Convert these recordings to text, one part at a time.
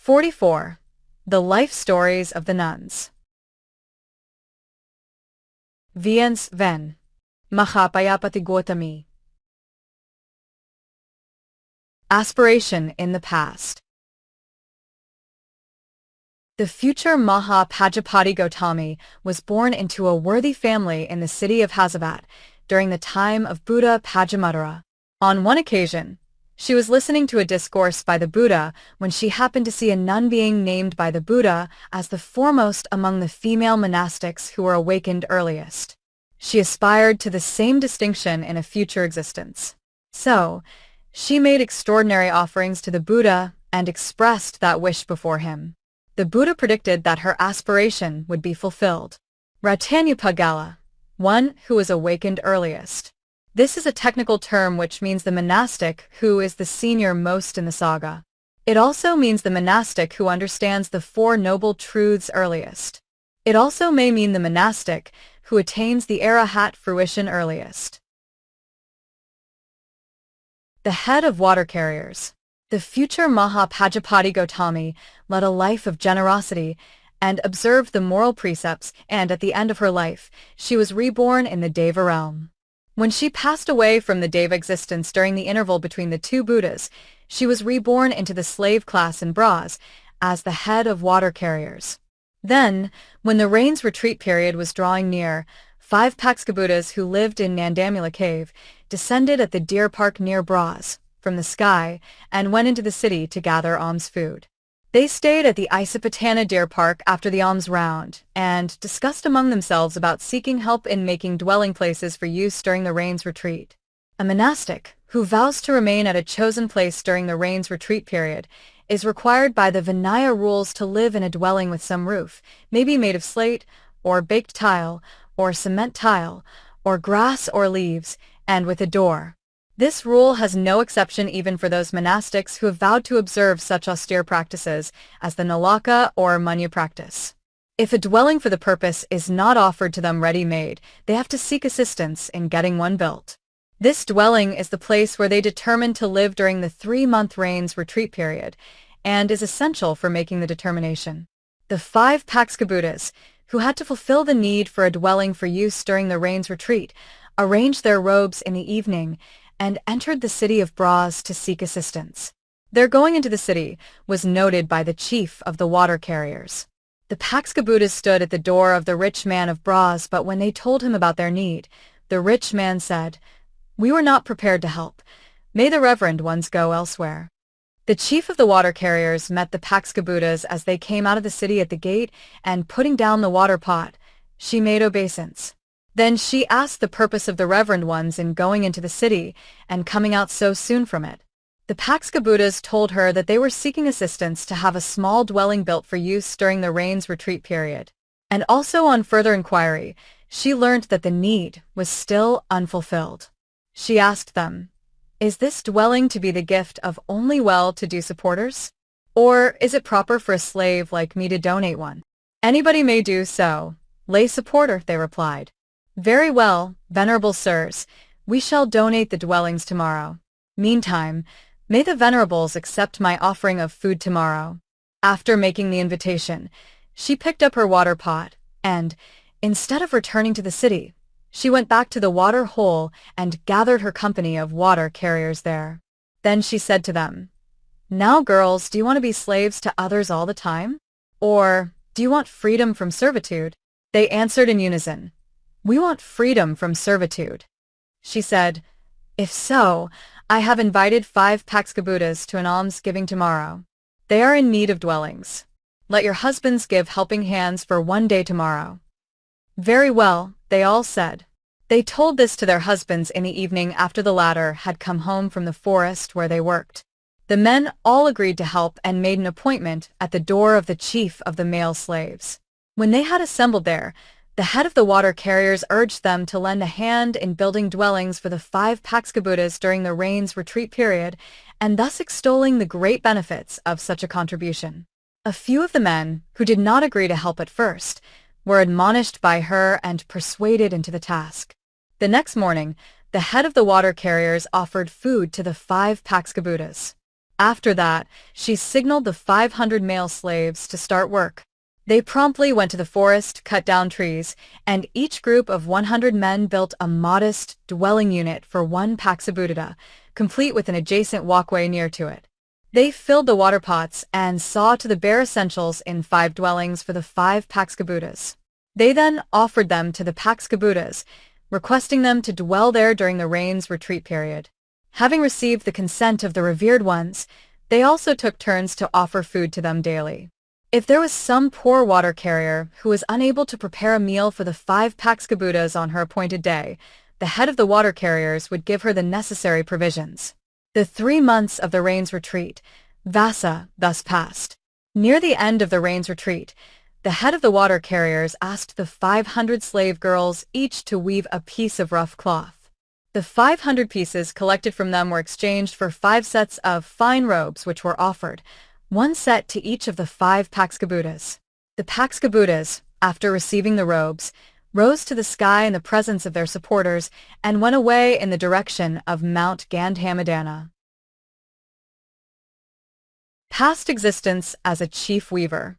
44. The Life Stories of the Nuns. Viens ven. Mahā Pajāpatī Gotamī. Aspiration in the past. The future Mahā Pajāpatī Gotamī was born into a worthy family in the city of Hyderabad during the time of Buddha Pajamatara. On one occasion, she was listening to a discourse by the Buddha when she happened to see a nun being named by the Buddha as the foremost among the female monastics who were awakened earliest. She aspired to the same distinction in a future existence. So, she made extraordinary offerings to the Buddha and expressed that wish before him. The Buddha predicted that her aspiration would be fulfilled. Ratanya Pagala, one who was awakened earliest. This is a technical term which means the monastic who is the senior most in the Sangha. It also means the monastic who understands the Four Noble Truths earliest. It also may mean the monastic who attains the arahat fruition earliest. The head of water carriers. The future Mahā Pajāpatī Gotamī led a life of generosity and observed the moral precepts, and at the end of her life, she was reborn in the Deva realm. When she passed away from the Deva existence during the interval between the two Buddhas, she was reborn into the slave class in Braj as the head of water carriers. Then, when the rain's retreat period was drawing near, 5 Paksha who lived in Nandā cave descended at the deer park near Braj from the sky and went into the city to gather alms food. They stayed at the Isapatana deer park after the alms round and discussed among themselves about seeking help in making dwelling places for use during the rain's retreat. A monastic who vows to remain at a chosen place during the rain's retreat period is required by the Vinaya rules to live in a dwelling with some roof, maybe made of slate, or baked tile, or cement tile, or grass or leaves, and with a door. This rule has no exception even for those monastics who have vowed to observe such austere practices as the Nalaka or Manya practice. If a dwelling for the purpose is not offered to them ready-made, they have to seek assistance in getting one built. This dwelling is the place where they determine to live during the 3-month rain's retreat period, and is essential for making the determination. The 5 Paksha who had to fulfill the need for a dwelling for use during the rain's retreat, arranged their robes in the evening and entered the city of Braj to seek assistance. Their going into the city was noted by the chief of the water carriers. The Paksha stood at the door of the rich man of Braj, but when they told him about their need, the rich man said, "We were not prepared to help. May the reverend ones go elsewhere." The chief of the water carriers met the Paksha as they came out of the city at the gate, and putting down the water pot, she made obeisance. Then she asked the purpose of the reverend ones in going into the city and coming out so soon from it. The Paksha told her that they were seeking assistance to have a small dwelling built for use during the rain's retreat period. And also on further inquiry, she learned that the need was still unfulfilled. She asked them, "Is this dwelling to be the gift of only well-to-do supporters? Or is it proper for a slave like me to donate one?" "Anybody may do so, lay supporter," they replied. "Very well, venerable sirs, we shall donate the dwellings tomorrow. Meantime, may the venerables accept my offering of food tomorrow." After making the invitation, she picked up her water pot, and, instead of returning to the city, she went back to the water hole and gathered her company of water carriers there. Then she said to them, "Now girls, do you want to be slaves to others all the time? Or do you want freedom from servitude?" They answered in unison, "We want freedom from servitude." She said, "If so, I have invited 5 Paksha to an alms-giving tomorrow. They are in need of dwellings. Let your husbands give helping hands for 1 day tomorrow." "Very well," they all said. They told this to their husbands in the evening after the latter had come home from the forest where they worked. The men all agreed to help and made an appointment at the door of the chief of the male slaves. When they had assembled there, the head of the water carriers urged them to lend a hand in building dwellings for the 5 Paksha during the rain's retreat period, and thus extolling the great benefits of such a contribution. A few of the men, who did not agree to help at first, were admonished by her and persuaded into the task. The next morning, the head of the water carriers offered food to the 5 Paksha. After that, she signaled the 500 male slaves to start work. They promptly went to the forest, cut down trees, and each group of 100 men built a modest dwelling unit for one Paksabhuddha, complete with an adjacent walkway near to it. They filled the water pots and saw to the bare essentials in 5 dwellings for the 5 Paksabhuddhas. They then offered them to the Paksabhuddhas, requesting them to dwell there during the rain's retreat period. Having received the consent of the revered ones, they also took turns to offer food to them daily. If there was some poor water carrier who was unable to prepare a meal for the 5 Paksabhuddhas on her appointed day, the head of the water carriers would give her the necessary provisions. The 3 months of the rain's retreat, Vasa, thus passed. Near the end of the rain's retreat, the head of the water carriers asked the 500 slave girls each to weave a piece of rough cloth. The 500 pieces collected from them were exchanged for 5 sets of fine robes which were offered, 1 set to each of the 5 Paksabhuddhas. The Paksabhuddhas, after receiving the robes, rose to the sky in the presence of their supporters and went away in the direction of Mount Dhammadinnā. Past existence as a chief weaver.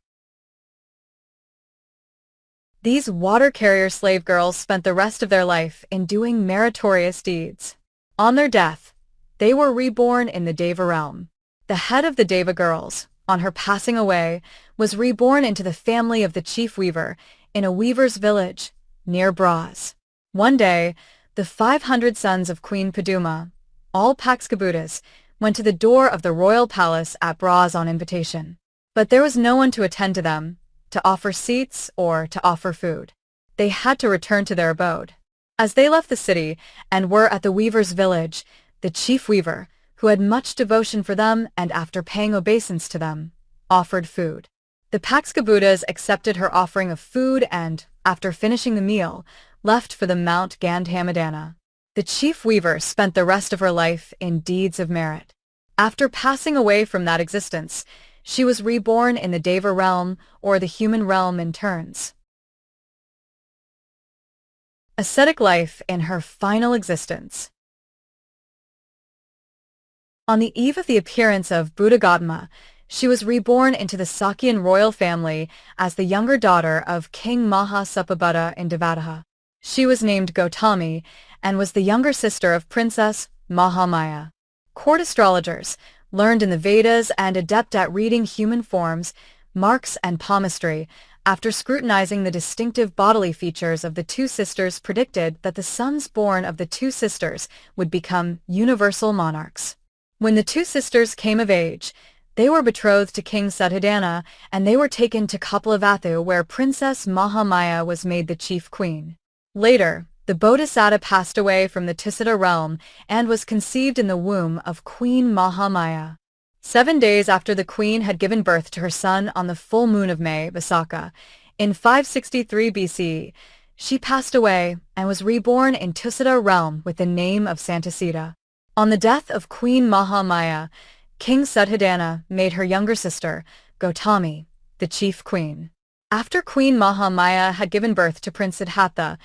These water-carrier slave girls spent the rest of their life in doing meritorious deeds. On their death, they were reborn in the Deva realm. The head of the Deva girls, on her passing away, was reborn into the family of the chief weaver in a weaver's village near Bras. One day, the 500 sons of Queen Paduma, all Paksabhuddhas, went to the door of the royal palace at Bras on invitation. But there was no one to attend to them, to offer seats or to offer food. They had to return to their abode. As they left the city and were at the weaver's village, the chief weaver, who had much devotion for them and after paying obeisance to them, offered food. The Paksabhuddhas accepted her offering of food and, after finishing the meal, left for the Mount Dhammadinnā. The chief weaver spent the rest of her life in deeds of merit. After passing away from that existence, she was reborn in the Deva realm or the human realm in turns. Ascetic life in her final existence. On the eve of the appearance of Buddha Gautama, she was reborn into the Sakyan royal family as the younger daughter of King Mahā in Devadaha. She was named Gotamī and was the younger sister of Princess Mahā. Court astrologers, learned in the Vedas and adept at reading human forms, marks and palmistry, after scrutinizing the distinctive bodily features of the 2 sisters, predicted that the sons born of the 2 sisters would become universal monarchs. When the 2 sisters came of age, they were betrothed to King Suddhodana, and they were taken to Uppalavaṇṇā, where Princess Mahā was made the chief queen. Later, the Bodhisattva passed away from the Tisita realm and was conceived in the womb of Queen Mahā. 7 days after the queen had given birth to her son on the full moon of May, Visakha, in 563 BCE, she passed away and was reborn in Tisita realm with the name of Santasita. On the death of Queen Mahā, King Suddhodana made her younger sister, Gotamī, the chief queen. After Queen Mahā had given birth to Prince Siddhartha,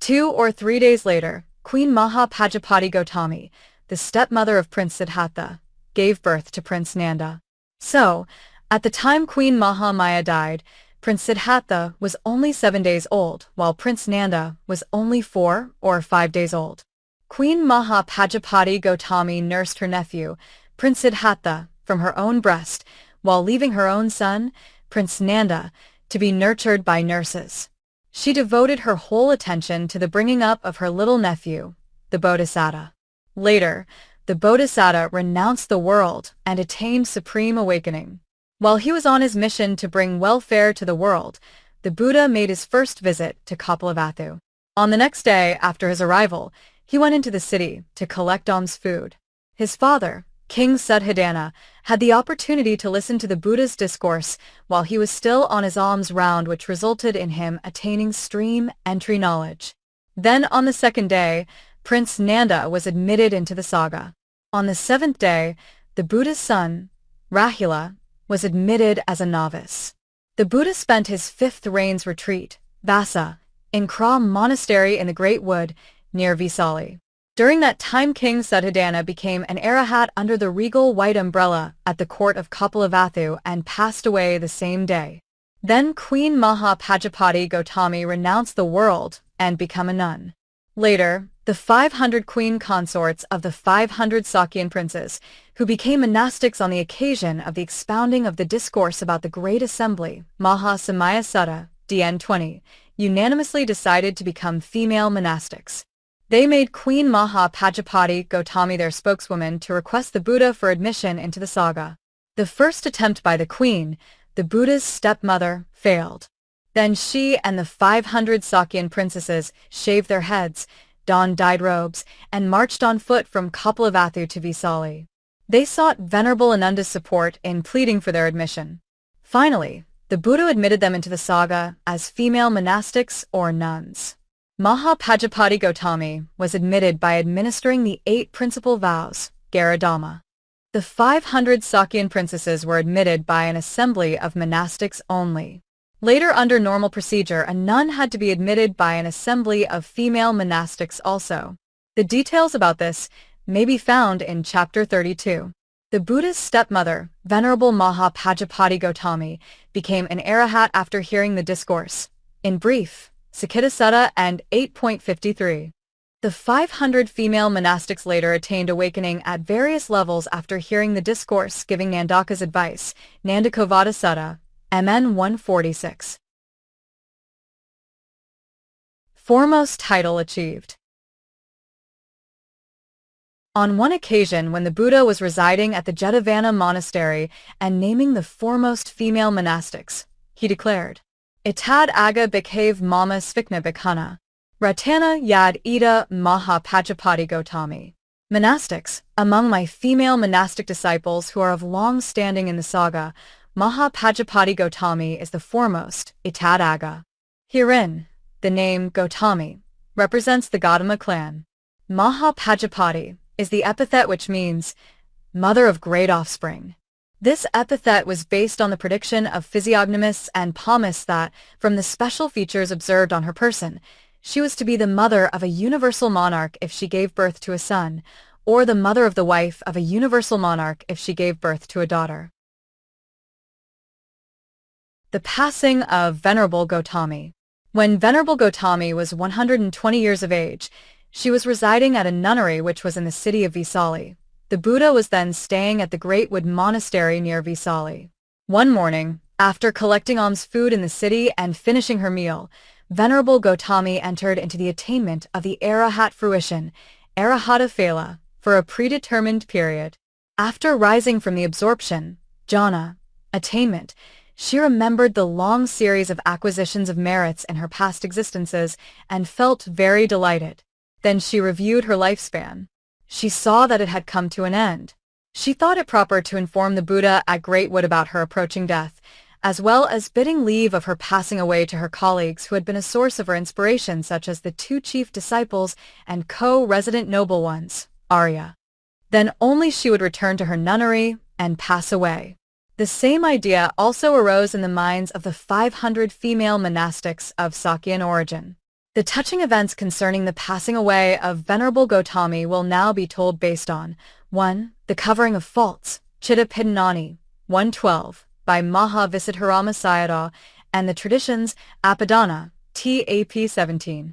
2 or 3 days later, Queen Mahā Pajāpatī Gotamī, the stepmother of Prince Siddhartha, gave birth to Prince Nanda. So, at the time Queen Mahā died, Prince Siddhartha was only 7 days old, while Prince Nanda was only 4 or 5 days old. Queen Mahā Pajāpatī Gotamī nursed her nephew, Prince Siddhartha, from her own breast, while leaving her own son, Prince Nanda, to be nurtured by nurses. She devoted her whole attention to the bringing up of her little nephew, the Bodhisattva. Later, the Bodhisattva renounced the world and attained supreme awakening. While he was on his mission to bring welfare to the world, the Buddha made his first visit to Uppalavaṇṇā. On the next day after his arrival, he went into the city to collect alms food. His father, King Suddhodana, had the opportunity to listen to the Buddha's discourse while he was still on his alms round, which resulted in him attaining stream entry knowledge. Then on the 2nd day, Prince Nanda was admitted into the Sangha. On the 7th day, the Buddha's son, Rahula, was admitted as a novice. The Buddha spent his 5th rain's retreat, Vasa, in Khemā monastery in the Great Wood near Vesali. During that time King Suddhodana became an arahat under the regal white umbrella at the court of Uppalavaṇṇā and passed away the same day. Then Queen Mahā Pajāpatī Gotamī renounced the world and became a nun. Later, the 500 queen consorts of the 500 Sakyan princes, who became monastics on the occasion of the expounding of the discourse about the Great Assembly, Mahā Samaya Sutta, DN 20, unanimously decided to become female monastics. They made Queen Mahā Pajāpatī Gotamī their spokeswoman to request the Buddha for admission into the Sangha. The first attempt by the queen, the Buddha's stepmother, failed. Then she and the 500 Sakyan princesses shaved their heads, donned dyed robes, and marched on foot from Uppalavaṇṇā to Vaisali. They sought Venerable Ananda's support in pleading for their admission. Finally, the Buddha admitted them into the Sangha as female monastics or nuns. Mahā Pajāpatī Gotamī was admitted by administering the 8 principal vows, Garadhamma. The 500 Sakyan princesses were admitted by an assembly of monastics only. Later, under normal procedure, a nun had to be admitted by an assembly of female monastics also. The details about this may be found in Chapter 32. The Buddha's stepmother, Venerable Mahā Pajāpatī Gotamī, became an arahat after hearing the discourse. In brief, Sakhitta Sutta and 8.53. The 500 female monastics later attained awakening at various levels after hearing the discourse giving Nandaka's advice, Nandakovada Sutta, MN 146. Foremost title achieved. On one occasion when the Buddha was residing at the Jetavana monastery and naming the foremost female monastics, he declared, Itad aga bhikkhav mama svikna bhikkhana, ratana yad ida Mahā Pajāpatī Gotamī. Monastics, among my female monastic disciples who are of long standing in the Sangha, Mahā Pajāpatī Gotamī is the foremost, Itad aga. Herein, the name Gotamī represents the Gotamī clan. Mahā Pajāpatī is the epithet which means mother of great offspring. This epithet was based on the prediction of physiognomists and palmists that, from the special features observed on her person, she was to be the mother of a universal monarch if she gave birth to a son, or the mother of the wife of a universal monarch if she gave birth to a daughter. The passing of Venerable Gotamī. When Venerable Gotamī was 120 years of age, she was residing at a nunnery which was in the city of Vaisali. The Buddha was then staying at the Great Wood Monastery near Vaisali. One morning, after collecting alms food in the city and finishing her meal, Venerable Gotamī entered into the attainment of the arahat fruition, arahata phala, for a predetermined period. After rising from the absorption, jhana, attainment, she remembered the long series of acquisitions of merits in her past existences and felt very delighted. Then she reviewed her lifespan. She saw that it had come to an end. She thought it proper to inform the Buddha at Great Wood about her approaching death, as well as bidding leave of her passing away to her colleagues who had been a source of her inspiration, such as the 2 chief disciples and co-resident noble ones, Arya. Then only she would return to her nunnery and pass away. The same idea also arose in the minds of the 500 female monastics of Sakyan origin. The touching events concerning the passing away of Venerable Gotamī will now be told based on 1. The covering of faults, Chitta Pittanani, 112, by Mahā Visiddharama Sayadaw, and the traditions, Apadana, TAP 17.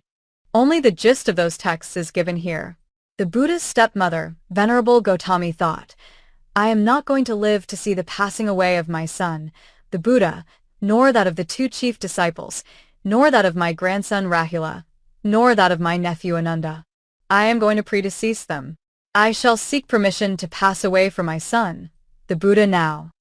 Only the gist of those texts is given here. The Buddha's stepmother, Venerable Gotamī, thought, I am not going to live to see the passing away of my son, the Buddha, nor that of the 2 chief disciples, nor that of my grandson Rahula, nor that of my nephew Ananda. I am going to predecease them. I shall seek permission to pass away for my son, the Buddha now.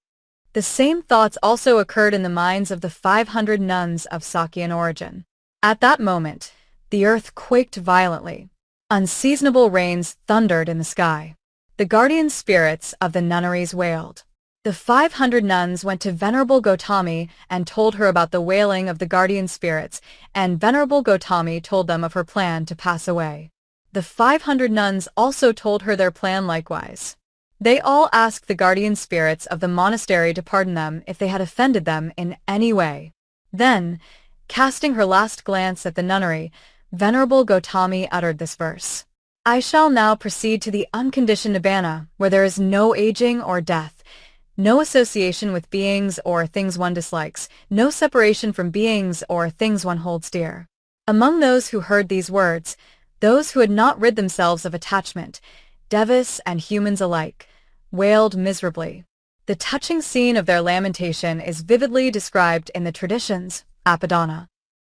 The same thoughts also occurred in the minds of the 500 nuns of Sakyan origin. At that moment, the earth quaked violently. Unseasonable rains thundered in the sky. The guardian spirits of the nunneries wailed. The 500 nuns went to Venerable Gotamī and told her about the wailing of the guardian spirits, and Venerable Gotamī told them of her plan to pass away. The 500 nuns also told her their plan likewise. They all asked the guardian spirits of the monastery to pardon them if they had offended them in any way. Then, casting her last glance at the nunnery, Venerable Gotamī uttered this verse. I shall now proceed to the unconditioned Nibbana, where there is no aging or death, no association with beings or things one dislikes, no separation from beings or things one holds dear. Among those who heard these words, those who had not rid themselves of attachment, devas and humans alike, wailed miserably. The touching scene of their lamentation is vividly described in the traditions, Abhidhamma.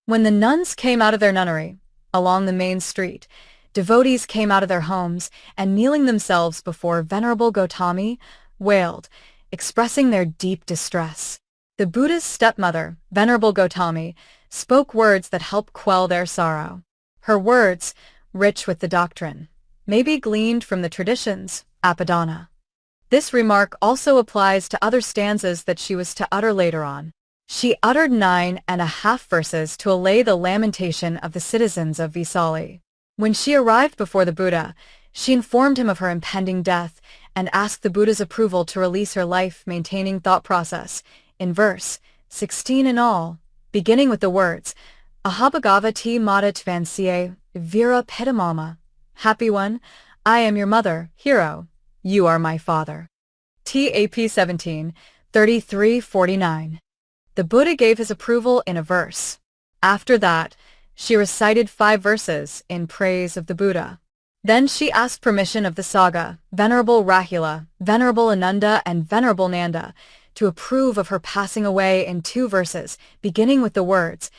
When the nuns came out of their nunnery, along the main street, devotees came out of their homes and kneeling themselves before Venerable Gotamī, wailed, expressing their deep distress. The Buddha's stepmother, Venerable Gotamī, spoke words that helped quell their sorrow. Her words, rich with the doctrine, may be gleaned from the traditions, Abhidhamma. This remark also applies to other stanzas that she was to utter later on. She uttered 9.5 verses to allay the lamentation of the citizens of Vesali. When she arrived before the Buddha, she informed him of her impending death and asked the Buddha's approval to release her life-maintaining thought process, in verse 16 in all, beginning with the words, Ahabhagavati Mata Tvansiye Vira Pedamama. Happy one, I am your mother, hero. You are my father. TAP 17, 33-49. The Buddha gave his approval in a verse. After that, she recited 5 verses in praise of the Buddha. Then she asked permission of the Sangha, Venerable Rahula, Venerable Ananda, and Venerable Nanda, to approve of her passing away in 2 verses, beginning with the words,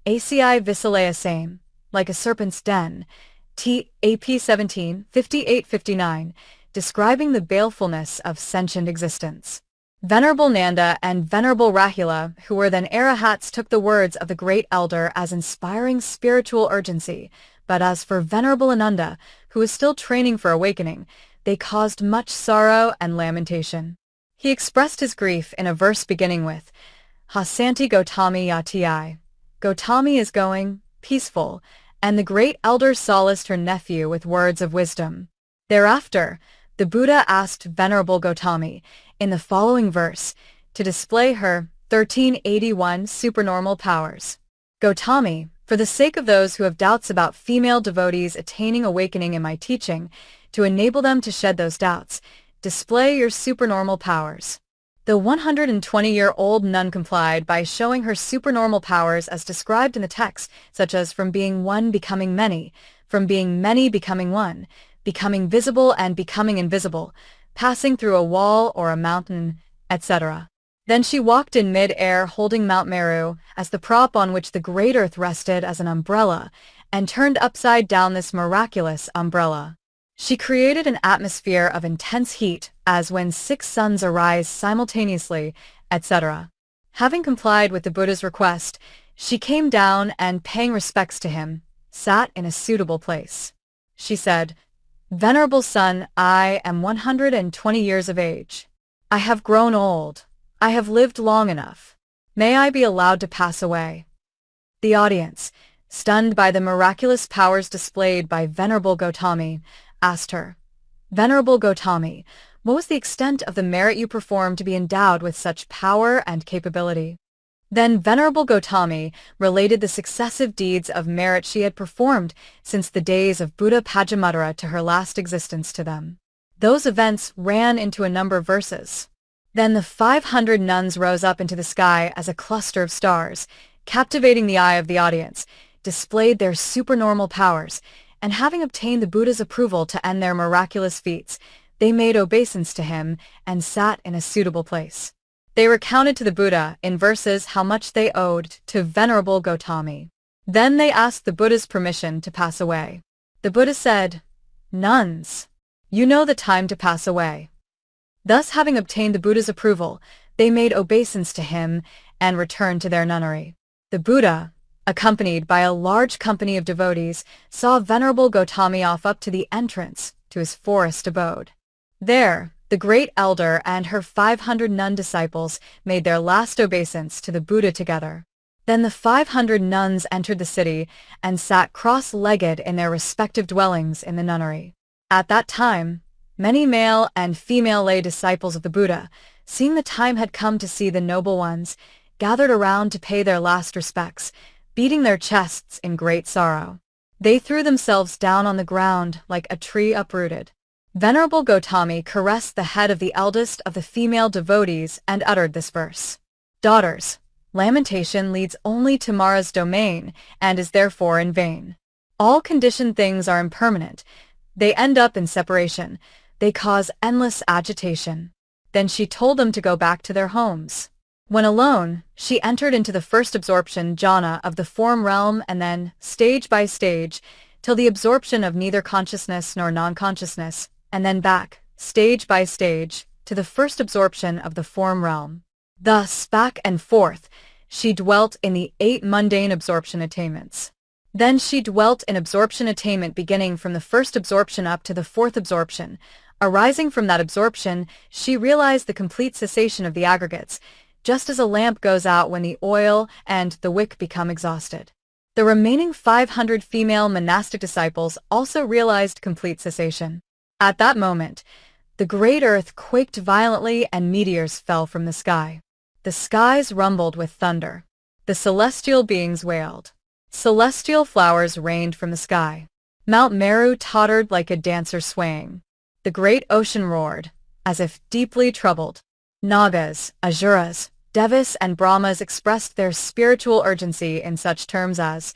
ACI Visalaya Same, like a serpent's den, TAP 17, 58-59, describing the balefulness of sentient existence. Venerable Nanda and Venerable Rahula, who were then arahats, took the words of the great elder as inspiring spiritual urgency, but as for Venerable Ananda, who was still training for awakening, they caused much sorrow and lamentation. He expressed his grief in a verse beginning with, Hasanti Gotamī Yati. Gotamī is going, peaceful, and the great elder solaced her nephew with words of wisdom. Thereafter, the Buddha asked Venerable Gotamī, in the following verse, to display her 1381 supernormal powers. Gotamī, for the sake of those who have doubts about female devotees attaining awakening in my teaching, to enable them to shed those doubts, display your supernormal powers. The 120-year-old nun complied by showing her supernormal powers as described in the text, such as from being one becoming many, from being many becoming one, becoming visible and becoming invisible, passing through a wall or a mountain, etc. Then she walked in mid-air holding Mount Meru as the prop on which the great earth rested as an umbrella, and turned upside down this miraculous umbrella. She created an atmosphere of intense heat as when 6 suns arise simultaneously, etc. Having complied with the Buddha's request, she came down and, paying respects to him, sat in a suitable place. She said, Venerable son, I am 120 years of age. I have grown old. I have lived long enough. May I be allowed to pass away? The audience, stunned by the miraculous powers displayed by Venerable Gotamī, asked her, Venerable Gotamī, what was the extent of the merit you performed to be endowed with such power and capability? Then Venerable Gotamī related the successive deeds of merit she had performed since the days of Buddha Pajāpatī to her last existence to them. Those events ran into a number of verses. Then the 500 nuns rose up into the sky as a cluster of stars, captivating the eye of the audience, displayed their supernormal powers, and having obtained the Buddha's approval to end their miraculous feats, they made obeisance to him and sat in a suitable place. They recounted to the Buddha in verses how much they owed to Venerable Gotamī. Then they asked the Buddha's permission to pass away. The Buddha said, Nuns, you know the time to pass away. Thus, having obtained the Buddha's approval, they made obeisance to him and returned to their nunnery. The Buddha, accompanied by a large company of devotees, saw Venerable Gotamī off up to the entrance to his forest abode. There, the great elder and her 500 nun disciples made their last obeisance to the Buddha together. Then the 500 nuns entered the city and sat cross-legged in their respective dwellings in the nunnery. At that time, many male and female lay disciples of the Buddha, seeing the time had come to see the noble ones, gathered around to pay their last respects, beating their chests in great sorrow. They threw themselves down on the ground like a tree uprooted. Venerable Gotamī caressed the head of the eldest of the female devotees and uttered this verse. Daughters, lamentation leads only to Mara's domain and is therefore in vain. All conditioned things are impermanent. They end up in separation. They cause endless agitation. Then she told them to go back to their homes. When alone, she entered into the first absorption jhana of the form realm and then, stage by stage, till the absorption of neither consciousness nor non-consciousness, and then back, stage by stage, to the first absorption of the form realm. Thus, back and forth, she dwelt in the 8 mundane absorption attainments. Then she dwelt in absorption attainment beginning from the first absorption up to the 4th absorption. Arising from that absorption, she realized the complete cessation of the aggregates, just as a lamp goes out when the oil and the wick become exhausted. The remaining 500 female monastic disciples also realized complete cessation. At that moment, the great earth quaked violently and meteors fell from the sky. The skies rumbled with thunder. The celestial beings wailed. Celestial flowers rained from the sky. Mount Meru tottered like a dancer swaying. The great ocean roared, as if deeply troubled. Nagas, Asuras, Devas and Brahmas expressed their spiritual urgency in such terms as,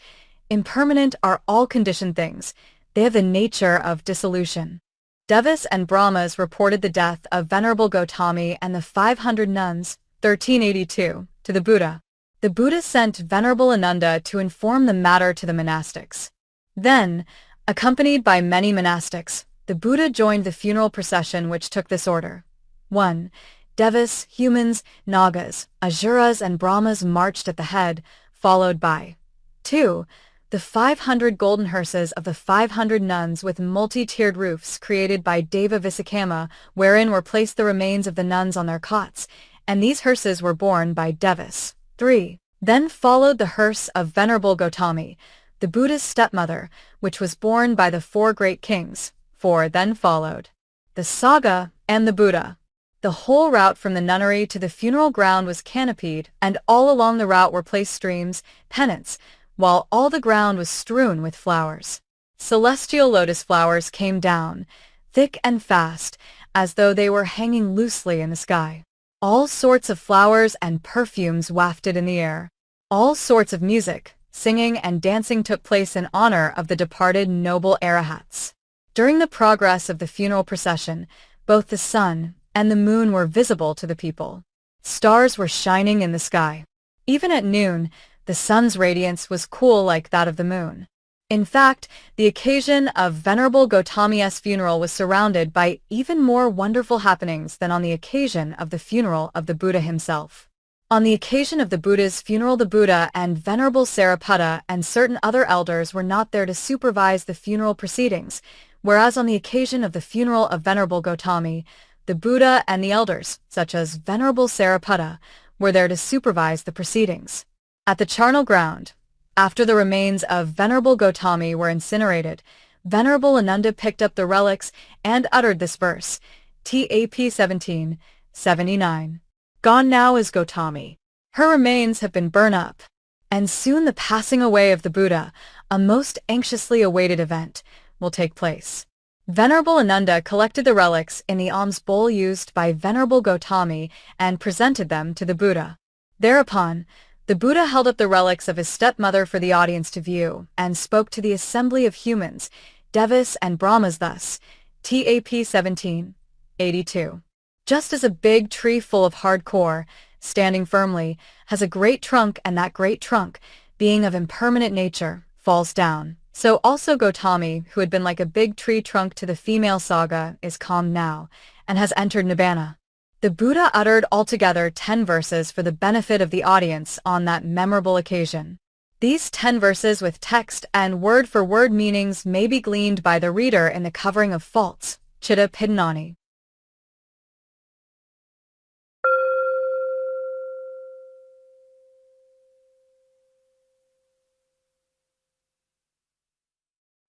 impermanent are all conditioned things, they have the nature of dissolution. Devas and Brahmas reported the death of Venerable Gotamī and the 500 nuns, 1382, to the Buddha. The Buddha sent Venerable Ananda to inform the matter to the monastics. Then, accompanied by many monastics, the Buddha joined the funeral procession which took this order. 1. Devas, humans, Nagas, Asuras and Brahmas marched at the head, followed by 2. The 500 golden hearses of the 500 nuns with multi-tiered roofs created by Deva Visakhama, wherein were placed the remains of the nuns on their cots, and these hearses were borne by Devas. 3. Then followed the hearse of Venerable Gotamī, the Buddha's stepmother, which was borne by the 4 great kings. 4. Then followed the Sangha and the Buddha. The whole route from the nunnery to the funeral ground was canopied, and all along the route were placed streams, pennants, while all the ground was strewn with flowers. Celestial lotus flowers came down, thick and fast, as though they were hanging loosely in the sky. All sorts of flowers and perfumes wafted in the air. All sorts of music, singing and dancing took place in honor of the departed noble arahats. During the progress of the funeral procession, both the sun and the moon were visible to the people. Stars were shining in the sky. Even at noon, the sun's radiance was cool like that of the moon. In fact, the occasion of Venerable Gotamī's funeral was surrounded by even more wonderful happenings than on the occasion of the funeral of the Buddha himself. On the occasion of the Buddha's funeral, the Buddha and Venerable Sariputta and certain other elders were not there to supervise the funeral proceedings, whereas on the occasion of the funeral of Venerable Gotamī, the Buddha and the elders, such as Venerable Sariputta, were there to supervise the proceedings. At the charnel ground, after the remains of Venerable Gotamī were incinerated, Venerable Ananda picked up the relics and uttered this verse, TAP 1779. Gone now is Gotamī. Her remains have been burned up. And soon the passing away of the Buddha, a most anxiously awaited event, will take place. Venerable Ananda collected the relics in the alms bowl used by Venerable Gotamī and presented them to the Buddha. Thereupon, the Buddha held up the relics of his stepmother for the audience to view and spoke to the assembly of humans, Devas and Brahmas thus, TAP 1782. Just as a big tree full of hard core, standing firmly, has a great trunk and that great trunk, being of impermanent nature, falls down, so also Gotamī, who had been like a big tree trunk to the female Sangha, is calm now, and has entered Nibbana. The Buddha uttered altogether 10 verses for the benefit of the audience on that memorable occasion. These 10 verses with text and word-for-word meanings may be gleaned by the reader in the covering of faults, Chitta Pidanani.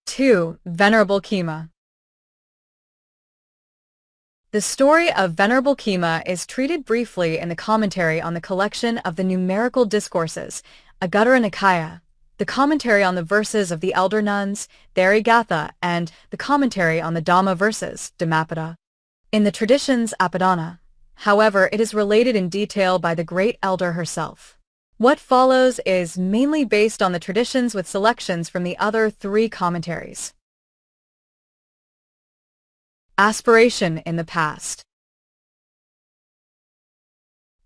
Two, Venerable Khemā. The story of Venerable Khemā is treated briefly in the commentary on the collection of the numerical discourses, Anguttara Nikāya, the commentary on the verses of the elder nuns, Therigatha, and the commentary on the Dhamma verses, Dhammapada. In the traditions Abhidhamma, however, it is related in detail by the great elder herself. What follows is mainly based on the traditions with selections from the other three commentaries. Aspiration in the past.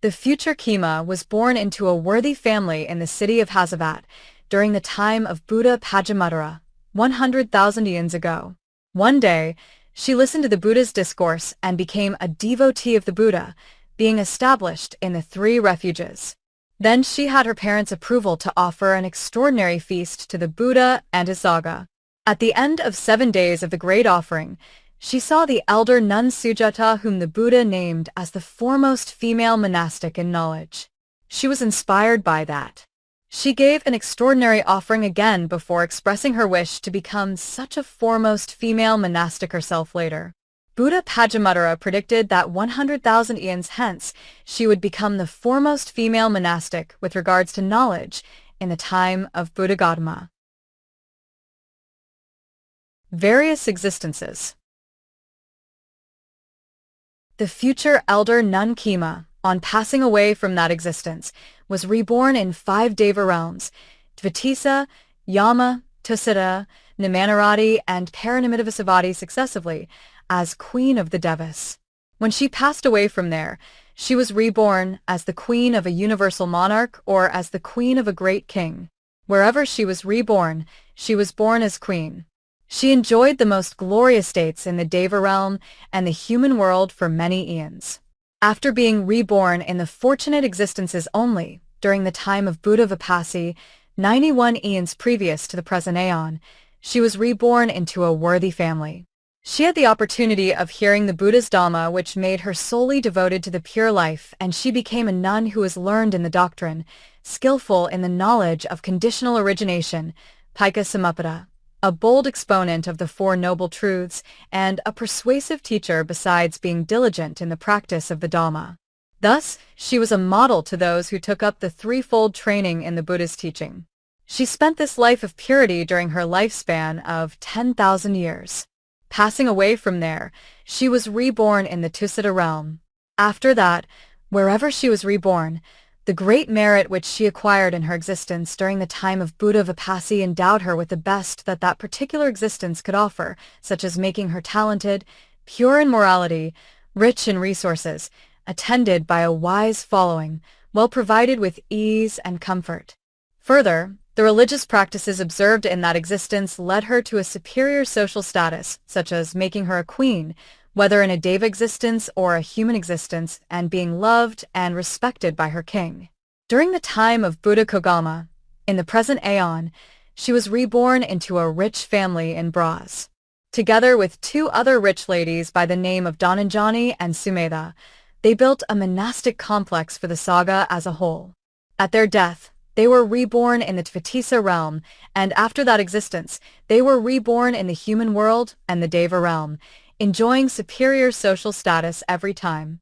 The future Khemā was born into a worthy family in the city of Hasavat during the time of Buddha Pajāpatī, 100,000 years ago. One day, she listened to the Buddha's discourse and became a devotee of the Buddha, being established in the three refuges. Then she had her parents' approval to offer an extraordinary feast to the Buddha and his Sangha. At the end of 7 days of the great offering, she saw the elder nun Sujata, whom the Buddha named as the foremost female monastic in knowledge. She was inspired by that. She gave an extraordinary offering again before expressing her wish to become such a foremost female monastic herself later. Buddha Pajāpatī predicted that 100,000 eons hence she would become the foremost female monastic with regards to knowledge in the time of Buddha Gotamī. Various existences. The future elder nun Khemā, on passing away from that existence, was reborn in 5 Deva realms, Dvatisa, Yama, Tusita, Nimanarati, and Paranamitivasavati successively, as Queen of the Devas. When she passed away from there, she was reborn as the Queen of a universal monarch or as the Queen of a great king. Wherever she was reborn, she was born as Queen. She enjoyed the most glorious states in the Deva realm and the human world for many eons. After being reborn in the fortunate existences only, during the time of Buddha Vipassī, 91 eons previous to the present aeon, she was reborn into a worthy family. She had the opportunity of hearing the Buddha's Dhamma, which made her solely devoted to the pure life, and she became a nun who was learned in the doctrine, skillful in the knowledge of conditional origination, Paika Samuppada, a bold exponent of the Four Noble Truths, and a persuasive teacher besides being diligent in the practice of the Dhamma. Thus, she was a model to those who took up the threefold training in the Buddha's teaching. She spent this life of purity during her lifespan of 10,000 years. Passing away from there, she was reborn in the Tusita realm. After that, wherever she was reborn, the great merit which she acquired in her existence during the time of Buddha Vipassī endowed her with the best that that particular existence could offer, such as making her talented, pure in morality, rich in resources, attended by a wise following, well provided with ease and comfort. Further, the religious practices observed in that existence led her to a superior social status, such as making her a queen, whether in a Deva existence or a human existence, and being loved and respected by her king. During the time of Buddha Kogama, in the present aeon, she was reborn into a rich family in Bras. Together with 2 other rich ladies by the name of Dhananjani and Sumedha, they built a monastic complex for the Sangha as a whole. At their death, they were reborn in the Dvatisa realm, and after that existence, they were reborn in the human world and the Deva realm, enjoying superior social status every time.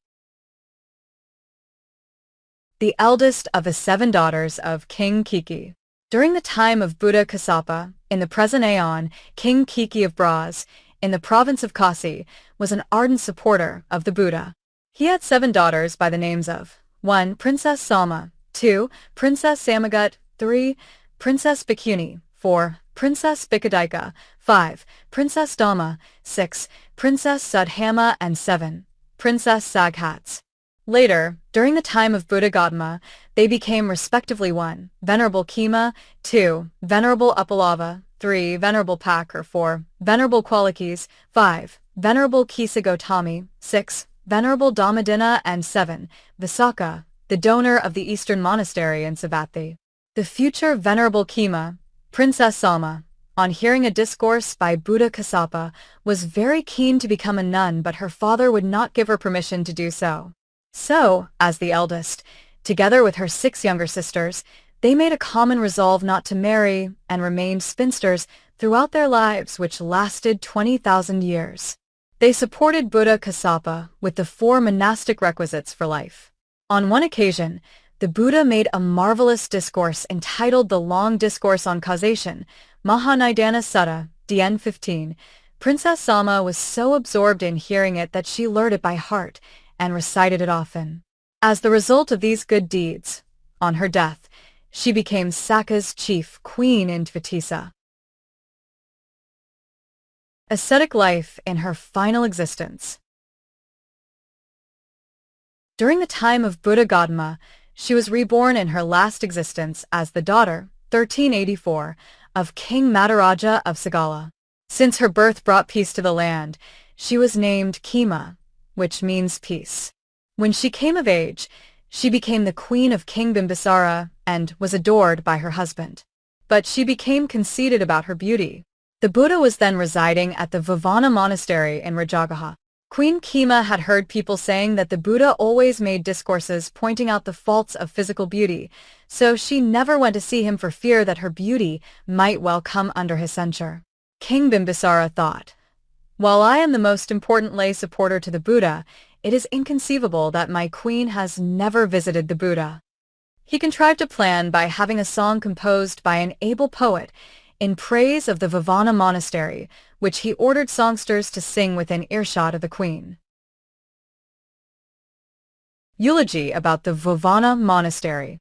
The eldest of the 7 daughters of King Kiki. During the time of Buddha Kassapa, in the present aeon, King Kiki of Bras, in the province of Kasi, was an ardent supporter of the Buddha. He had 7 daughters by the names of 1. Princess Salma, 2. Princess Samagut, 3. Princess Bhikkhuni, 4. Princess Bhikkadika, 5. Princess Dhamma, 6. Princess Sudhamma, and 7. Princess Saghats. Later, during the time of Buddha Gotamī, they became respectively 1. Venerable Khemā, 2. Venerable Uppalavaṇṇā, 3. Venerable Pak or 4. Venerable Kuṇḍalakesā, 5. Venerable Kisa Gotamī, 6. Venerable Dhammadinnā, and 7. Visakha, the donor of the Eastern Monastery in Savatthi. The future Venerable Khemā, Princess Salma, on hearing a discourse by Buddha Kassapa, was very keen to become a nun, but her father would not give her permission to do so. So, as the eldest, together with her 6 younger sisters, they made a common resolve not to marry and remained spinsters throughout their lives, which lasted 20,000 years. They supported Buddha Kassapa with the 4 monastic requisites for life. On one occasion, the Buddha made a marvelous discourse entitled The Long Discourse on Causation, Mahā Sutta, DN 15. Princess Soṇā was so absorbed in hearing it that she learned it by heart and recited it often. As the result of these good deeds, on her death, she became Sakka's chief queen in Tvitisa. Ascetic life in her final existence. During the time of Buddha Gotamī, she was reborn in her last existence as the daughter, 1384, of King Madaraja of Sakulā. Since her birth brought peace to the land, she was named Khemā, which means peace. When she came of age, she became the queen of King Bimbisara and was adored by her husband. But she became conceited about her beauty. The Buddha was then residing at the Vavana monastery in Rajagaha. Queen Khemā had heard people saying that the Buddha always made discourses pointing out the faults of physical beauty, so she never went to see him for fear that her beauty might well come under his censure. King Bimbisara thought, "While I am the most important lay supporter to the Buddha, it is inconceivable that my queen has never visited the Buddha." He contrived a plan by having a song composed by an able poet in praise of the Vavana monastery, which he ordered songsters to sing within earshot of the queen. Eulogy about the Vavana monastery.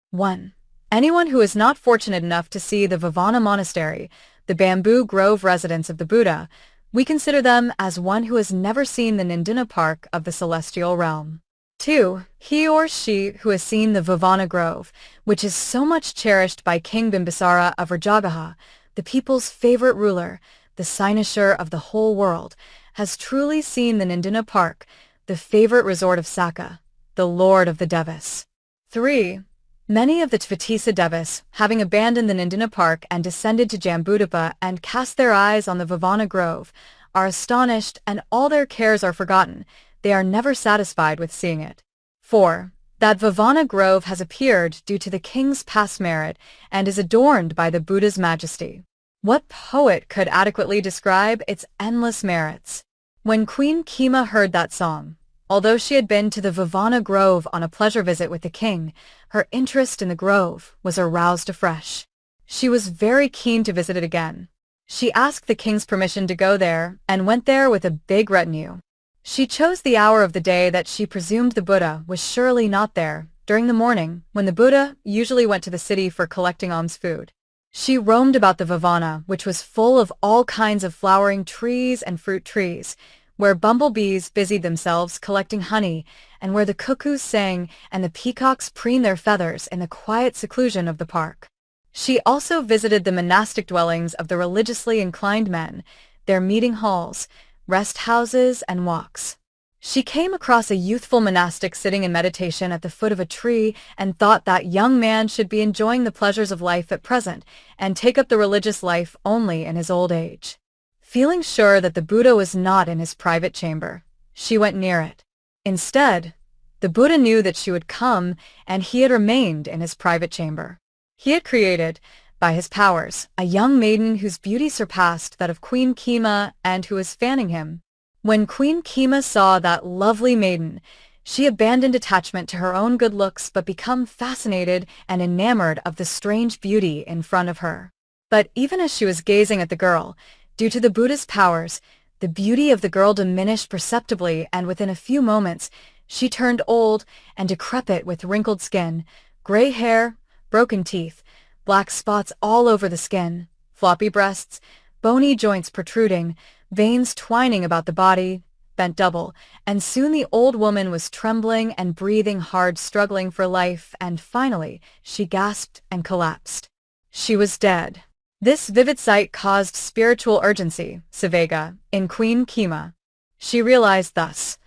1. Anyone who is not fortunate enough to see the Vavana monastery, the bamboo grove residence of the Buddha, we consider them as one who has never seen the Nandā park of the celestial realm. 2. He or she who has seen the Vavana grove, which is so much cherished by King Bimbisara of Rajagaha, the people's favorite ruler, the cynosure of the whole world, has truly seen the Nandā park, the favorite resort of Sakka, the lord of the Devas. 3. Many of the Tvitisa Devas, having abandoned the Nandā park and descended to Jambudvipa and cast their eyes on the Vavana grove, are astonished and all their cares are forgotten. They are never satisfied with seeing it. 4. That Vavana grove has appeared due to the king's past merit and is adorned by the Buddha's majesty. What poet could adequately describe its endless merits? When Queen Khemā heard that song, although she had been to the Vavana grove on a pleasure visit with the king, her interest in the grove was aroused afresh. She was very keen to visit it again. She asked the king's permission to go there and went there with a big retinue. She chose the hour of the day that she presumed the Buddha was surely not there, during the morning, when the Buddha usually went to the city for collecting alms food. She roamed about the Vavana, which was full of all kinds of flowering trees and fruit trees, where bumblebees busied themselves collecting honey, and where the cuckoos sang and the peacocks preened their feathers in the quiet seclusion of the park. She also visited the monastic dwellings of the religiously inclined men, their meeting halls, rest houses, and walks. She came across a youthful monastic sitting in meditation at the foot of a tree and thought that young man should be enjoying the pleasures of life at present and take up the religious life only in his old age. Feeling sure that the Buddha was not in his private chamber, she went near it. Instead, the Buddha knew that she would come and he had remained in his private chamber. He had created, by his powers, a young maiden whose beauty surpassed that of Queen Khemā and who was fanning him. When Queen Khemā saw that lovely maiden, she abandoned attachment to her own good looks but became fascinated and enamored of the strange beauty in front of her. But even as she was gazing at the girl, due to the Buddha's powers, the beauty of the girl diminished perceptibly, and within a few moments she turned old and decrepit with wrinkled skin, gray hair, broken teeth, black spots all over the skin, floppy breasts, bony joints protruding, veins twining about the body, bent double, and soon the old woman was trembling and breathing hard, struggling for life, and finally she gasped and collapsed. She was dead. This vivid sight caused spiritual urgency, Savega, in Queen Khemā. She realized thus,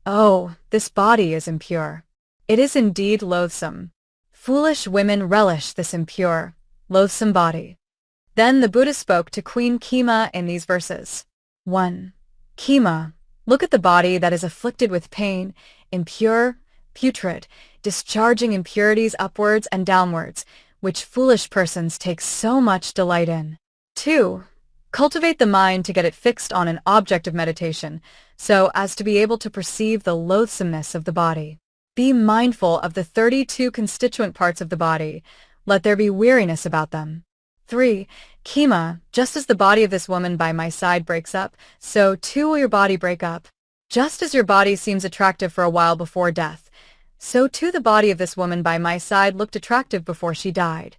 "Oh, this body is impure. It is indeed loathsome. Foolish women relish this impure, loathsome body." Then the Buddha spoke to Queen Khemā in these verses. 1. Khemā, look at the body that is afflicted with pain, impure, putrid, discharging impurities upwards and downwards, which foolish persons take so much delight in. 2. Cultivate the mind to get it fixed on an object of meditation, so as to be able to perceive the loathsomeness of the body. Be mindful of the 32 constituent parts of the body. Let there be weariness about them. 3. Khemā, just as the body of this woman by my side breaks up, so too will your body break up. Just as your body seems attractive for a while before death, so too the body of this woman by my side looked attractive before she died.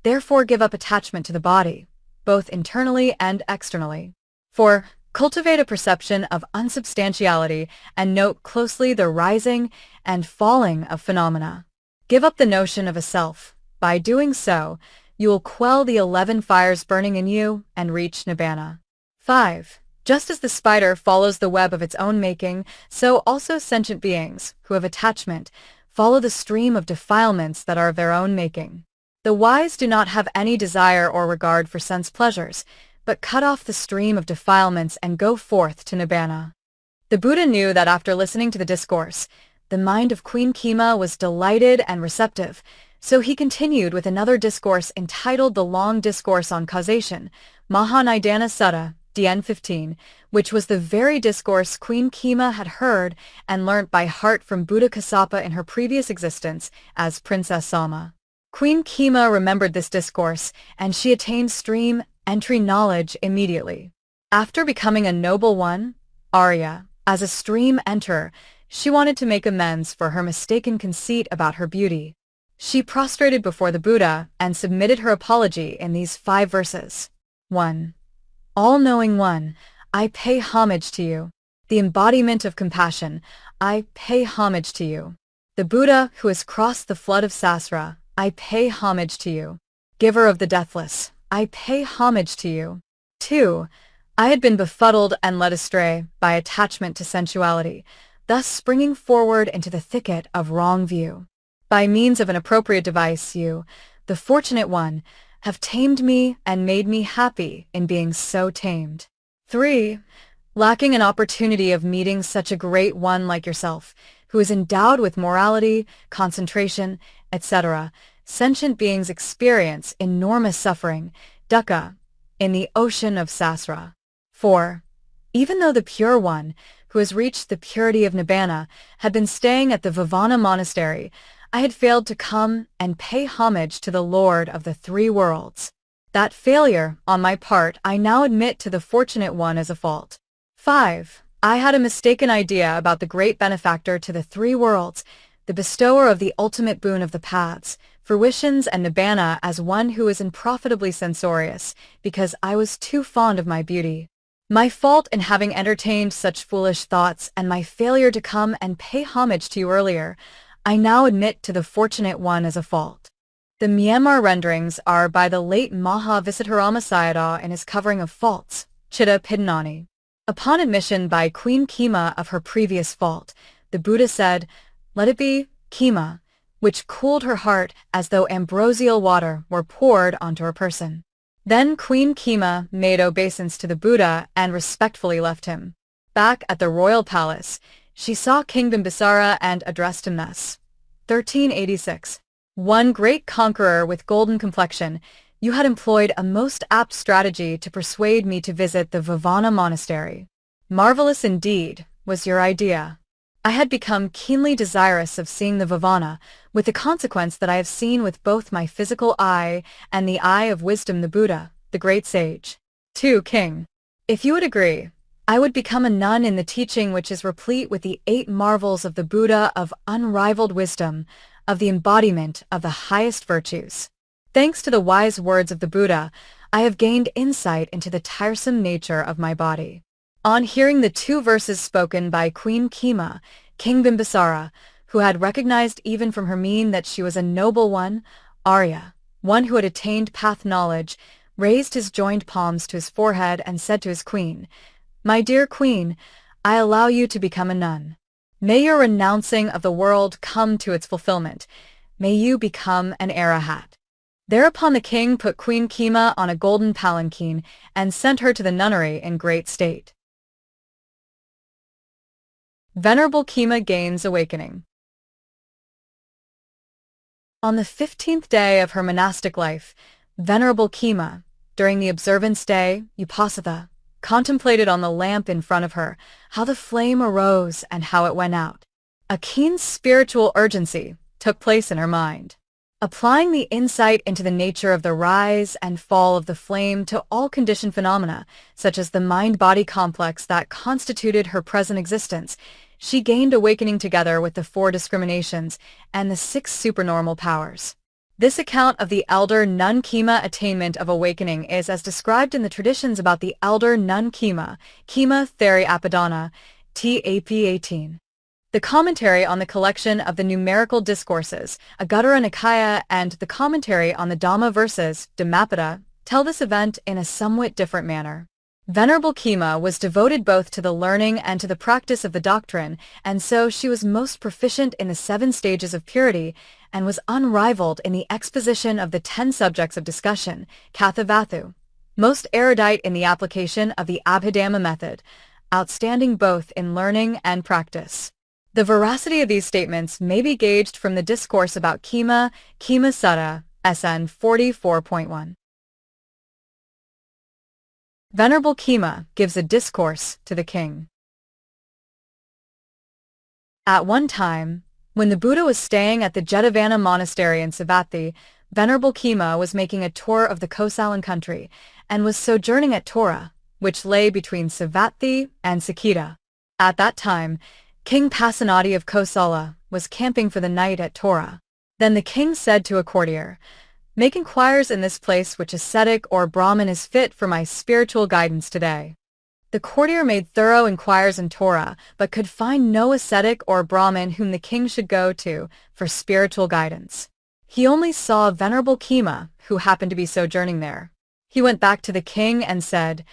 Therefore give up attachment to the body, both internally and externally. 4. Cultivate a perception of unsubstantiality and note closely the rising and falling of phenomena. Give up the notion of a self. By doing so, you will quell the 11 fires burning in you and reach Nibbana. 5. Just as the spider follows the web of its own making, so also sentient beings, who have attachment, follow the stream of defilements that are of their own making. The wise do not have any desire or regard for sense pleasures, but cut off the stream of defilements and go forth to Nibbana. The Buddha knew that after listening to the discourse, the mind of Queen Khemā was delighted and receptive, so he continued with another discourse entitled The Long Discourse on Causation, Mahā Sutta, DN 15, which was the very discourse Queen Khemā had heard and learnt by heart from Buddha Kassapa in her previous existence as Princess Soṇā. Queen Khemā remembered this discourse, and she attained stream entry knowledge immediately. After becoming a noble one, Arya, as a stream enterer, she wanted to make amends for her mistaken conceit about her beauty. She prostrated before the Buddha and submitted her apology in these 5 verses. 1. All-knowing One, I pay homage to you. The embodiment of compassion, I pay homage to you. The Buddha who has crossed the flood of Sasra, I pay homage to you. Giver of the deathless, I pay homage to you. 2. I had been befuddled and led astray by attachment to sensuality, thus springing forward into the thicket of wrong view. By means of an appropriate device, you, the fortunate one, have tamed me and made me happy in being so tamed. 3. Lacking an opportunity of meeting such a great one like yourself, who is endowed with morality, concentration, etc., sentient beings experience enormous suffering, dukkha, in the ocean of Sasra. 4. Even though the Pure One, who has reached the purity of Nibbana, had been staying at the Vivana monastery, I had failed to come and pay homage to the Lord of the 3 worlds. That failure, on my part, I now admit to the fortunate one as a fault. 5. I had a mistaken idea about the great benefactor to the 3 worlds, the bestower of the ultimate boon of the paths, fruitions and Nibbana as one who is unprofitably censorious, because I was too fond of my beauty. My fault in having entertained such foolish thoughts and my failure to come and pay homage to you earlier, I now admit to the fortunate one as a fault. The Myanmar renderings are by the late Mahā Visitarama Sayadaw in his covering of faults, Chitta Pidhanani. Upon admission by Queen Khemā of her previous fault, the Buddha said, "Let it be, Khemā," which cooled her heart as though ambrosial water were poured onto her person. Then Queen Khemā made obeisance to the Buddha and respectfully left him. Back at the royal palace, she saw King Bimbisara and addressed him thus. 1386. One great conqueror with golden complexion, you had employed a most apt strategy to persuade me to visit the Vivana monastery. Marvelous indeed was your idea. I had become keenly desirous of seeing the Vivana, with the consequence that I have seen with both my physical eye and the eye of wisdom the Buddha, the great sage. 2. King. If you would agree, I would become a nun in the teaching which is replete with the 8 marvels of the Buddha of unrivaled wisdom, of the embodiment of the highest virtues. Thanks to the wise words of the Buddha, I have gained insight into the tiresome nature of my body. On hearing the 2 verses spoken by Queen Khemā, King Bimbisara, who had recognized even from her mien that she was a noble one, Arya, one who had attained path knowledge, raised his joined palms to his forehead and said to his queen, "My dear queen, I allow you to become a nun. May your renouncing of the world come to its fulfillment. May you become an arahat." Thereupon the king put Queen Khemā on a golden palanquin and sent her to the nunnery in great state. Venerable Khemā gains awakening. On the 15th day of her monastic life, Venerable Khemā, during the observance day, Upasatha, contemplated on the lamp in front of her how the flame arose and how it went out. A keen spiritual urgency took place in her mind. Applying the insight into the nature of the rise and fall of the flame to all conditioned phenomena, such as the mind-body complex that constituted her present existence, she gained awakening together with the 4 discriminations and the 6 supernormal powers. This account of the elder nun Khemā attainment of awakening is as described in the traditions about the elder nun Khemā, Khemā Theri Apadana, TAP 18. The commentary on the collection of the numerical discourses, Aguttara Nikāya, and the commentary on the Dhamma verses, Dhammapada, tell this event in a somewhat different manner. Venerable Khemā was devoted both to the learning and to the practice of the doctrine, and so she was most proficient in the 7 stages of purity and was unrivaled in the exposition of the 10 subjects of discussion, Kathavathu, most erudite in the application of the Abhidhamma method, outstanding both in learning and practice. The veracity of these statements may be gauged from the discourse about Khemā, Khemā Sutta, SN 44.1. Venerable Khemā gives a discourse to the king. At one time, when the Buddha was staying at the Jetavana monastery in Savatthi, Venerable Khemā was making a tour of the Kosalan country and was sojourning at Tora, which lay between Savatthi and Saketa. At that time, King Pasenadi of Kosala was camping for the night at Tora. Then the king said to a courtier, "Make inquiries in this place which ascetic or Brahmin is fit for my spiritual guidance today." The courtier made thorough inquiries in Tora, but could find no ascetic or Brahmin whom the king should go to for spiritual guidance. He only saw Venerable Khemā, who happened to be sojourning there. He went back to the king and said,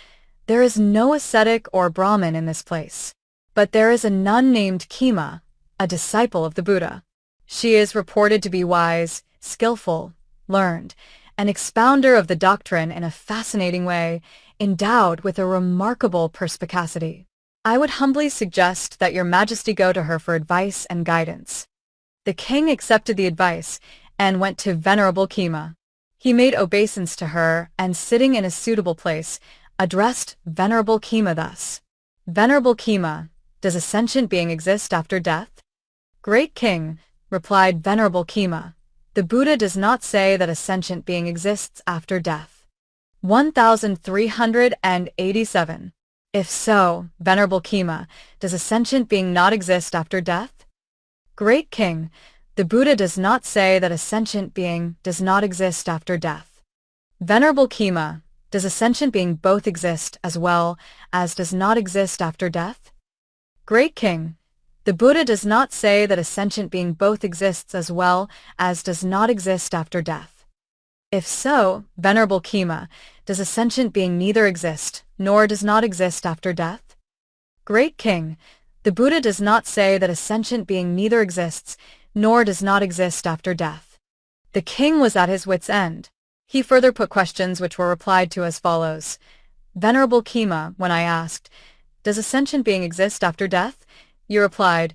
"There is no ascetic or Brahmin in this place. But there is a nun named Khemā, a disciple of the Buddha. She is reported to be wise, skillful, learned, an expounder of the doctrine in a fascinating way, endowed with a remarkable perspicacity. I would humbly suggest that your majesty go to her for advice and guidance." The king accepted the advice and went to Venerable Khemā. He made obeisance to her and, sitting in a suitable place, addressed Venerable Khemā thus: "Venerable Khemā, does a sentient being exist after death?" "Great king," replied Venerable Khemā, "the Buddha does not say that a sentient being exists after death." 1387. If so, Venerable Khemā, does a sentient being not exist after death? "Great king, the Buddha does not say that a sentient being does not exist after death." Venerable Khemā, does a sentient being both exist as well as does not exist after death? "Great king, the Buddha does not say that a sentient being both exists as well as does not exist after death." If so, Venerable Khemā, does a sentient being neither exist nor does not exist after death? "Great king, the Buddha does not say that a sentient being neither exists nor does not exist after death." The king was at his wit's end. He further put questions which were replied to as follows. "Venerable Khemā, when I asked, 'Does a sentient being exist after death?' you replied,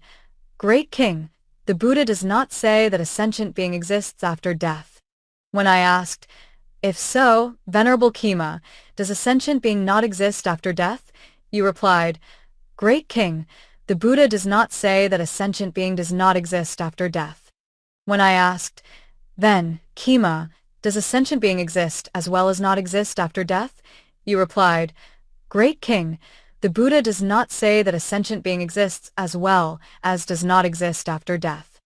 'Great king, the Buddha does not say that a sentient being exists after death.' When I asked, 'If so, Venerable Khemā, does a sentient being not exist after death?' you replied, 'Great king, the Buddha does not say that a sentient being does not exist after death.' When I asked, 'Then, Khemā, does a sentient being exist as well as not exist after death?' you replied, 'Great king, the Buddha does not say that a sentient being exists as well as does not exist after death.'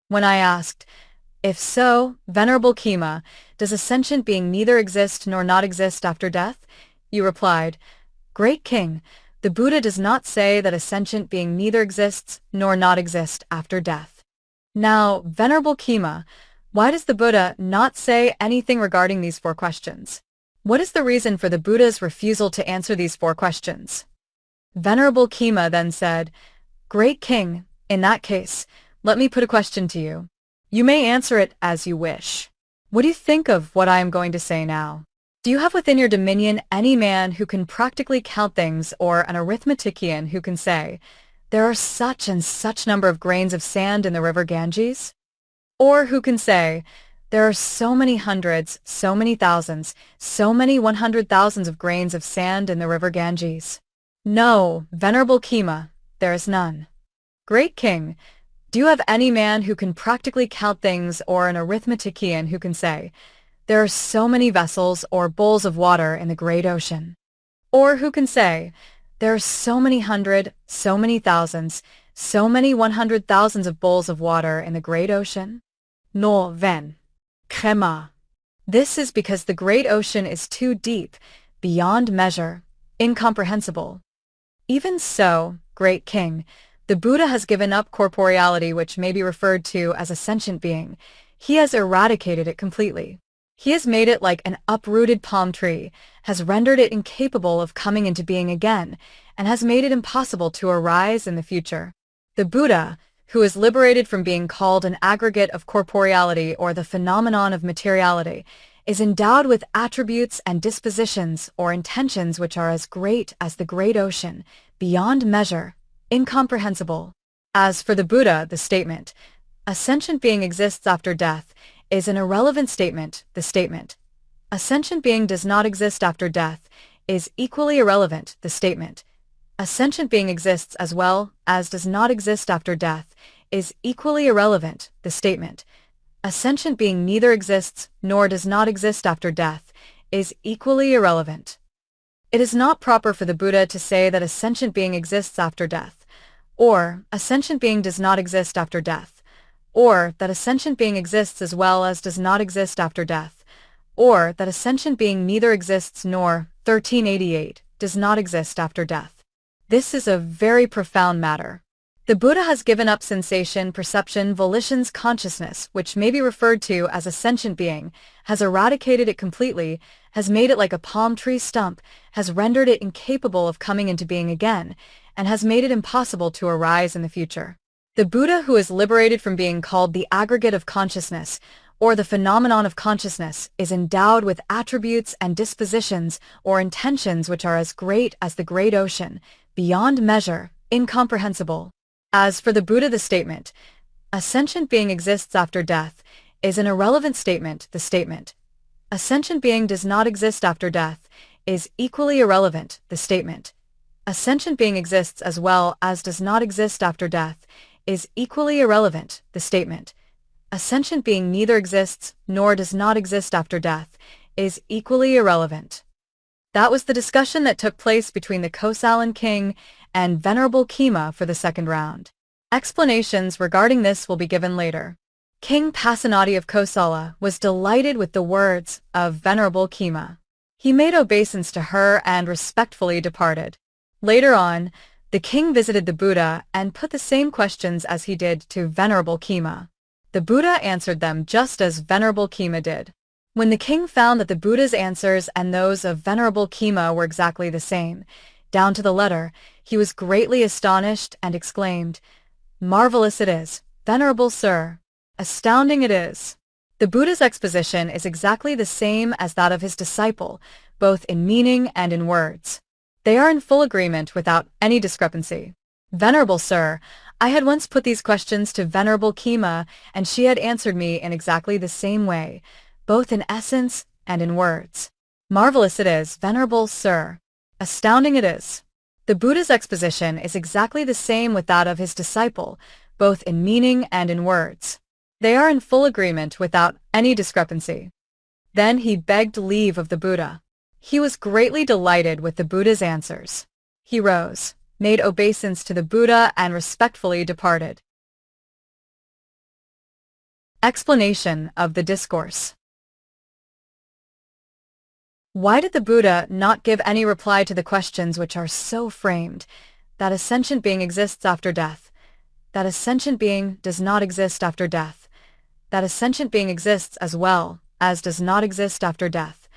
When I asked, 'If so, Venerable Khemā, does a sentient being neither exist nor not exist after death?' you replied, 'Great king, the Buddha does not say that a sentient being neither exists nor not exist after death.' Now, Venerable Khemā, why does the Buddha not say anything regarding these 4 questions? What is the reason for the Buddha's refusal to answer these 4 questions? Venerable Khemā then said, "Great king, in that case, let me put a question to you. You may answer it as you wish. What do you think of what I am going to say now? Do you have within your dominion any man who can practically count things, or an arithmetician who can say, 'There are such and such number of grains of sand in the river Ganges'? Or who can say, 'There are so many hundreds, so many thousands, so many 100,000s of grains of sand in the river Ganges'? No, Venerable Khemā, there is none. Great king, Do you have any man who can practically count things or an arithmetician who can say, there are so many vessels or bowls of water in the great ocean? Or who can say, there are so many hundred, so many thousands, so many 100,000s of bowls of water in the great ocean? No, ven. Khemā. This is because the great ocean is too deep, beyond measure, incomprehensible. Even so, great king, the Buddha has given up corporeality, which may be referred to as a sentient being. He has eradicated it completely. He has made it like an uprooted palm tree, has rendered it incapable of coming into being again, and has made it impossible to arise in the future. The Buddha, who is liberated from being called an aggregate of corporeality or the phenomenon of materiality, is endowed with attributes and dispositions or intentions which are as great as the great ocean, beyond measure, incomprehensible. As for the Buddha, the statement, a sentient being exists after death, is an irrelevant statement. The statement, a sentient being does not exist after death, is equally irrelevant. The statement, a sentient being exists as well as does not exist after death, is equally irrelevant. The statement, a sentient being neither exists nor does not exist after death, is equally irrelevant. It is not proper for the Buddha to say that a sentient being exists after death, or a sentient being does not exist after death, or that a sentient being exists as well as does not exist after death, or that a sentient being neither exists nor, 1388, does not exist after death. This is a very profound matter. The Buddha has given up sensation, perception, volitions, consciousness, which may be referred to as a sentient being, has eradicated it completely, has made it like a palm tree stump, has rendered it incapable of coming into being again, and has made it impossible to arise in the future. The Buddha, who is liberated from being called the aggregate of consciousness, or the phenomenon of consciousness, is endowed with attributes and dispositions or intentions which are as great as the great ocean, beyond measure, incomprehensible. As for the Buddha, the statement, a sentient being exists after death, is an irrelevant statement. The statement, a sentient being does not exist after death, is equally irrelevant. The statement, a sentient being exists as well as does not exist after death, is equally irrelevant. The statement, a sentient being neither exists nor does not exist after death, is equally irrelevant. That was the discussion that took place between the Kosalan king and Venerable Khemā for the second round. Explanations regarding this will be given later. King Pasenadi of Kosala was delighted with the words of Venerable Khemā. He made obeisance to her and respectfully departed. Later on, the king visited the Buddha and put the same questions as he did to Venerable Khemā. The Buddha answered them just as Venerable Khemā did. When the king found that the Buddha's answers and those of Venerable Khemā were exactly the same, down to the letter, he was greatly astonished and exclaimed, "Marvelous it is, Venerable Sir! Astounding it is!" The Buddha's exposition is exactly the same as that of his disciple, both in meaning and in words. They are in full agreement without any discrepancy. "Venerable Sir, I had once put these questions to Venerable Khemā, and she had answered me in exactly the same way, both in essence and in words. Marvelous it is, Venerable Sir! Astounding it is!" The Buddha's exposition is exactly the same with that of his disciple, both in meaning and in words. They are in full agreement without any discrepancy. Then he begged leave of the Buddha. He was greatly delighted with the Buddha's answers. He rose, made obeisance to the Buddha, and respectfully departed. Explanation of the discourse. Why did the Buddha not give any reply to the questions which are so framed, that a sentient being exists after death, that a sentient being does not exist after death, that a sentient being exists as well as does not exist after death,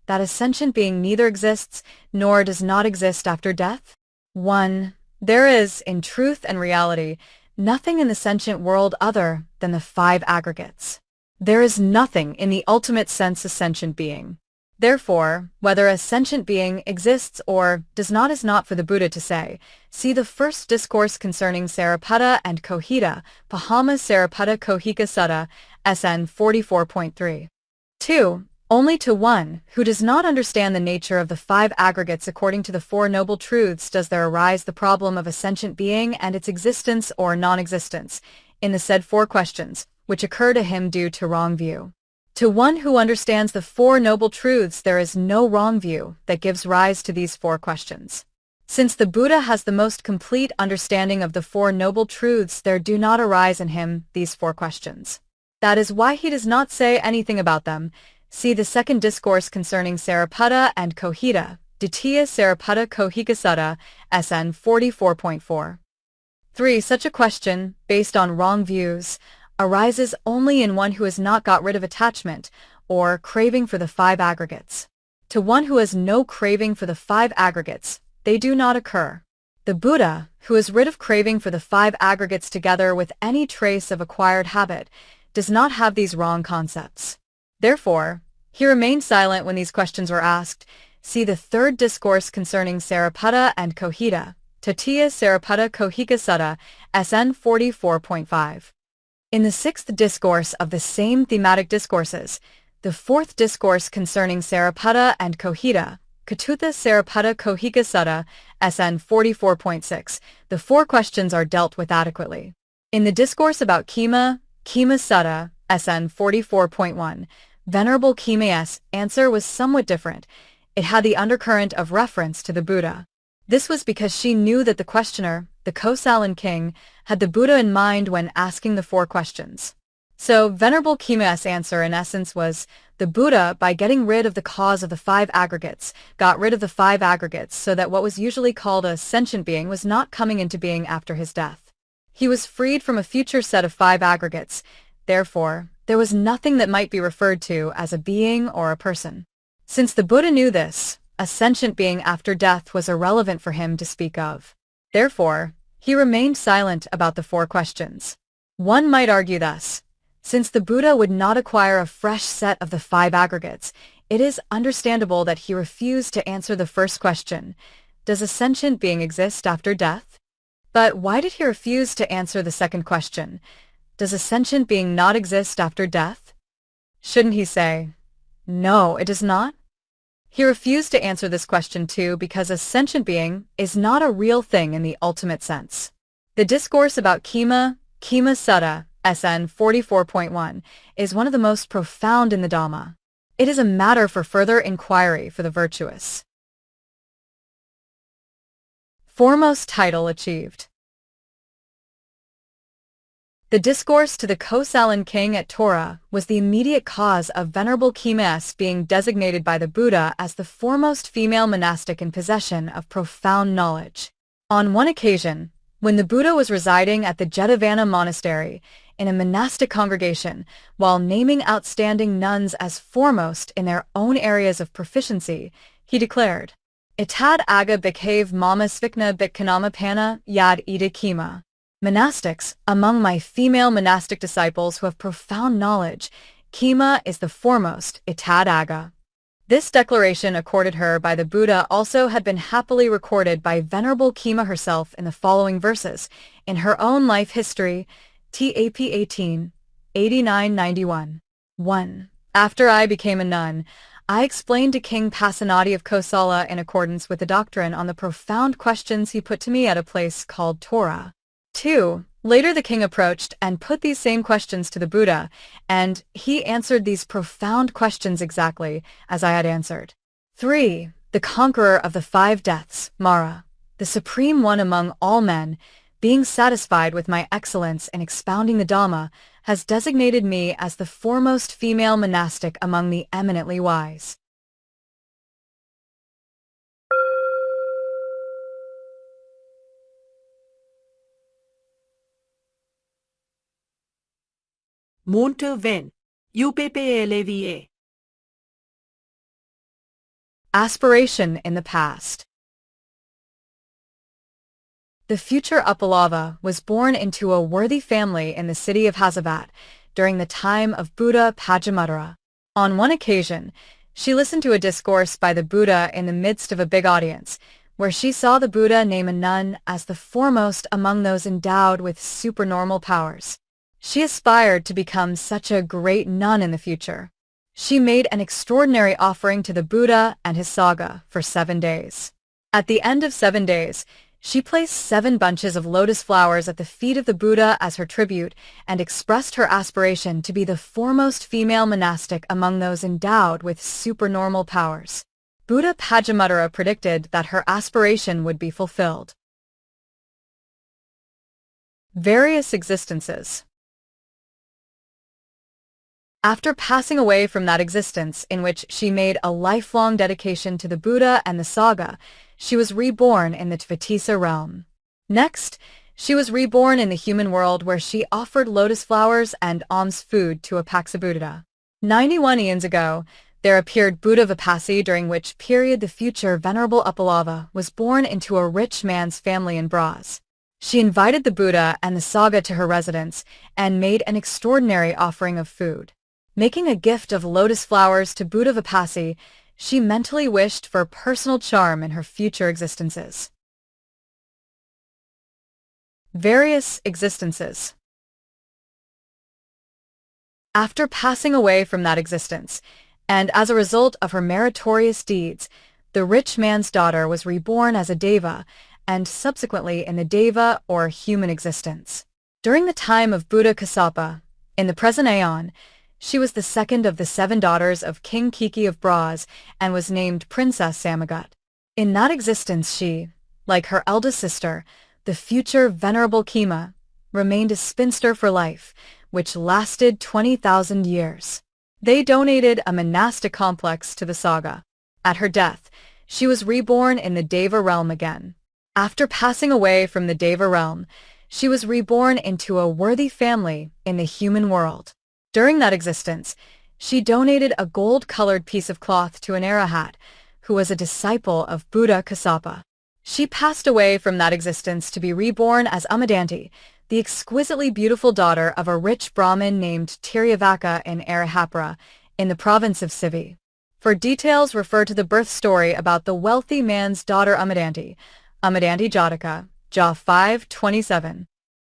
that a sentient being neither exists nor does not exist after death? 1. There is, in truth and reality, nothing in the sentient world other than the five aggregates. There is nothing in the ultimate sense a sentient being. Therefore, whether a sentient being exists or does not is not for the Buddha to say. See the first discourse concerning Sariputta and Kohita, Pahama Sariputta Kohika Sutta, SN 44.3. 2. Only to one who does not understand the nature of the five aggregates according to the Four Noble Truths does there arise the problem of a sentient being and its existence or non-existence. in the said 4 questions, which occur to him due to wrong view. To one who understands the 4 noble truths, there is no wrong view that gives rise to these 4 questions. Since the Buddha has the most complete understanding of the 4 noble truths, there do not arise in him these 4 questions. That is why he does not say anything about them. See the second discourse concerning Sariputta and Kohita, Dittiya Sariputta Kohika Sutta, SN 44.4. 3. Such a question, based on wrong views, arises only in one who has not got rid of attachment, or craving for the 5 aggregates. To one who has no craving for the 5 aggregates, they do not occur. The Buddha, who is rid of craving for the 5 aggregates together with any trace of acquired habit, does not have these wrong concepts. Therefore, he remained silent when these questions were asked. See the third discourse concerning Sariputta and Kohita, Dittiya Sariputta Kohika Sutta, SN 44.5. In the 6th discourse of the same thematic discourses, the 4th discourse concerning Sariputta and Kohita, Ketutha Sariputta Kohika Sutta, SN 44.6, the 4 questions are dealt with adequately. In the discourse about Khemā, Khemā Sutta, SN 44.1, Venerable Khemā's answer was somewhat different. It had the undercurrent of reference to the Buddha. This was because she knew that the questioner, the Kosalan king, had the Buddha in mind when asking the 4 questions. So, Venerable Khemā's answer in essence was, the Buddha, by getting rid of the cause of the 5 aggregates, got rid of the 5 aggregates so that what was usually called a sentient being was not coming into being after his death. He was freed from a future set of 5 aggregates. Therefore, there was nothing that might be referred to as a being or a person. Since the Buddha knew this, a sentient being after death was irrelevant for him to speak of. Therefore, he remained silent about the 4 questions. One might argue thus, since the Buddha would not acquire a fresh set of the 5 aggregates, it is understandable that he refused to answer the first question, does a sentient being exist after death? But why did he refuse to answer the second question, does a sentient being not exist after death? Shouldn't he say, no, it does not? He refused to answer this question too because a sentient being is not a real thing in the ultimate sense. The discourse about Khemā, Khemā Sutta, SN 44.1, is one of the most profound in the Dhamma. It is a matter for further inquiry for the virtuous. Foremost title achieved. The discourse to the Kosalan king at Torah was the immediate cause of Venerable Khemā being designated by the Buddha as the foremost female monastic in possession of profound knowledge. On one occasion, when the Buddha was residing at the Jetavana monastery in a monastic congregation, while naming outstanding nuns as foremost in their own areas of proficiency, he declared, Itad aga bhikkhave mama svikna bhikkhanama panna yad ida Khemā. Monastics, among my female monastic disciples who have profound knowledge, Khemā is the foremost, Itad aga. This declaration accorded her by the Buddha also had been happily recorded by Venerable Khemā herself in the following verses, in her own life history, TAP 18, 89-91. 1. After I became a nun, I explained to King Pasenadi of Kosala in accordance with the doctrine on the profound questions he put to me at a place called Torah. 2. Later the king approached and put these same questions to the Buddha, and he answered these profound questions exactly as I had answered. 3. The conqueror of the 5 deaths, Mahā, the supreme one among all men, being satisfied with my excellence in expounding the Dhamma, has designated me as the foremost female monastic among the eminently wise. Monte ven, UPPLVA. Aspiration in the past. The future Uppalavaṇṇā was born into a worthy family in the city of Hasavat during the time of Buddha Pajāpatī. On one occasion, she listened to a discourse by the Buddha in the midst of a big audience, where she saw the Buddha name a nun as the foremost among those endowed with supernormal powers. She aspired to become such a great nun in the future. She made an extraordinary offering to the Buddha and his Sangha for 7 days. At the end of 7 days, She placed 7 bunches of lotus flowers at the feet of the Buddha as her tribute and expressed her aspiration to be the foremost female monastic among those endowed with supernormal powers. Buddha Pajāpatī predicted that her aspiration would be fulfilled. Various existences. After passing away from that existence in which she made a lifelong dedication to the Buddha and the Sangha, she was reborn in the Tvetisa realm. Next, she was reborn in the human world where she offered lotus flowers and alms food to Uppalavaṇṇā. 91 eons ago, there appeared Bhaddā Kuṇḍalakesā, during which period the future Venerable Uppalavaṇṇā was born into a rich man's family in Bras. She invited the Buddha and the Sangha to her residence and made an extraordinary offering of food. Making a gift of lotus flowers to Bhaddā Kuṇḍalakesā, she mentally wished for personal charm in her future existences. Various existences. After passing away from that existence, and as a result of her meritorious deeds, the rich man's daughter was reborn as a deva, and subsequently in the deva or human existence. During the time of Buddha Kāpilānī, in the present aeon, she was the second of the 7 daughters of King Kiki of Bras and was named Princess Samagut. In that existence she, like her eldest sister, the future Venerable Khemā, remained a spinster for life, which lasted 20,000 years. They donated a monastic complex to the Sangha. At her death, she was reborn in the Deva realm again. After passing away from the Deva realm, she was reborn into a worthy family in the human world. During that existence, she donated a gold-colored piece of cloth to an arahat, who was a disciple of Buddha Kāpilānī. She passed away from that existence to be reborn as Umadanti, the exquisitely beautiful daughter of a rich Brahmin named Tiryavaka in Arihapura, in the province of Sivi. For details, refer to the birth story about the wealthy man's daughter Umadanti, Umadanti Jataka, Jah 5:27.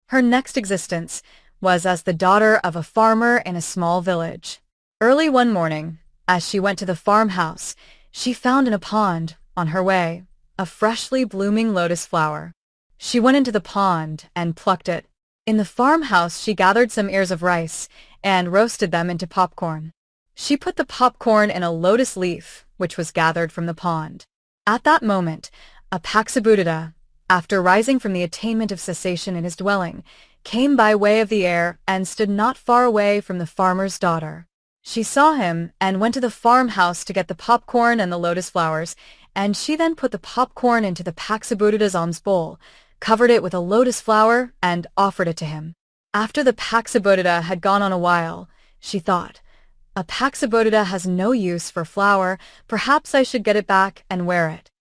Her next existence was as the daughter of a farmer in a small village. Early one morning, as she went to the farmhouse, she found in a pond, on her way, a freshly blooming lotus flower. She went into the pond and plucked it. In the farmhouse she gathered some ears of rice and roasted them into popcorn. She put the popcorn in a lotus leaf, which was gathered from the pond. At that moment, Uppalavaṇṇā, after rising from the attainment of cessation in his dwelling, came by way of the air and stood not far away from the farmer's daughter. She saw him and went to the farmhouse to get the popcorn and the lotus flowers, and she then put the popcorn into the Uppalavaṇṇā's alms bowl, covered it with a lotus flower, and offered it to him. After the Uppalavaṇṇā had gone on a while, she thought, Uppalavaṇṇā has no use for flower, perhaps I should get it back and wear it.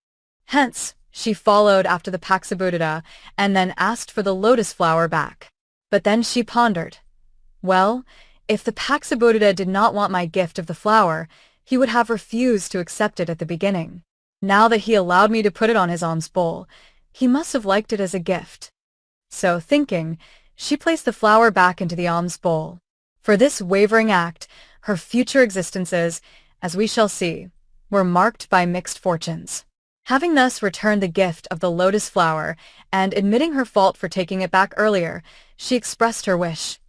Hence, she followed after the Uppalavaṇṇā and then asked for the lotus flower back. But then she pondered, well, if the Uppalavaṇṇā did not want my gift of the flower, he would have refused to accept it at the beginning. Now that he allowed me to put it on his alms bowl, he must have liked it as a gift. So thinking, she placed the flower back into the alms bowl. For this wavering act, her future existences, as we shall see, were marked by mixed fortunes. Having thus returned the gift of the lotus flower, and admitting her fault for taking it back earlier, she expressed her wish.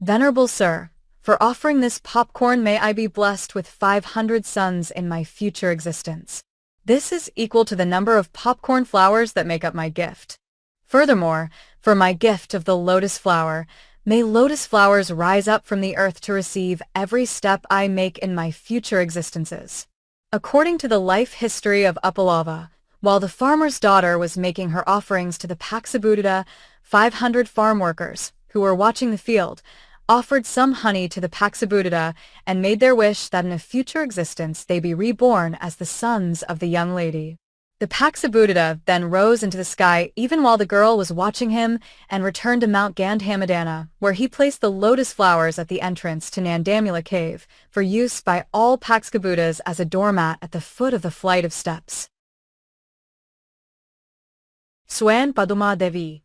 Venerable Sir, for offering this popcorn may I be blessed with 500 sons in my future existence. This is equal to the number of popcorn flowers that make up my gift. Furthermore, for my gift of the lotus flower, may lotus flowers rise up from the earth to receive every step I make in my future existences. According to the life history of Uppalavaṇṇā, while the farmer's daughter was making her offerings to the Uppalavaṇṇā, 500 farm workers, who were watching the field, offered some honey to the Uppalavaṇṇā and made their wish that in a future existence they be reborn as the sons of the young lady. The Uppalavaṇṇā then rose into the sky even while the girl was watching him and returned to Mount Dhammadinnā, where he placed the lotus flowers at the entrance to Nandamula cave for use by all Uppalavaṇṇās as a doormat at the foot of the flight of steps. Soṇā Bahuputtikā.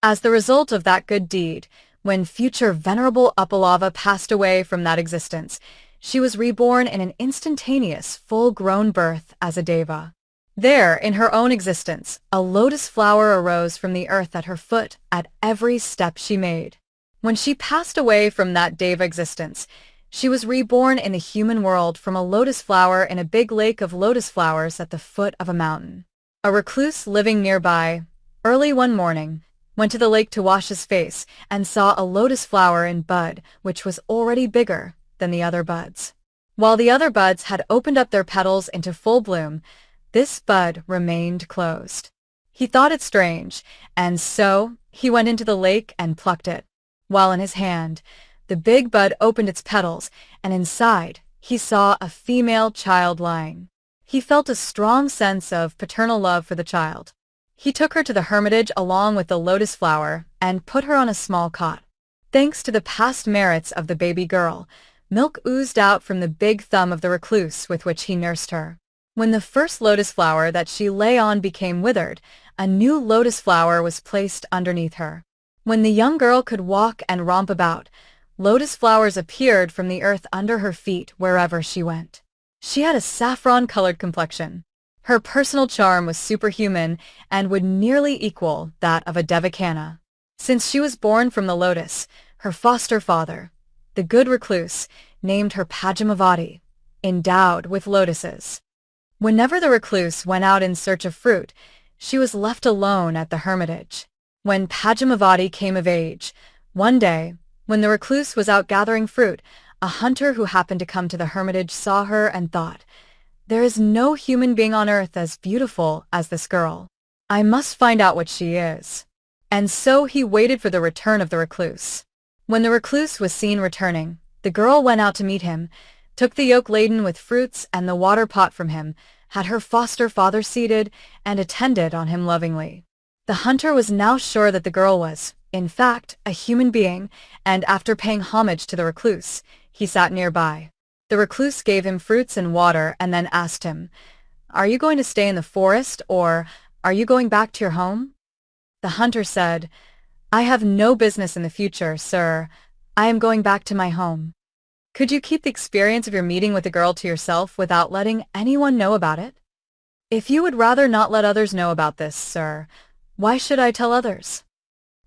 As the result of that good deed, when future Venerable Uppalavaṇṇā passed away from that existence, she was reborn in an instantaneous, full-grown birth as a deva. There, in her own existence, a lotus flower arose from the earth at her foot at every step she made. When she passed away from that deva existence, she was reborn in the human world from a lotus flower in a big lake of lotus flowers at the foot of a mountain. A recluse living nearby, early one morning, went to the lake to wash his face and saw a lotus flower in bud which was already bigger than the other buds. While the other buds had opened up their petals into full bloom, this bud remained closed. He thought it strange, and so he went into the lake and plucked it. While in his hand, the big bud opened its petals, and inside he saw a female child lying. He felt a strong sense of paternal love for the child. He took her to the hermitage along with the lotus flower and put her on a small cot. Thanks to the past merits of the baby girl, milk oozed out from the big thumb of the recluse with which he nursed her. When the first lotus flower that she lay on became withered, a new lotus flower was placed underneath her. When the young girl could walk and romp about, lotus flowers appeared from the earth under her feet wherever she went. She had a saffron-colored complexion. Her personal charm was superhuman and would nearly equal that of a Devakana. Since she was born from the lotus, her foster father, the good recluse, named her Pajāpatī, endowed with lotuses. Whenever the recluse went out in search of fruit, she was left alone at the hermitage. When Pajāpatī came of age, one day, when the recluse was out gathering fruit, a hunter who happened to come to the hermitage saw her and thought, "There is no human being on earth as beautiful as this girl. I must find out what she is." And so he waited for the return of the recluse. When the recluse was seen returning, the girl went out to meet him, took the yoke laden with fruits and the water pot from him, had her foster father seated, and attended on him lovingly. The hunter was now sure that the girl was, in fact, a human being, and after paying homage to the recluse, he sat nearby. The recluse gave him fruits and water and then asked him, "Are you going to stay in the forest, or are you going back to your home?" The hunter said, "I have no business in the future, sir. I am going back to my home." Could you keep the experience of your meeting with the girl to yourself without letting anyone know about it? If you would rather not let others know about this, sir, why should I tell others?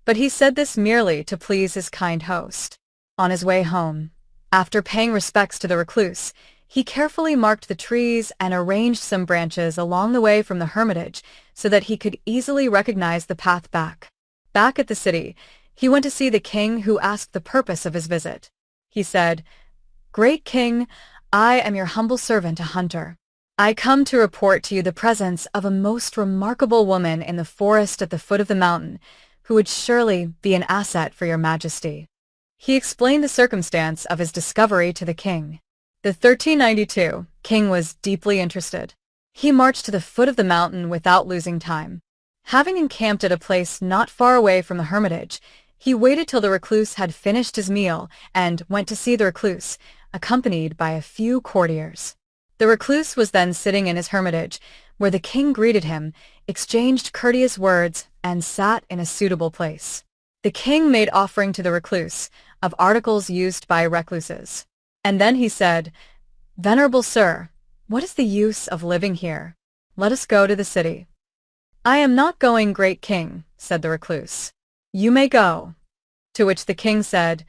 But he said this merely to please his kind host. On his way home, after paying respects to the recluse, he carefully marked the trees and arranged some branches along the way from the hermitage so that he could easily recognize the path back. Back at the city, he went to see the king, who asked the purpose of his visit. He said, "Great king, I am your humble servant, a hunter. I come to report to you the presence of a most remarkable woman in the forest at the foot of the mountain, who would surely be an asset for your majesty." He explained the circumstance of his discovery to the king. The 1392 king was deeply interested. He marched to the foot of the mountain without losing time. Having encamped at a place not far away from the hermitage, he waited till the recluse had finished his meal and went to see the recluse, accompanied by a few courtiers. The recluse was then sitting in his hermitage, where the king greeted him, exchanged courteous words, and sat in a suitable place. The king made offering to the recluse of articles used by recluses. And then he said, "Venerable sir, what is the use of living here? Let us go to the city." "I am not going, great king," said the recluse. "You may go." To which the king said,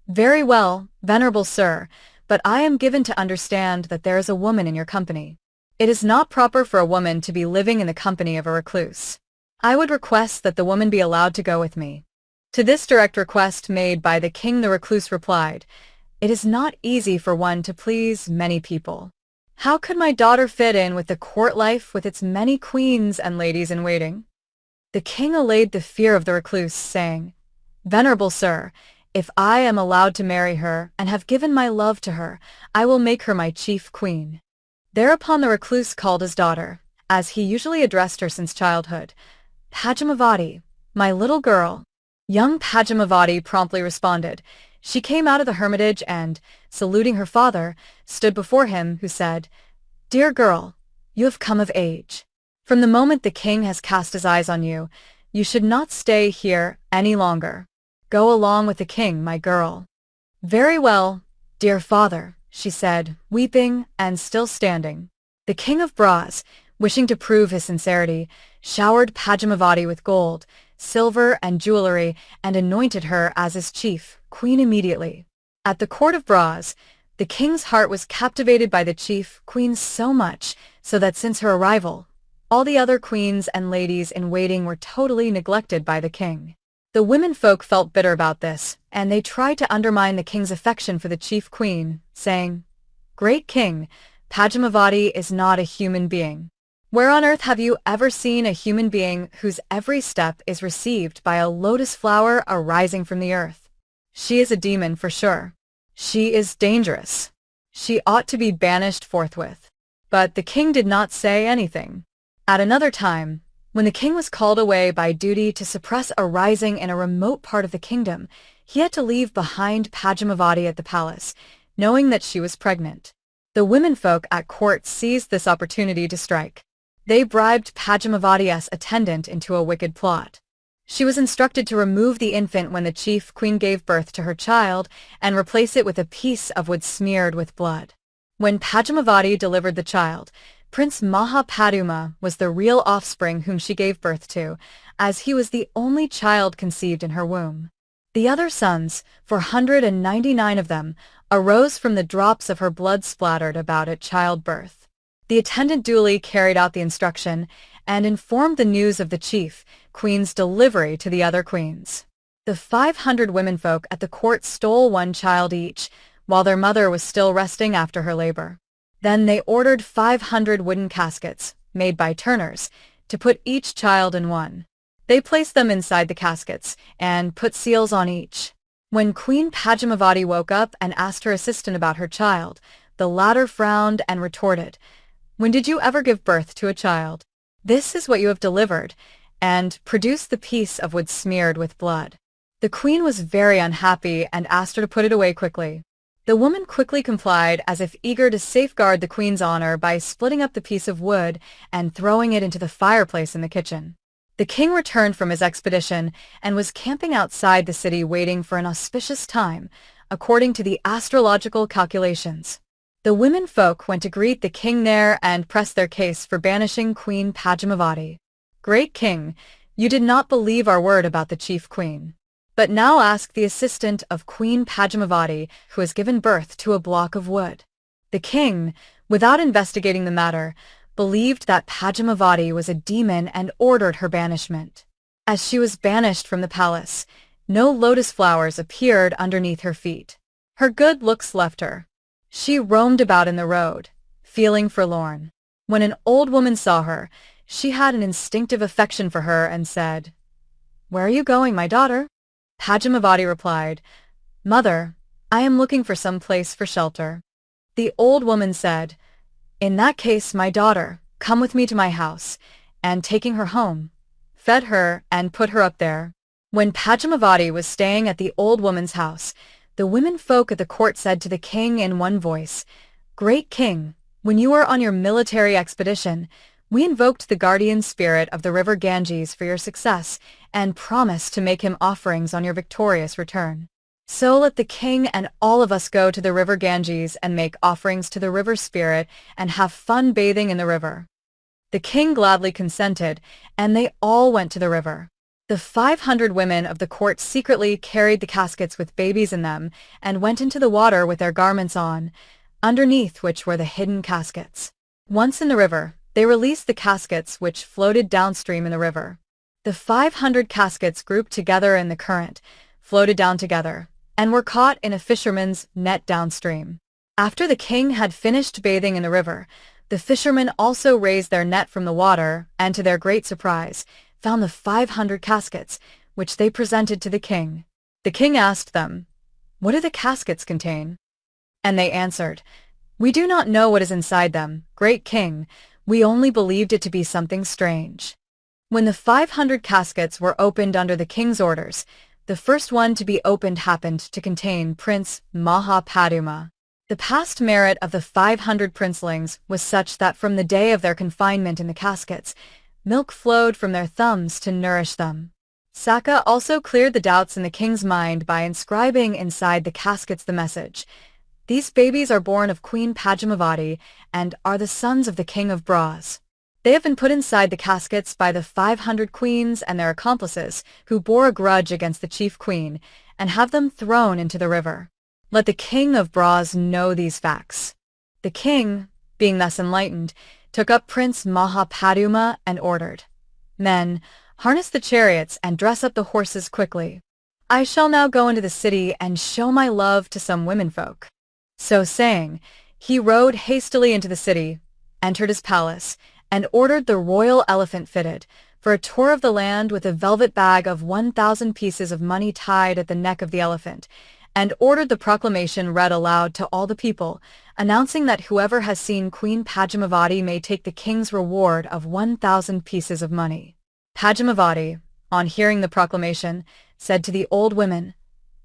"Very well, venerable sir, but I am given to understand that there is a woman in your company. It is not proper for a woman to be living in the company of a recluse. I would request that the woman be allowed to go with me." To this direct request made by the king, the recluse replied, "It is not easy for one to please many people. How could my daughter fit in with the court life with its many queens and ladies in waiting?" The king allayed the fear of the recluse, saying, "Venerable sir, if I am allowed to marry her and have given my love to her, I will make her my chief queen." Thereupon the recluse called his daughter, as he usually addressed her since childhood, "Pajāpatī, my little girl." Young Pajāpatī promptly responded. She came out of the hermitage and, saluting her father, stood before him, who said, "Dear girl, you have come of age. From the moment the king has cast his eyes on you, you should not stay here any longer. Go along with the king, my girl." "Very well, dear father," she said, weeping and still standing. The king of Bras, wishing to prove his sincerity, showered Pajāpatī with gold, silver, and jewelry, and anointed her as his chief queen immediately. At the court of Bras, the king's heart was captivated by the chief queen so much, so that since her arrival, all the other queens and ladies in waiting were totally neglected by the king. The womenfolk felt bitter about this, and they tried to undermine the king's affection for the chief queen, saying, "Great king, Pajāpatī is not a human being. Where on earth have you ever seen a human being whose every step is received by a lotus flower arising from the earth? She is a demon for sure. She is dangerous. She ought to be banished forthwith." But the king did not say anything. At another time, when the king was called away by duty to suppress a rising in a remote part of the kingdom, he had to leave behind Pajāpatī at the palace, knowing that she was pregnant. The womenfolk at court seized this opportunity to strike. They bribed Pajāpatī's attendant into a wicked plot. She was instructed to remove the infant when the chief queen gave birth to her child and replace it with a piece of wood smeared with blood. When Pajāpatī delivered the child, Prince Mahā was the real offspring whom she gave birth to, as he was the only child conceived in her womb. The other sons, 499 of them, arose from the drops of her blood splattered about at childbirth. The attendant duly carried out the instruction and informed the news of the chief queen's delivery to the other queens. The 500 womenfolk at the court stole one child each, while their mother was still resting after her labor. Then they ordered 500 wooden caskets, made by turners, to put each child in one. They placed them inside the caskets and put seals on each. When Queen Pajāpatī woke up and asked her assistant about her child, the latter frowned and retorted, "When did you ever give birth to a child? This is what you have delivered," and produced the piece of wood smeared with blood. The queen was very unhappy and asked her to put it away quickly. The woman quickly complied, as if eager to safeguard the queen's honor by splitting up the piece of wood and throwing it into the fireplace in the kitchen. The king returned from his expedition and was camping outside the city waiting for an auspicious time, according to the astrological calculations. The womenfolk went to greet the king there and pressed their case for banishing Queen Pajāpatī. "Great king, you did not believe our word about the chief queen. But now ask the assistant of Queen Pajāpatī, who has given birth to a block of wood." The king, without investigating the matter, believed that Pajāpatī was a demon and ordered her banishment. As she was banished from the palace, no lotus flowers appeared underneath her feet. Her good looks left her. She roamed about in the road, feeling forlorn. When an old woman saw her, she had an instinctive affection for her and said, "Where are you going, my daughter?" Pajāpatī replied, "Mother, I am looking for some place for shelter." The old woman said, "In that case, my daughter, come with me to my house," and taking her home, fed her and put her up there. When Pajāpatī was staying at the old woman's house, the womenfolk at the court said to the king in one voice, "Great king, when you were on your military expedition, we invoked the guardian spirit of the river Ganges for your success and promised to make him offerings on your victorious return. So let the king and all of us go to the river Ganges and make offerings to the river spirit and have fun bathing in the river." The king gladly consented, and they all went to the river. The 500 women of the court secretly carried the caskets with babies in them and went into the water with their garments on, underneath which were the hidden caskets. Once in the river, they released the caskets which floated downstream in the river. The 500 caskets grouped together in the current, floated down together, and were caught in a fisherman's net downstream. After the king had finished bathing in the river, the fishermen also raised their net from the water and, to their great surprise, found the 500 caskets, which they presented to the king. The king asked them, "What do the caskets contain?" And they answered, "We do not know what is inside them, great king. We only believed it to be something strange." When the 500 caskets were opened under the king's orders, the first one to be opened happened to contain Prince Mahā. The past merit of the 500 princelings was such that from the day of their confinement in the caskets, milk flowed from their thumbs to nourish them. Sakulā also cleared the doubts in the king's mind by inscribing inside the caskets the message, "These babies are born of Queen Pajāpatī and are the sons of the king of Bras." They have been put inside the caskets by the 500 queens and their accomplices who bore a grudge against the chief queen, and have them thrown into the river. Let the king of Bras know these facts." The king, being thus enlightened, took up Prince Mahā and ordered, "Men, harness the chariots and dress up the horses quickly. I shall now go into the city and show my love to some womenfolk." So saying, he rode hastily into the city, entered his palace, and ordered the royal elephant fitted for a tour of the land with a velvet bag of 1,000 pieces of money tied at the neck of the elephant, and ordered the proclamation read aloud to all the people, announcing that whoever has seen Queen Pajāpatī may take the king's reward of 1,000 pieces of money. Pajāpatī, on hearing the proclamation, said to the old women,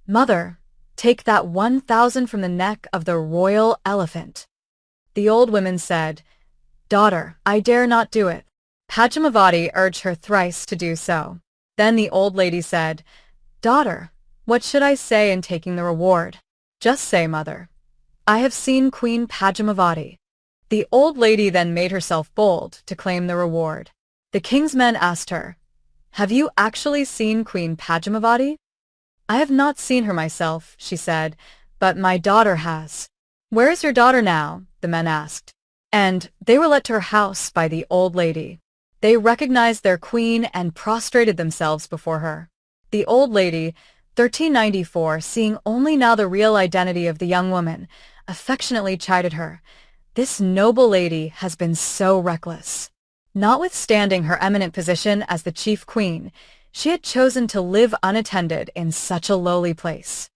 "Mother, take that 1,000 from the neck of the royal elephant." The old women said, "Daughter, I dare not do it." Pajāpatī urged her thrice to do so. Then the old lady said, "Daughter, what should I say in taking the reward?" "Just say, mother, I have seen Queen Pajāpatī." The old lady then made herself bold to claim the reward. The king's men asked her, "Have you actually seen Queen Pajāpatī?" "I have not seen her myself," she said, "but my daughter has." "Where is your daughter now?" the men asked. And they were led to her house by the old lady. They recognized their queen and prostrated themselves before her. The old lady, 1394, seeing only now the real identity of the young woman, affectionately chided her. This noble lady has been so reckless. Notwithstanding her eminent position as the chief queen, she had chosen to live unattended in such a lowly place.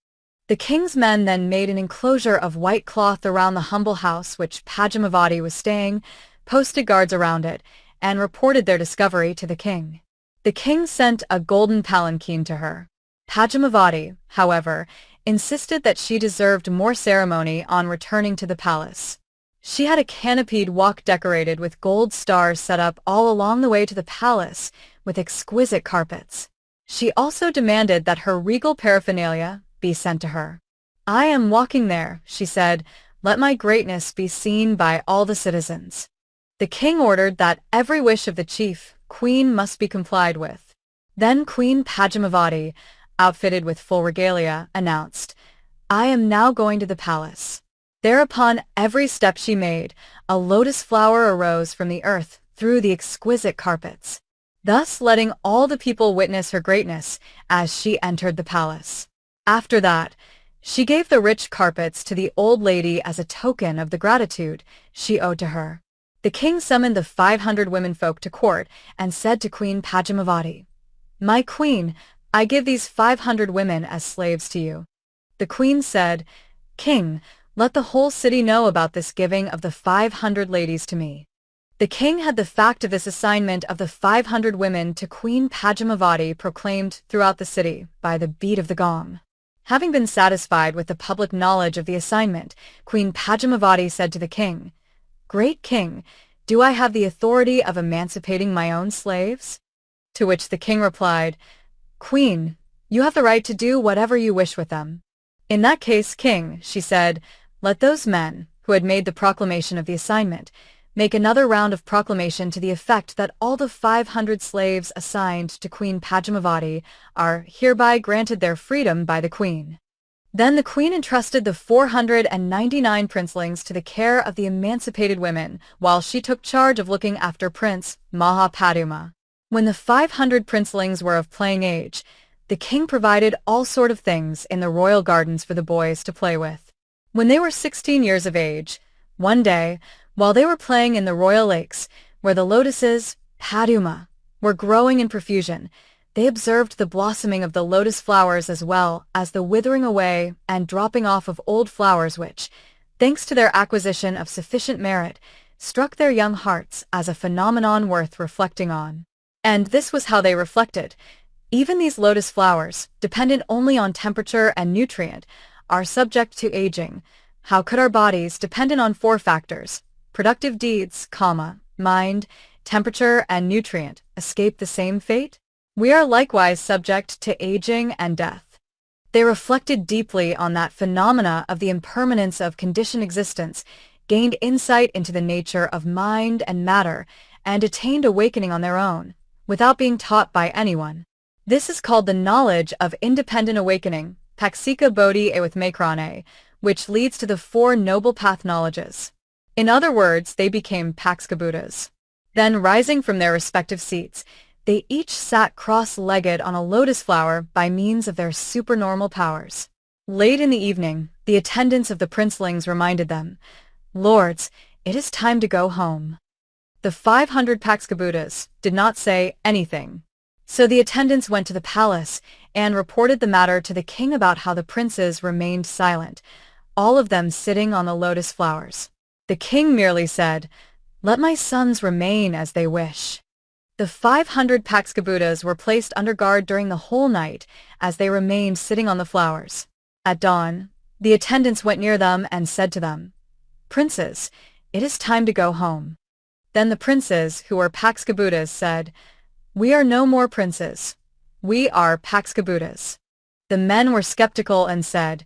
The king's men then made an enclosure of white cloth around the humble house which Pajāpatī was staying, posted guards around it, and reported their discovery to the king. The king sent a golden palanquin to her. Pajāpatī, however, insisted that she deserved more ceremony on returning to the palace. She had a canopied walk decorated with gold stars set up all along the way to the palace with exquisite carpets. She also demanded that her regal paraphernalia be sent to her. "I am walking there," she said, "let my greatness be seen by all the citizens." The king ordered that every wish of the chief queen must be complied with. Then Queen Pajāpatī, outfitted with full regalia, announced, "I am now going to the palace." Thereupon every step she made, a lotus flower arose from the earth through the exquisite carpets, thus letting all the people witness her greatness as she entered the palace. After that, she gave the rich carpets to the old lady as a token of the gratitude she owed to her. The king summoned the 500 womenfolk to court and said to Queen Pajāpatī, "My queen, I give these 500 women as slaves to you." The queen said, "King, let the whole city know about this giving of the 500 ladies to me." The king had the fact of this assignment of the 500 women to Queen Pajāpatī proclaimed throughout the city by the beat of the gong. Having been satisfied with the public knowledge of the assignment, Queen Pajāpatī said to the king, "Great king, do I have the authority of emancipating my own slaves?" To which the king replied, "Queen, you have the right to do whatever you wish with them." "In that case, king," she said, "let those men, who had made the proclamation of the assignment, make another round of proclamation to the effect that all the 500 slaves assigned to Queen Pajāpatī are hereby granted their freedom by the queen." Then the queen entrusted the 499 princelings to the care of the emancipated women, while she took charge of looking after Prince Mahā. When the 500 princelings were of playing age, the king provided all sort of things in the royal gardens for the boys to play with. When they were 16 years of age, one day, while they were playing in the royal lakes, where the lotuses, Paduma, were growing in profusion, they observed the blossoming of the lotus flowers as well as the withering away and dropping off of old flowers which, thanks to their acquisition of sufficient merit, struck their young hearts as a phenomenon worth reflecting on. And this was how they reflected. Even these lotus flowers, dependent only on temperature and nutrient, are subject to aging. How could our bodies, dependent on 4 factors, productive deeds, mind, temperature, and nutrient, escape the same fate? We are likewise subject to aging and death. They reflected deeply on that phenomena of the impermanence of conditioned existence, gained insight into the nature of mind and matter, and attained awakening on their own, without being taught by anyone. This is called the knowledge of independent awakening, Paksika Bodhi Ewithmakrane, which leads to the Four Noble Path knowledges. In other words, they became Pakska Buddhas. Then, rising from their respective seats, they each sat cross-legged on a lotus flower by means of their supernormal powers. Late in the evening, the attendants of the princelings reminded them, "Lords, it is time to go home." The 500 Pakska Buddhas did not say anything. So the attendants went to the palace and reported the matter to the king about how the princes remained silent, all of them sitting on the lotus flowers. The king merely said, "Let my sons remain as they wish." The 500 Pakska Buddhas were placed under guard during the whole night as they remained sitting on the flowers. At dawn, the attendants went near them and said to them, "Princes, it is time to go home." Then the princes, who were Pakska Buddhas, said, "We are no more princes. We are Pakska Buddhas." The men were skeptical and said,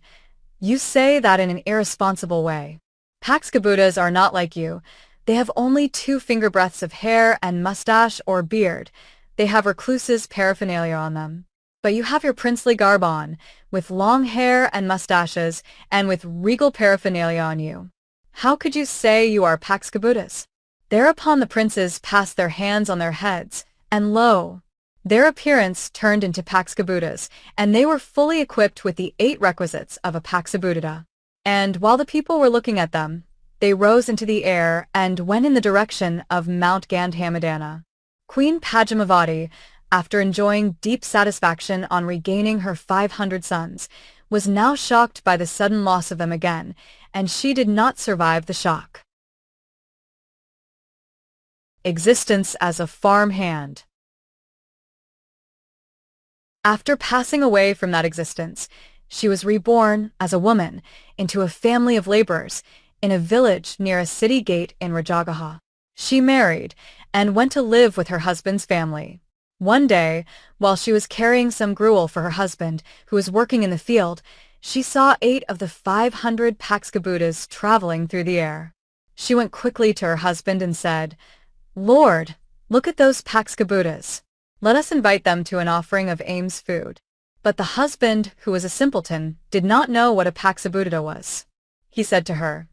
"You say that in an irresponsible way. Pakska Buddhas are not like you. They have only 2 finger breadths of hair and mustache or beard. They have recluses' paraphernalia on them. But you have your princely garb on, with long hair and mustaches, and with regal paraphernalia on you. How could you say you are Pakska Buddhas?" Thereupon the princes passed their hands on their heads, and lo! Their appearance turned into Pakska Buddhas, and they were fully equipped with the 8 requisites of a Paksa Buddha. And while the people were looking at them, they rose into the air and went in the direction of Mount Gandhamadana. Queen Padmavati, after enjoying deep satisfaction on regaining her 500 sons, was now shocked by the sudden loss of them again, and she did not survive the shock. Existence as a farm hand. After passing away from that existence, she was reborn as a woman into a family of laborers in a village near a city gate in Rajagaha. She married and went to live with her husband's family. One day, while she was carrying some gruel for her husband, who was working in the field, she saw 8 of the 500 Pakska Buddhas traveling through the air. She went quickly to her husband and said, "Lord, look at those Pakska Buddhas. Let us invite them to an offering of alms food." But the husband, who was a simpleton, did not know what a Paksa Buddha was. He said to her,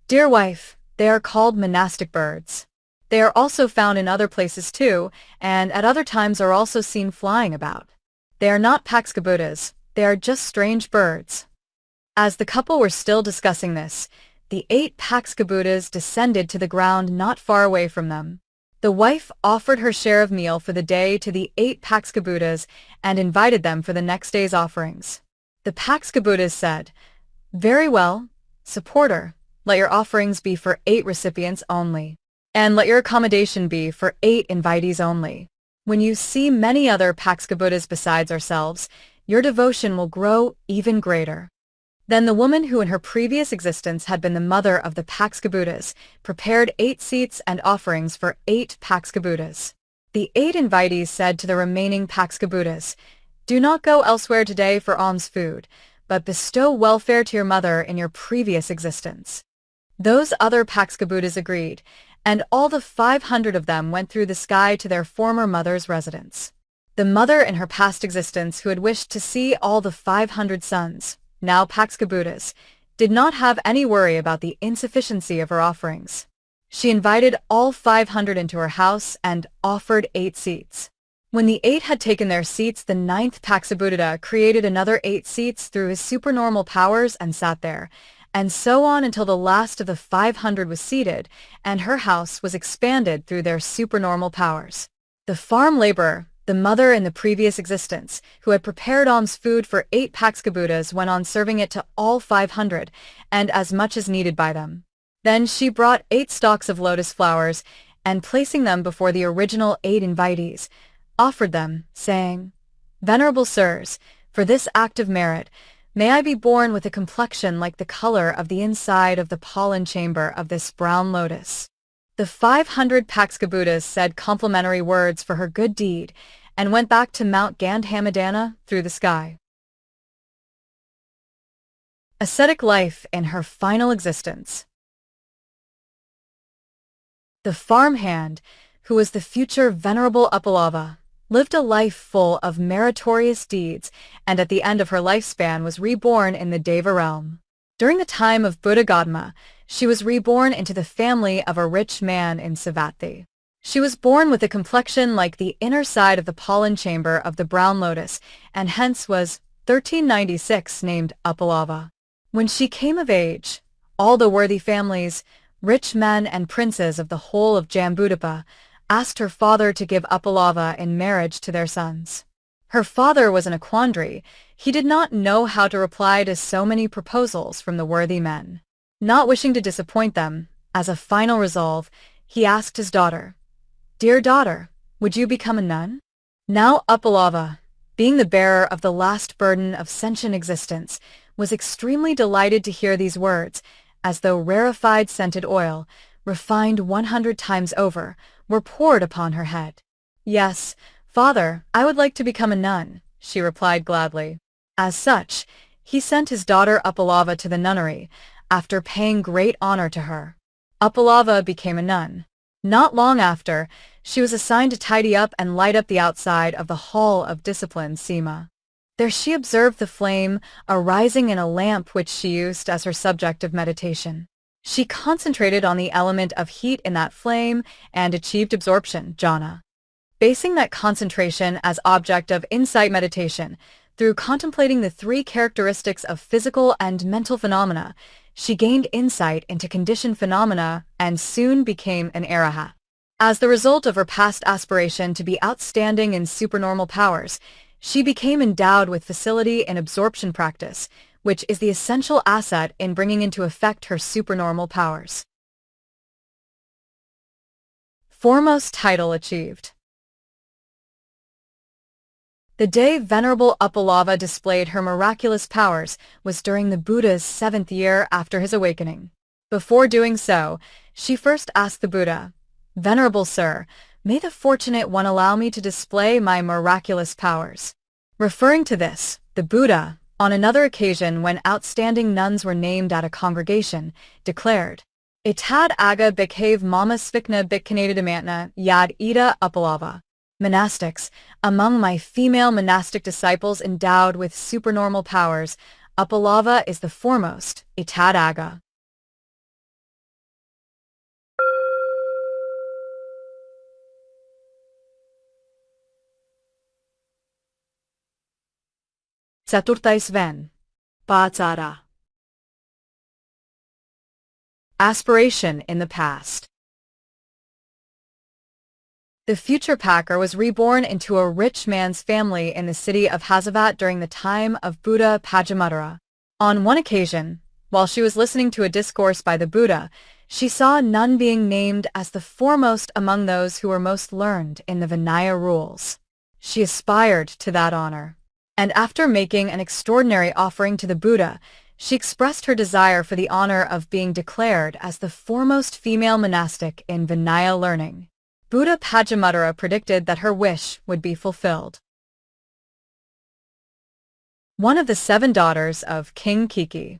"Dear wife, they are called monastic birds. They are also found in other places too, and at other times are also seen flying about. They are not Pakska Buddhas, they are just strange birds." As the couple were still discussing this, the 8 Pakska Buddhas descended to the ground not far away from them. The wife offered her share of meal for the day to the 8 Pakska Buddhas and invited them for the next day's offerings. The Pakska Buddhas said, "Very well, supporter, let your offerings be for 8 recipients only, and let your accommodation be for 8 invitees only. When you see many other Pakska Buddhas besides ourselves, your devotion will grow even greater." Then the woman who in her previous existence had been the mother of the Pakska Buddhas prepared 8 seats and offerings for 8 Pakska Buddhas. The 8 invitees said to the remaining Pakska Buddhas, "Do not go elsewhere today for alms food, but bestow welfare to your mother in your previous existence." Those other Pakska Buddhas agreed, and all the 500 of them went through the sky to their former mother's residence. The mother in her past existence, who had wished to see all the 500 sons, now Pakska Buddhas, did not have any worry about the insufficiency of her offerings. She invited all 500 into her house and offered 8 seats. When the 8 had taken their seats, the 9th Paksa Buddha created another 8 seats through his supernormal powers and sat there, and so on until the last of the 500 was seated, and her house was expanded through their supernormal powers. The farm laborer, the mother in the previous existence, who had prepared alms food for 8 Pakska Buddhas, went on serving it to all 500, and as much as needed by them. Then she brought 8 stalks of lotus flowers, and placing them before the original 8 invitees, offered them, saying, "Venerable sirs, for this act of merit, may I be born with a complexion like the color of the inside of the pollen chamber of this brown lotus." The 500 Pakska Buddhas said complimentary words for her good deed, and went back to Mount Gandhamadana through the sky. Ascetic life in her final existence. The farmhand, who was the future Venerable Uppalavaṇṇā, lived a life full of meritorious deeds and at the end of her lifespan was reborn in the Deva realm. During the time of Buddha Gotamī, she was reborn into the family of a rich man in Savatthi. She was born with a complexion like the inner side of the pollen chamber of the brown lotus and hence was 1396 named Uppalavaṇṇā. When she came of age, all the worthy families, rich men and princes of the whole of Jambudvipa, asked her father to give Uppalavaṇṇā in marriage to their sons. Her father was in a quandary. He did not know how to reply to so many proposals from the worthy men. Not wishing to disappoint them, as a final resolve, he asked his daughter, "Dear daughter, would you become a nun?" Now Uppalavaṇṇā, being the bearer of the last burden of sentient existence, was extremely delighted to hear these words, as though rarefied scented oil, refined 100 times over, were poured upon her head. "Yes, father, I would like to become a nun," she replied gladly. As such, he sent his daughter Uppalavaṇṇā to the nunnery, after paying great honor to her. Uppalavaṇṇā became a nun. Not long after, she was assigned to tidy up and light up the outside of the hall of discipline Khemā. There she observed the flame arising in a lamp which she used as her subject of meditation. She concentrated on the element of heat in that flame and achieved absorption, jhana. Basing that concentration as object of insight meditation, through contemplating the three characteristics of physical and mental phenomena, she gained insight into conditioned phenomena and soon became an arahat. As the result of her past aspiration to be outstanding in supernormal powers, she became endowed with facility in absorption practice, which is the essential asset in bringing into effect her supernormal powers. Foremost title achieved. The day Venerable Uppalavaṇṇā displayed her miraculous powers was during the Buddha's 7th year after his awakening. Before doing so, she first asked the Buddha, "Venerable Sir, may the Fortunate One allow me to display my miraculous powers." Referring to this, the Buddha, on another occasion when outstanding nuns were named at a congregation, declared, "Itad aga bhikkhave mama svikna bhikkhanadidamantna yad ida Uppalavaṇṇā." Monastics, among my female monastic disciples endowed with supernormal powers, Uppalavaṇṇā is the foremost, itad aga. Četvrtais Paṭācārā. Aspiration in the past. The future packer was reborn into a rich man's family in the city of Hasavat during the time of Buddha Pajāpatī. On one occasion, while she was listening to a discourse by the Buddha, she saw a nun being named as the foremost among those who were most learned in the Vinaya rules. She aspired to that honor, and after making an extraordinary offering to the Buddha, she expressed her desire for the honor of being declared as the foremost female monastic in Vinaya learning. Buddha Pajāpatī predicted that her wish would be fulfilled. One of the 7 daughters of King Kiki.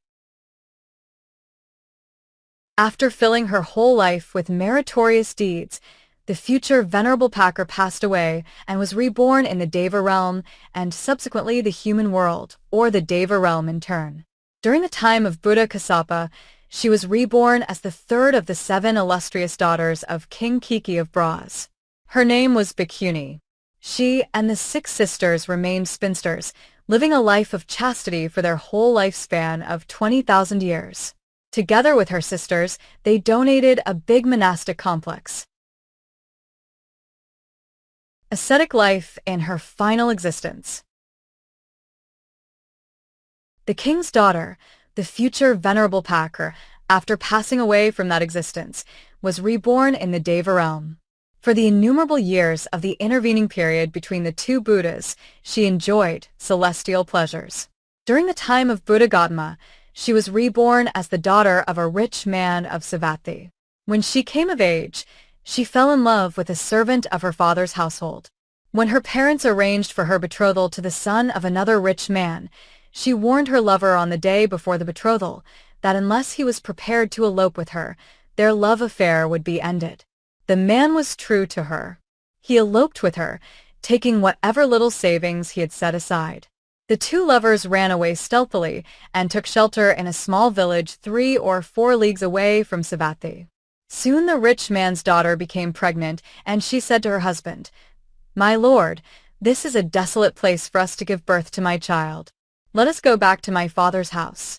After filling her whole life with meritorious deeds, the future Venerable Packer passed away and was reborn in the Deva realm and subsequently the human world, or the Deva realm in turn. During the time of Buddha Kāpilānī, she was reborn as the 3rd of the 7 illustrious daughters of King Kiki of Braz. Her name was Bhikkhuni. She and the 6 sisters remained spinsters, living a life of chastity for their whole lifespan of 20,000 years. Together with her sisters, they donated a big monastic complex. Ascetic life in her final existence. The king's daughter, the future Venerable Packer, after passing away from that existence, was reborn in the Deva realm. For the innumerable years of the intervening period between the 2 Buddhas, she enjoyed celestial pleasures. During the time of Buddha Gotamī, she was reborn as the daughter of a rich man of Savatthi. When she came of age, she fell in love with a servant of her father's household. When her parents arranged for her betrothal to the son of another rich man, she warned her lover on the day before the betrothal that unless he was prepared to elope with her, their love affair would be ended. The man was true to her. He eloped with her, taking whatever little savings he had set aside. The two lovers ran away stealthily and took shelter in a small village 3 or 4 leagues away from Savatthi. Soon the rich man's daughter became pregnant, and she said to her husband, "My lord, this is a desolate place for us to give birth to my child. Let us go back to my father's house."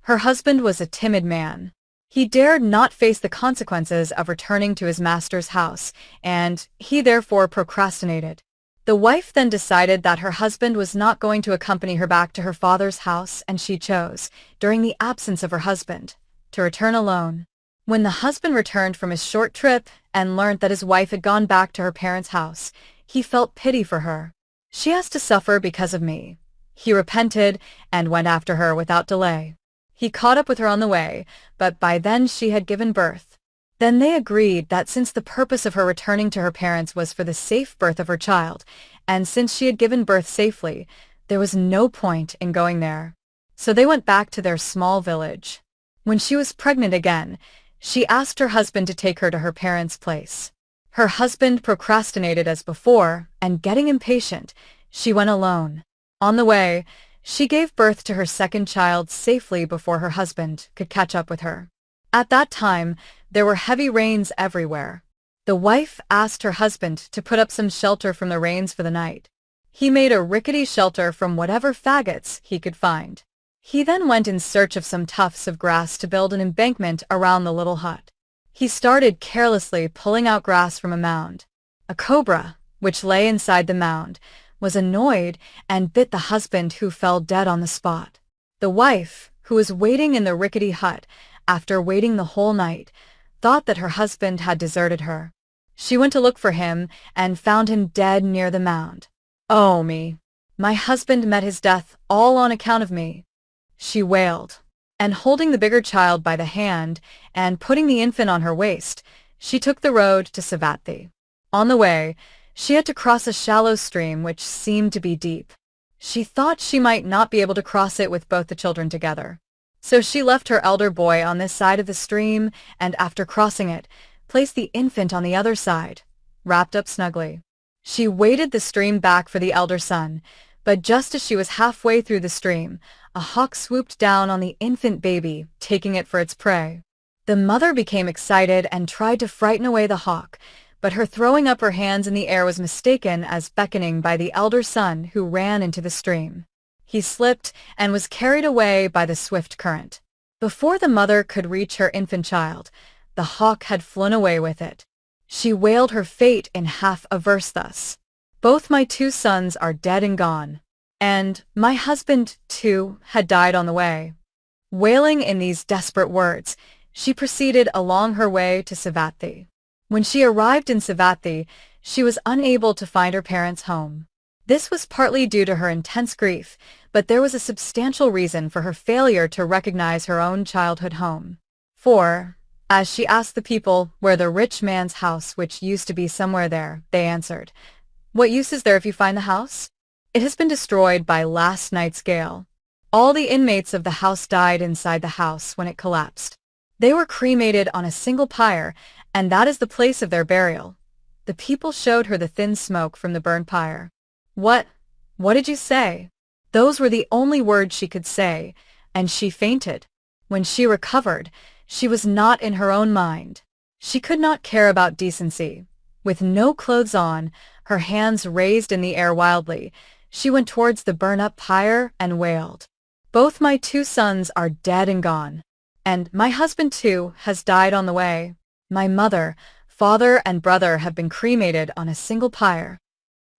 Her husband was a timid man. He dared not face the consequences of returning to his master's house, and he therefore procrastinated. The wife then decided that her husband was not going to accompany her back to her father's house, and she chose, during the absence of her husband, to return alone. When the husband returned from his short trip and learned that his wife had gone back to her parents' house, he felt pity for her. "She has to suffer because of me." He repented and went after her without delay. He caught up with her on the way, but by then she had given birth. Then they agreed that since the purpose of her returning to her parents was for the safe birth of her child, and since she had given birth safely, there was no point in going there. So they went back to their small village. When she was pregnant again, she asked her husband to take her to her parents' place. Her husband procrastinated as before, and getting impatient, she went alone. On the way, she gave birth to her second child safely before her husband could catch up with her. At that time, there were heavy rains everywhere. The wife asked her husband to put up some shelter from the rains for the night. He made a rickety shelter from whatever faggots he could find. He then went in search of some tufts of grass to build an embankment around the little hut. He started carelessly pulling out grass from a mound. A cobra, which lay inside the mound, was annoyed and bit the husband, who fell dead on the spot. The wife, who was waiting in the rickety hut, after waiting the whole night, thought that her husband had deserted her. She went to look for him and found him dead near the mound. "Oh me! My husband met his death all on account of me," she wailed. And holding the bigger child by the hand and putting the infant on her waist, she took the road to Savatthi. On the way, she had to cross a shallow stream which seemed to be deep. She thought she might not be able to cross it with both the children together. So she left her elder boy on this side of the stream and, after crossing it, placed the infant on the other side, wrapped up snugly. She waded the stream back for the elder son, but just as she was halfway through the stream, a hawk swooped down on the infant baby, taking it for its prey. The mother became excited and tried to frighten away the hawk, but her throwing up her hands in the air was mistaken as beckoning by the elder son, who ran into the stream. He slipped and was carried away by the swift current. Before the mother could reach her infant child, the hawk had flown away with it. She wailed her fate in half a verse thus: "Both my 2 sons are dead and gone, and my husband, too, had died on the way." Wailing in these desperate words, she proceeded along her way to Savatthi. When she arrived in Savatthi, she was unable to find her parents' home. This was partly due to her intense grief, but there was a substantial reason for her failure to recognize her own childhood home. For, as she asked the people where the rich man's house, which used to be somewhere there, they answered, "What use is there if you find the house? It has been destroyed by last night's gale. All the inmates of the house died inside the house when it collapsed. They were cremated on a single pyre, and that is the place of their burial." The people showed her the thin smoke from the burned pyre. What did you say?" Those were the only words she could say, and she fainted. When she recovered, she was not in her own mind. She could not care about decency. With no clothes on, her hands raised in the air wildly, she went towards the burn-up pyre and wailed, "Both my 2 sons are dead and gone, and my husband too has died on the way. My mother, father, and brother have been cremated on a single pyre."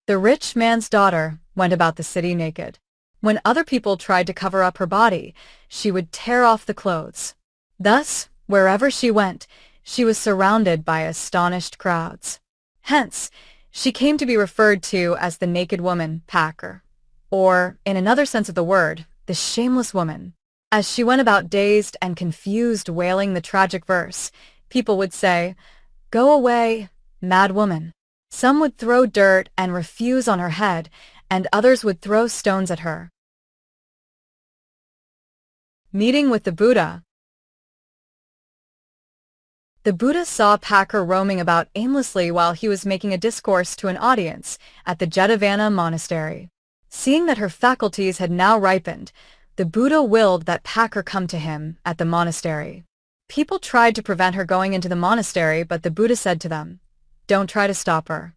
The rich man's daughter went about the city naked. When other people tried to cover up her body, she would tear off the clothes. Thus, wherever she went, she was surrounded by astonished crowds. Hence, she came to be referred to as the naked woman, Packer, or, in another sense of the word, the shameless woman. As she went about dazed and confused wailing the tragic verse, people would say, "Go away, mad woman." Some would throw dirt and refuse on her head, and others would throw stones at her. Meeting with the Buddha. The Buddha saw Packer roaming about aimlessly while he was making a discourse to an audience at the Jetavana monastery. Seeing that her faculties had now ripened, the Buddha willed that Packer come to him at the monastery. People tried to prevent her going into the monastery, but the Buddha said to them, "Don't try to stop her."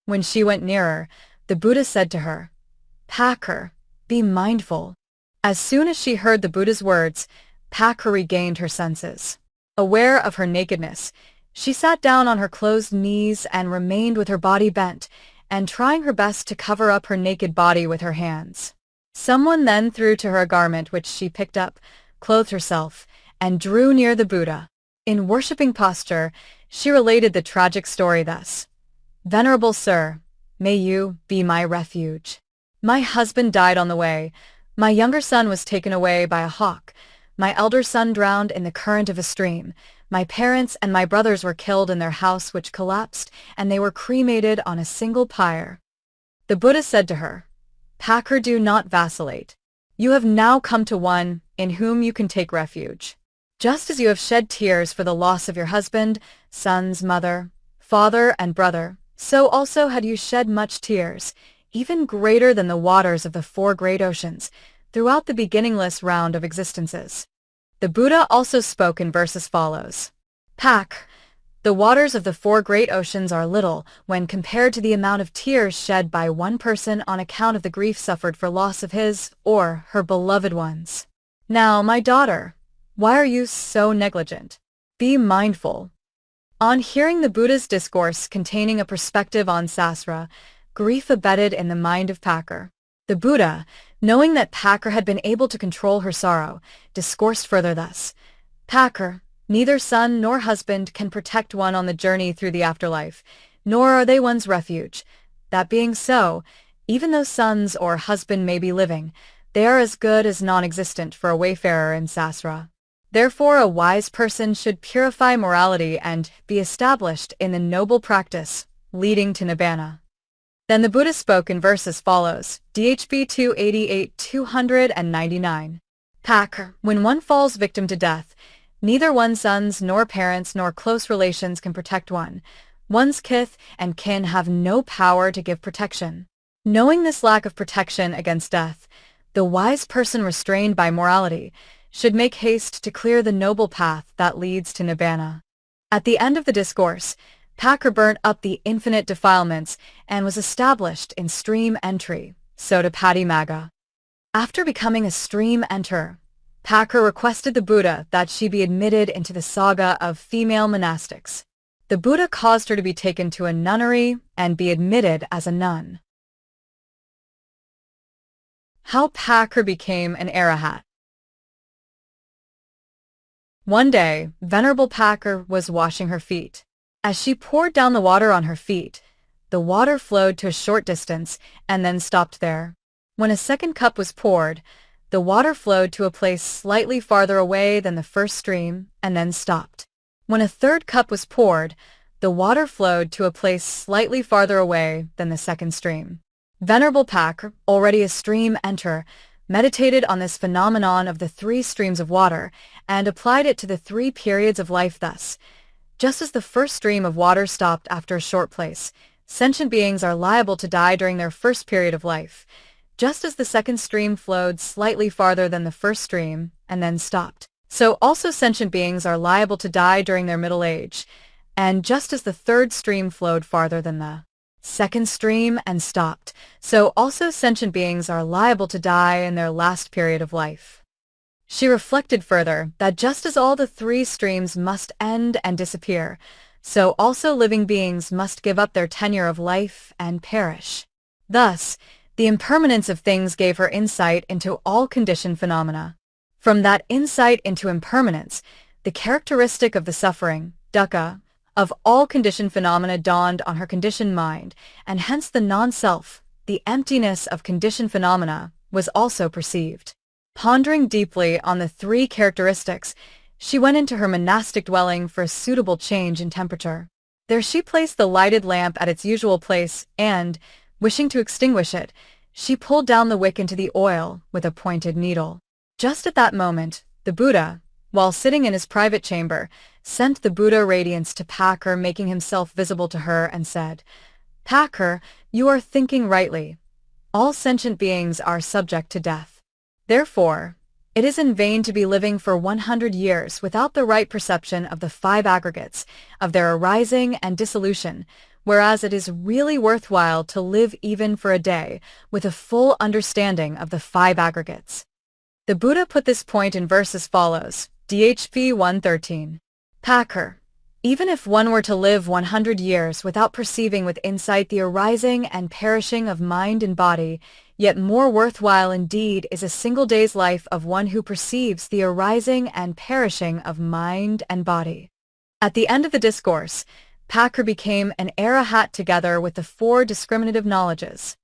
When she went nearer, the Buddha said to her, "Packer, be mindful." As soon as she heard the Buddha's words, Packer regained her senses. Aware of her nakedness, she sat down on her closed knees and remained with her body bent, and trying her best to cover up her naked body with her hands. Someone then threw to her a garment which she picked up, clothed herself, and drew near the Buddha. In worshipping posture, she related the tragic story thus: "Venerable Sir, may you be my refuge. My husband died on the way. My younger son was taken away by a hawk. My elder son drowned in the current of a stream. My parents and my brothers were killed in their house which collapsed, and they were cremated on a single pyre." The Buddha said to her, "Packer, do not vacillate. You have now come to one in whom you can take refuge. Just as you have shed tears for the loss of your husband, sons, mother, father, and brother, so also had you shed much tears, even greater than the waters of the four great oceans, throughout the beginningless round of existences." The Buddha also spoke in verse as follows: "Pack, the waters of the four great oceans are little when compared to the amount of tears shed by one person on account of the grief suffered for loss of his or her beloved ones. Now, my daughter, why are you so negligent? Be mindful." On hearing the Buddha's discourse containing a perspective on Sasra, grief abetted in the mind of Packer. The Buddha, knowing that Packer had been able to control her sorrow, discoursed further thus: "Packer, neither son nor husband can protect one on the journey through the afterlife, nor are they one's refuge. That being so, even though sons or husband may be living, they are as good as non-existent for a wayfarer in Sasra. Therefore a wise person should purify morality and be established in the noble practice leading to Nibbana." Then the Buddha spoke in verse as follows, DHB 288-299. "Packer, when one falls victim to death, neither one's sons nor parents nor close relations can protect one. One's kith and kin have no power to give protection. Knowing this lack of protection against death, the wise person restrained by morality should make haste to clear the noble path that leads to Nibbana." At the end of the discourse, Packer burnt up the infinite defilements and was established in stream entry, Sotapattimaga. After becoming a stream enter, Packer requested the Buddha that she be admitted into the Sangha of female monastics. The Buddha caused her to be taken to a nunnery and be admitted as a nun. How Packer became an Arahat. One day, Venerable Packer was washing her feet. As she poured down the water on her feet, the water flowed to a short distance and then stopped there. When a second cup was poured, the water flowed to a place slightly farther away than the first stream and then stopped. When a third cup was poured, the water flowed to a place slightly farther away than the second stream. Venerable Packer, already a stream enter, meditated on this phenomenon of the three streams of water and applied it to the three periods of life thus: just as the first stream of water stopped after a short place, sentient beings are liable to die during their first period of life. Just as the second stream flowed slightly farther than the first stream and then stopped, so also sentient beings are liable to die during their middle age. And just as the third stream flowed farther than the second stream and stopped, so also sentient beings are liable to die in their last period of life. She reflected further that just as all the three streams must end and disappear, so also living beings must give up their tenure of life and perish. Thus, the impermanence of things gave her insight into all conditioned phenomena. From that insight into impermanence, the characteristic of the suffering, dukkha, of all conditioned phenomena dawned on her conditioned mind, and hence the non-self, the emptiness of conditioned phenomena, was also perceived. Pondering deeply on the three characteristics, she went into her monastic dwelling for a suitable change in temperature. There she placed the lighted lamp at its usual place and, wishing to extinguish it, she pulled down the wick into the oil with a pointed needle. Just at that moment, the Buddha, while sitting in his private chamber, sent the Buddha radiance to Paṭācārā, making himself visible to her, and said, "Paṭācārā, you are thinking rightly. All sentient beings are subject to death. Therefore, it is in vain to be living for 100 years without the right perception of the five aggregates, of their arising and dissolution, whereas it is really worthwhile to live even for a day with a full understanding of the five aggregates." The Buddha put this point in verse as follows, DHP 113. Paṭācārā, even if one were to live 100 years without perceiving with insight the arising and perishing of mind and body, yet more worthwhile indeed is a single day's life of one who perceives the arising and perishing of mind and body. At the end of the discourse, Paṭācārā became an arahat together with the four discriminative knowledges.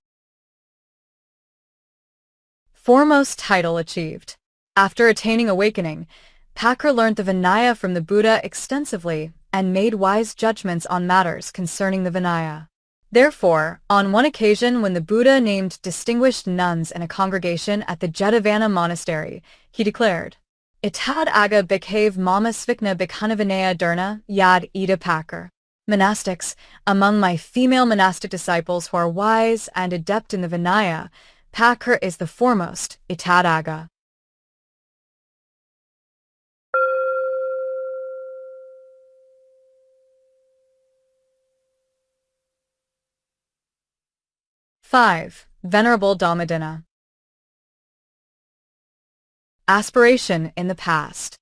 Foremost title achieved. After attaining awakening, Paṭācārā learned the Vinaya from the Buddha extensively and made wise judgments on matters concerning the Vinaya. Therefore, on one occasion when the Buddha named distinguished nuns in a congregation at the Jetavana monastery, he declared, "Itad aga bhikkhav mama svikna bhikkhunavinaya durna yad ida Paṭācārā." Monastics, among my female monastic disciples who are wise and adept in the Vinaya, Paṭācārā is the foremost, itad aga. Five. Venerable Dhammadinnā. Aspiration in the past.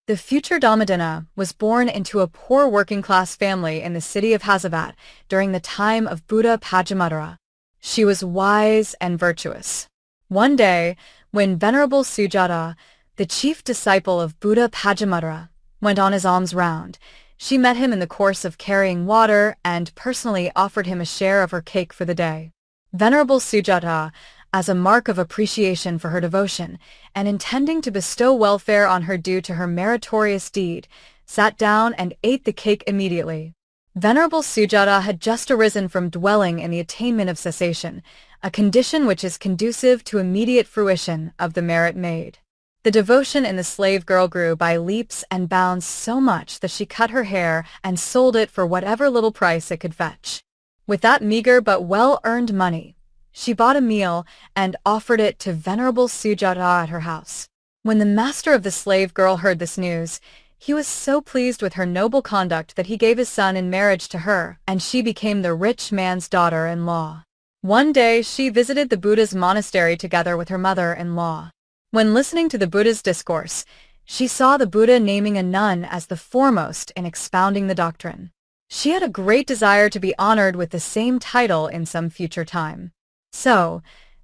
The future Dhammadinnā was born into a poor working-class family in the city of Hasavat during the time of Buddha Pajāpatī. She was wise and virtuous. One day, when Venerable Sujata, the chief disciple of Buddha Pajāpatī, went on his alms round, she met him in the course of carrying water and personally offered him a share of her cake for the day. Venerable Sujata, as a mark of appreciation for her devotion and intending to bestow welfare on her due to her meritorious deed, sat down and ate the cake immediately. Venerable Sujata had just arisen from dwelling in the attainment of cessation, a condition which is conducive to immediate fruition of the merit made. The devotion in the slave girl grew by leaps and bounds so much that she cut her hair and sold it for whatever little price it could fetch. With that meager but well-earned money, she bought a meal and offered it to Venerable Sujata at her house. When the master of the slave girl heard this news, he was so pleased with her noble conduct that he gave his son in marriage to her, and she became the rich man's daughter-in-law. One day she visited the Buddha's monastery together with her mother-in-law. When listening to the Buddha's discourse, she saw the Buddha naming a nun as the foremost in expounding the doctrine. She had a great desire to be honored with the same title in some future time. So,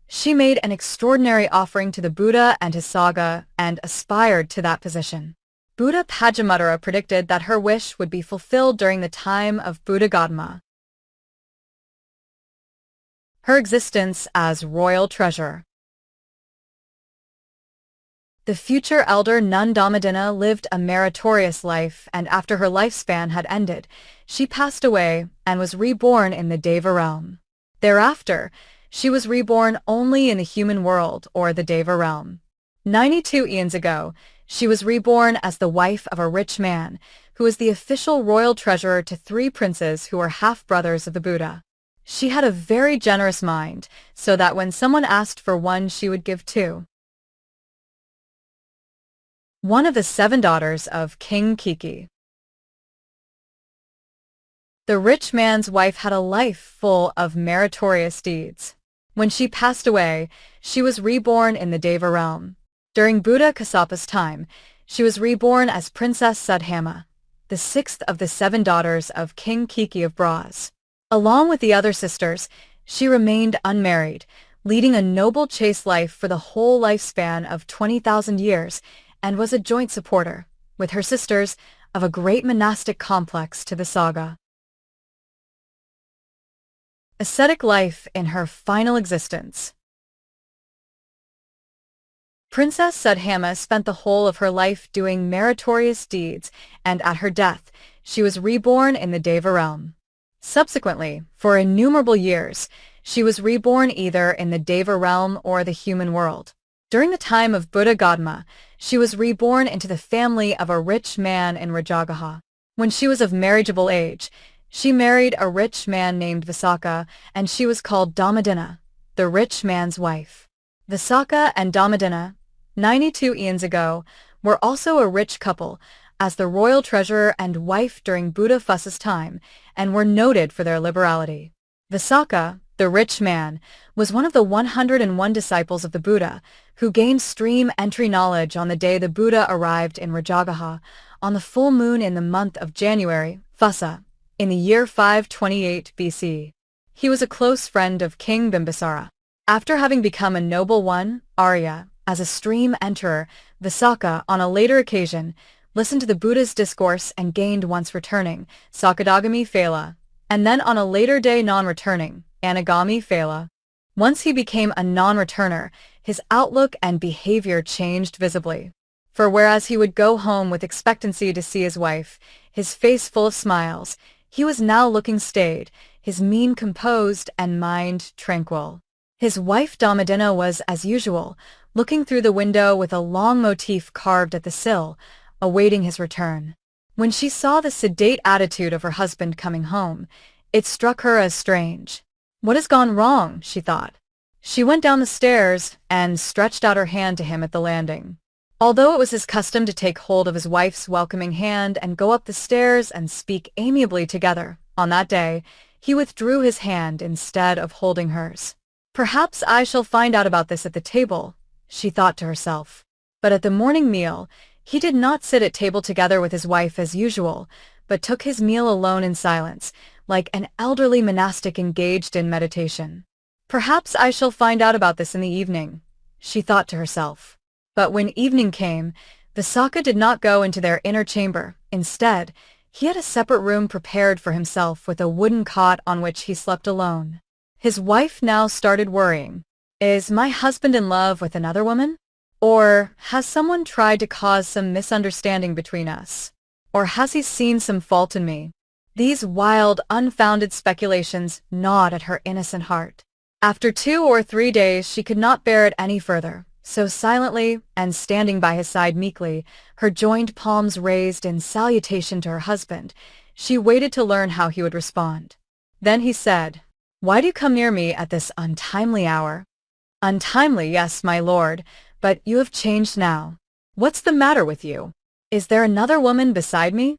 she made an extraordinary offering to the Buddha and his Sangha and aspired to that position. Buddha Pajāpatī predicted that her wish would be fulfilled during the time of Buddha Gotamī. Her existence as royal treasure. The future elder nun Dhammadinnā lived a meritorious life, and after her lifespan had ended, she passed away and was reborn in the Deva realm. Thereafter, she was reborn only in the human world, or the Deva realm. 92 eons ago, she was reborn as the wife of a rich man, who was the official royal treasurer to 3 princes who were half-brothers of the Buddha. She had a very generous mind, so that when someone asked for one, she would give 2. One of the 7 daughters of King Kiki. The rich man's wife had a life full of meritorious deeds. When she passed away, she was reborn in the Deva realm. During Buddha Kasapa's time, she was reborn as Princess Sudhamma, the 6th of the 7 daughters of King Kiki of Bras. Along with the other sisters, she remained unmarried, leading a noble chaste life for the whole lifespan of 20,000 years, and was a joint supporter, with her sisters, of a great monastic complex to the Sangha. Ascetic life in her final existence. Princess Sudhamma spent the whole of her life doing meritorious deeds, and at her death, she was reborn in the Deva realm. Subsequently, for innumerable years, she was reborn either in the Deva realm or the human world. During the time of Buddha Gautama, she was reborn into the family of a rich man in Rajagaha. When she was of marriageable age, she married a rich man named Visakha, and she was called Dhammadinnā, the rich man's wife. Visakha and Dhammadinnā, 92 eons ago, were also a rich couple, as the royal treasurer and wife during Buddha Fuss's time, and were noted for their liberality. Visakha, the rich man, was one of the 101 disciples of the Buddha, who gained stream entry knowledge on the day the Buddha arrived in Rajagaha, on the full moon in the month of January, Fussa, in the year 528 BC. He was a close friend of King Bimbisara. After having become a noble one, Arya, as a stream enterer, Visakha, on a later occasion, listened to the Buddha's discourse and gained once returning, Sakadagami Phala, and then on a later day non-returning, Anagami Phala. Once he became a non-returner, his outlook and behavior changed visibly. For whereas he would go home with expectancy to see his wife, his face full of smiles, he was now looking staid, his mien composed and mind tranquil. His wife Dhammadinnā was, as usual, looking through the window with a long motif carved at the sill, awaiting his return. When she saw the sedate attitude of her husband coming home, it struck her as strange. "What has gone wrong?" she thought. She went down the stairs and stretched out her hand to him at the landing. Although it was his custom to take hold of his wife's welcoming hand and go up the stairs and speak amiably together, on that day, he withdrew his hand instead of holding hers. "Perhaps I shall find out about this at the table," she thought to herself. But at the morning meal, he did not sit at table together with his wife as usual, but took his meal alone in silence, like an elderly monastic engaged in meditation. "Perhaps I shall find out about this in the evening," she thought to herself. But when evening came, Visakha did not go into their inner chamber. Instead, he had a separate room prepared for himself with a wooden cot on which he slept alone. His wife now started worrying. "Is my husband in love with another woman? Or has someone tried to cause some misunderstanding between us? Or has he seen some fault in me?" These wild, unfounded speculations gnawed at her innocent heart. After 2 or 3 days she could not bear it any further, so silently, and standing by his side meekly, her joined palms raised in salutation to her husband, she waited to learn how he would respond. Then he said, "Why do you come near me at this untimely hour?" "Untimely, yes, my lord, but you have changed now. What's the matter with you? Is there another woman beside me?"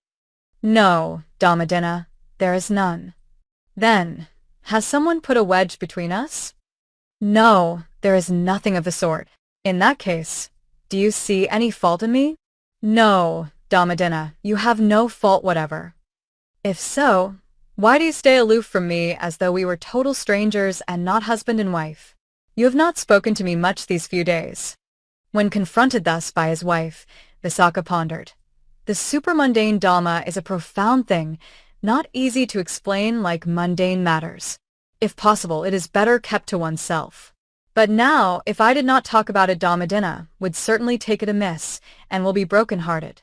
"No, Dhammadinnā, there is none." "Then, has someone put a wedge between us?" "No, there is nothing of the sort." "In that case, do you see any fault in me?" "No, Dhammadinnā, you have no fault whatever." "If so, why do you stay aloof from me as though we were total strangers and not husband and wife? You have not spoken to me much these few days." When confronted thus by his wife, Visakha pondered. The supramundane Dhamma is a profound thing, not easy to explain like mundane matters. If possible, it is better kept to oneself. But now, if I did not talk about it, Dhammadinnā would certainly take it amiss, and will be broken-hearted.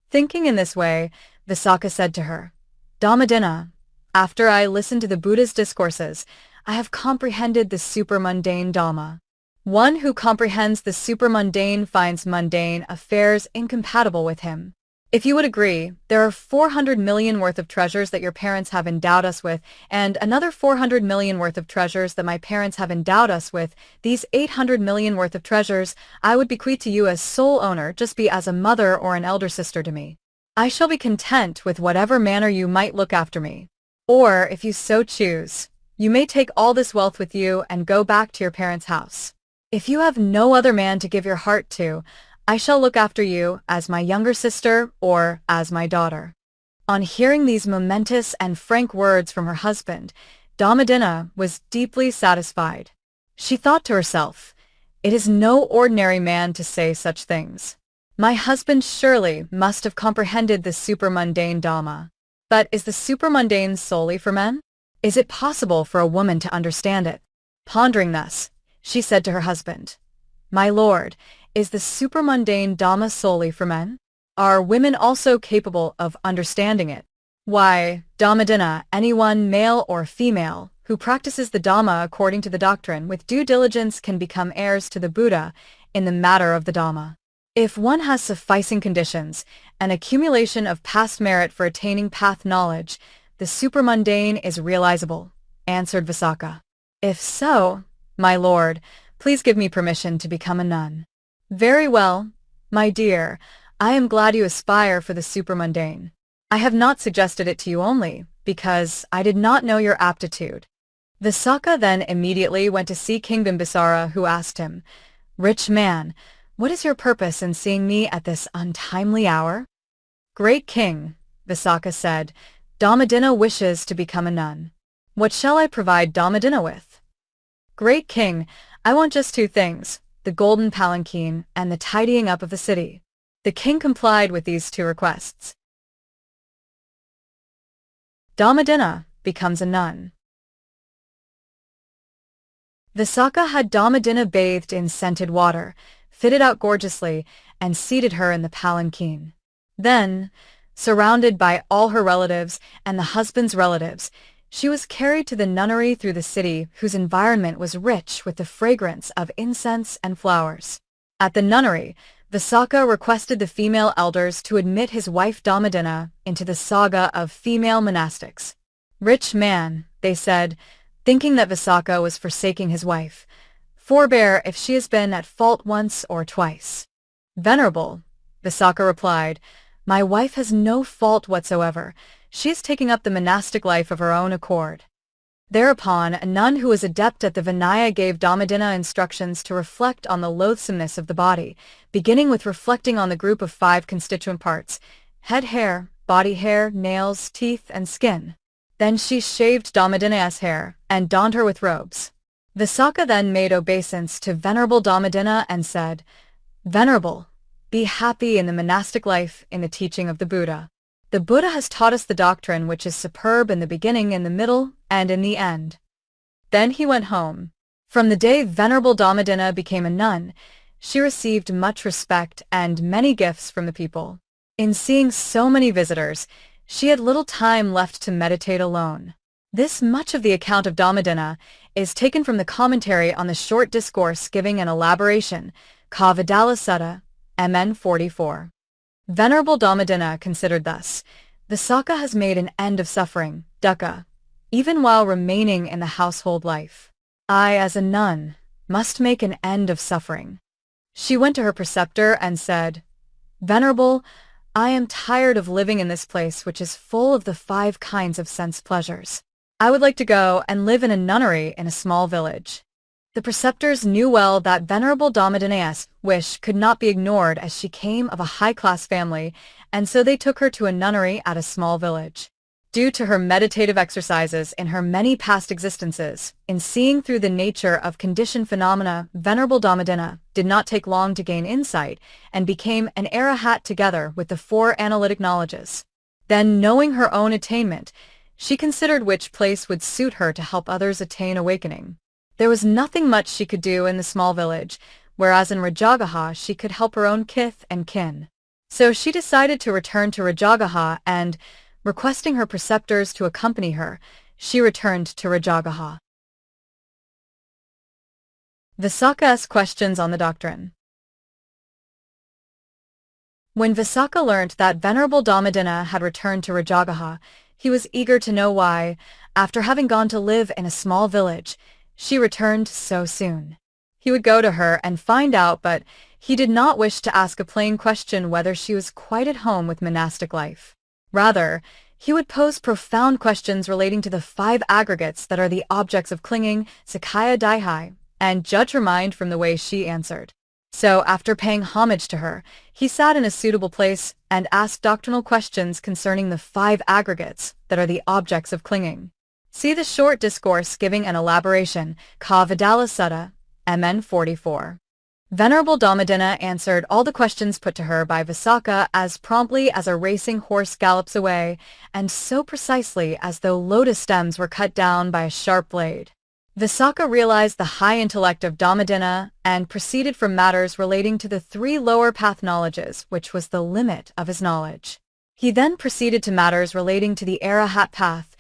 Thinking in this way, Visakha said to her, "Dhammadinnā, after I listened to the Buddha's discourses, I have comprehended the supramundane Dhamma. One who comprehends the supramundane finds mundane affairs incompatible with him. If you would agree, there are 400 million worth of treasures that your parents have endowed us with, and another 400 million worth of treasures that my parents have endowed us with. These 800 million worth of treasures I would bequeath to you as sole owner, just be as a mother or an elder sister to me. I shall be content with whatever manner you might look after me. Or, if you so choose, you may take all this wealth with you and go back to your parents' house. If you have no other man to give your heart to, I shall look after you as my younger sister or as my daughter." On hearing these momentous and frank words from her husband, Dhammadinnā was deeply satisfied. She thought to herself, "It is no ordinary man to say such things. My husband surely must have comprehended the supramundane Dhamma. But is the supramundane solely for men? Is it possible for a woman to understand it?" Pondering thus, she said to her husband, "My lord, is the supramundane Dhamma solely for men? Are women also capable of understanding it?" "Why, Dhammadinnā, anyone, male or female, who practices the Dhamma according to the doctrine with due diligence can become heirs to the Buddha in the matter of the Dhamma. If one has sufficing conditions, an accumulation of past merit for attaining path knowledge, the supramundane is realizable, answered Visakha. If so, my lord, please give me permission to become a nun. Very well, my dear, I am glad you aspire for the supramundane. I have not suggested it to you only because I did not know your aptitude. Visakha then immediately went to see King Bimbisara, who asked him, Rich man, what is your purpose in seeing me at this untimely hour? Great king, Visakha said, Dhammadinnā wishes to become a nun. What shall I provide Dhammadinnā with? Great king, I want just two things, the golden palanquin and the tidying up of the city. The king complied with these two requests. Dhammadinnā becomes a nun. Visakha had Dhammadinnā bathed in scented water, fitted out gorgeously, and seated her in the palanquin. Then, surrounded by all her relatives and the husband's relatives, she was carried to the nunnery through the city, whose environment was rich with the fragrance of incense and flowers. At the nunnery, Visakha requested the female elders to admit his wife Dhammadinnā into the saga of female monastics. Rich man, they said, thinking that Visakha was forsaking his wife, forbear if she has been at fault once or twice. Venerable, Visakha replied, my wife has no fault whatsoever. She is taking up the monastic life of her own accord. Thereupon, a nun who was adept at the Vinaya gave Dhammadinnā instructions to reflect on the loathsomeness of the body, beginning with reflecting on the group of 5 constituent parts: head hair, body hair, nails, teeth, and skin. Then she shaved Dhammadinnā's hair and donned her with robes. Visakha then made obeisance to Venerable Dhammadinnā and said, Venerable, be happy in the monastic life in the teaching of the Buddha. The Buddha has taught us the doctrine which is superb in the beginning, in the middle, and in the end. Then he went home. From the day Venerable Dhammadinnā became a nun, she received much respect and many gifts from the people. In seeing so many visitors, she had little time left to meditate alone. This much of the account of Dhammadinnā is taken from the commentary on the short discourse giving an elaboration, Ka Vidala Sutta, MN 44. Venerable Dhammadinnā considered thus, Visakha has made an end of suffering, dukkha, even while remaining in the household life. I, as a nun, must make an end of suffering. She went to her preceptor and said, Venerable, I am tired of living in this place which is full of the 5 kinds of sense pleasures. I would like to go and live in a nunnery in a small village. The preceptors knew well that Venerable Dhammadinnā's wish could not be ignored, as she came of a high-class family, and so they took her to a nunnery at a small village. Due to her meditative exercises in her many past existences, in seeing through the nature of conditioned phenomena, Venerable Dhammadinnā did not take long to gain insight and became an arahat together with the 4 analytic knowledges. Then, knowing her own attainment, she considered which place would suit her to help others attain awakening. There was nothing much she could do in the small village, whereas in Rajagaha she could help her own kith and kin. So she decided to return to Rajagaha and, requesting her preceptors to accompany her, she returned to Rajagaha. Visakha's questions on the doctrine. When Visakha learnt that Venerable Dhammadinnā had returned to Rajagaha, he was eager to know why, after having gone to live in a small village, she returned so soon. He would go to her and find out, but he did not wish to ask a plain question whether she was quite at home with monastic life. Rather, he would pose profound questions relating to the 5 aggregates that are the objects of clinging, Sakaya Daihai, and judge her mind from the way she answered. So, after paying homage to her, he sat in a suitable place and asked doctrinal questions concerning the 5 aggregates that are the objects of clinging. See the short discourse giving an elaboration, Ka Vidala Sutta, MN 44. Venerable Dhammadinnā answered all the questions put to her by Visakha as promptly as a racing horse gallops away, and so precisely as though lotus stems were cut down by a sharp blade. Visakha realized the high intellect of Dhammadinnā and proceeded from matters relating to the 3 lower path knowledges, which was the limit of his knowledge. He then proceeded to matters relating to the Arahat path,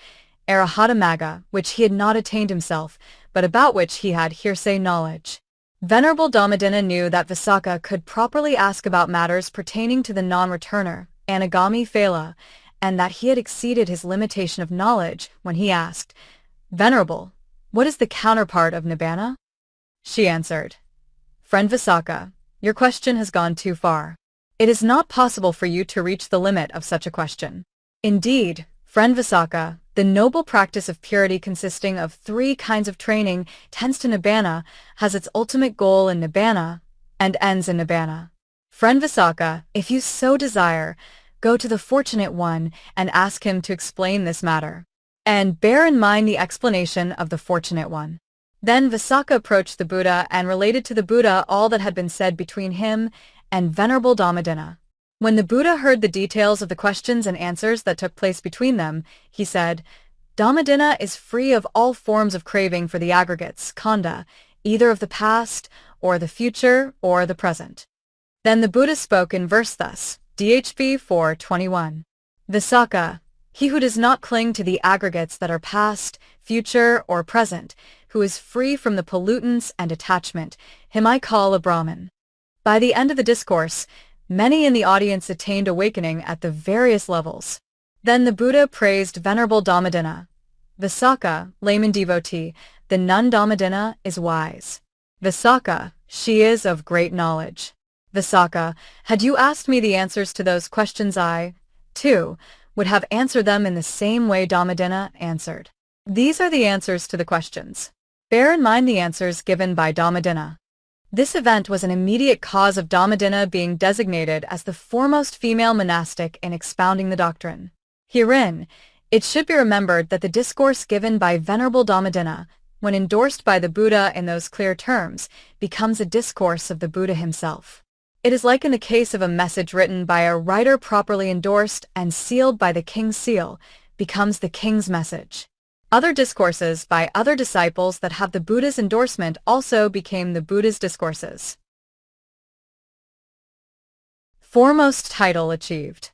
Arahata, which he had not attained himself, but about which he had hearsay knowledge. Venerable Dhammadinnā knew that Visakha could properly ask about matters pertaining to the non-returner, Anagami Phala, and that he had exceeded his limitation of knowledge when he asked, "Venerable, what is the counterpart of Nibbana?" She answered, "Friend Visakha, your question has gone too far. It is not possible for you to reach the limit of such a question. Indeed, friend Visakha, the noble practice of purity consisting of 3 kinds of training tends to Nibbana, has its ultimate goal in Nibbana, and ends in Nibbana. Friend Visakha, if you so desire, go to the Fortunate One and ask him to explain this matter. And bear in mind the explanation of the Fortunate One." Then Visakha approached the Buddha and related to the Buddha all that had been said between him and Venerable Dhammadinnā. When the Buddha heard the details of the questions and answers that took place between them, he said, "Dhammadinnā is free of all forms of craving for the aggregates, khandha, either of the past, or the future, or the present." Then the Buddha spoke in verse thus, DHB 4:21. "Visakha, he who does not cling to the aggregates that are past, future, or present, who is free from the pollutants and attachment, him I call a Brahmin." By the end of the discourse, many in the audience attained awakening at the various levels. Then the Buddha praised Venerable Dhammadinnā. "Visakha, layman devotee, the nun Dhammadinnā is wise. Visakha, she is of great knowledge. Visakha, had you asked me the answers to those questions, I, too, would have answered them in the same way Dhammadinnā answered." These are the answers to the questions. Bear in mind the answers given by Dhammadinnā. This event was an immediate cause of Dhammadinnā being designated as the foremost female monastic in expounding the doctrine. Herein, it should be remembered that the discourse given by Venerable Dhammadinnā, when endorsed by the Buddha in those clear terms, becomes a discourse of the Buddha himself. It is like in the case of a message written by a writer properly endorsed and sealed by the king's seal, becomes the king's message. Other discourses by other disciples that have the Buddha's endorsement also became the Buddha's discourses. Foremost title achieved.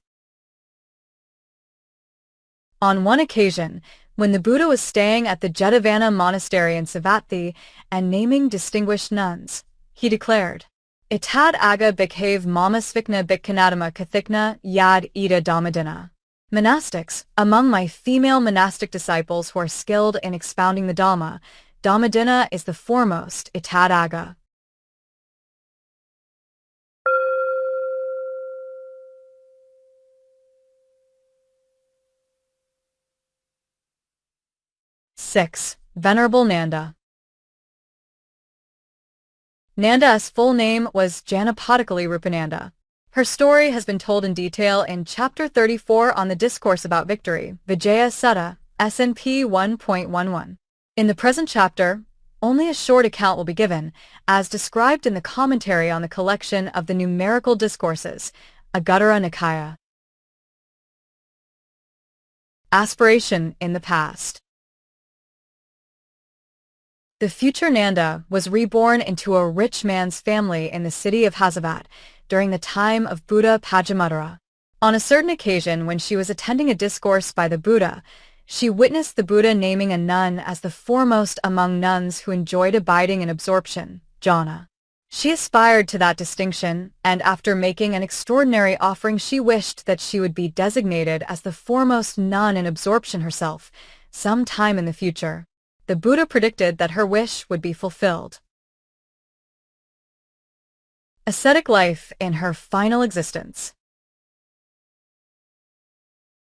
On one occasion, when the Buddha was staying at the Jetavana monastery in Savatthi and naming distinguished nuns, he declared, "Itad aga bhikkhav mama svikna bhikkhanatama kathikna yad ida Dhammadinnā." Monastics, among my female monastic disciples who are skilled in expounding the Dhamma, Dhammadinnā is the foremost, itad aga. Six. Venerable Nandā. Nanda's full name was Janapadakali Rupananda. Her story has been told in detail in Chapter 34 on the Discourse about Victory, Vijaya Sutta, SNP 1.11. In the present chapter, only a short account will be given, as described in the commentary on the collection of the numerical discourses, Anguttara Nikāya. Aspiration in the past. The future Nanda was reborn into a rich man's family in the city of Hasavat during the time of Buddha Pajāpatī. On a certain occasion when she was attending a discourse by the Buddha, she witnessed the Buddha naming a nun as the foremost among nuns who enjoyed abiding in absorption, jhana. She aspired to that distinction, and after making an extraordinary offering she wished that she would be designated as the foremost nun in absorption herself, some time in the future. The Buddha predicted that her wish would be fulfilled. Ascetic life in her final existence.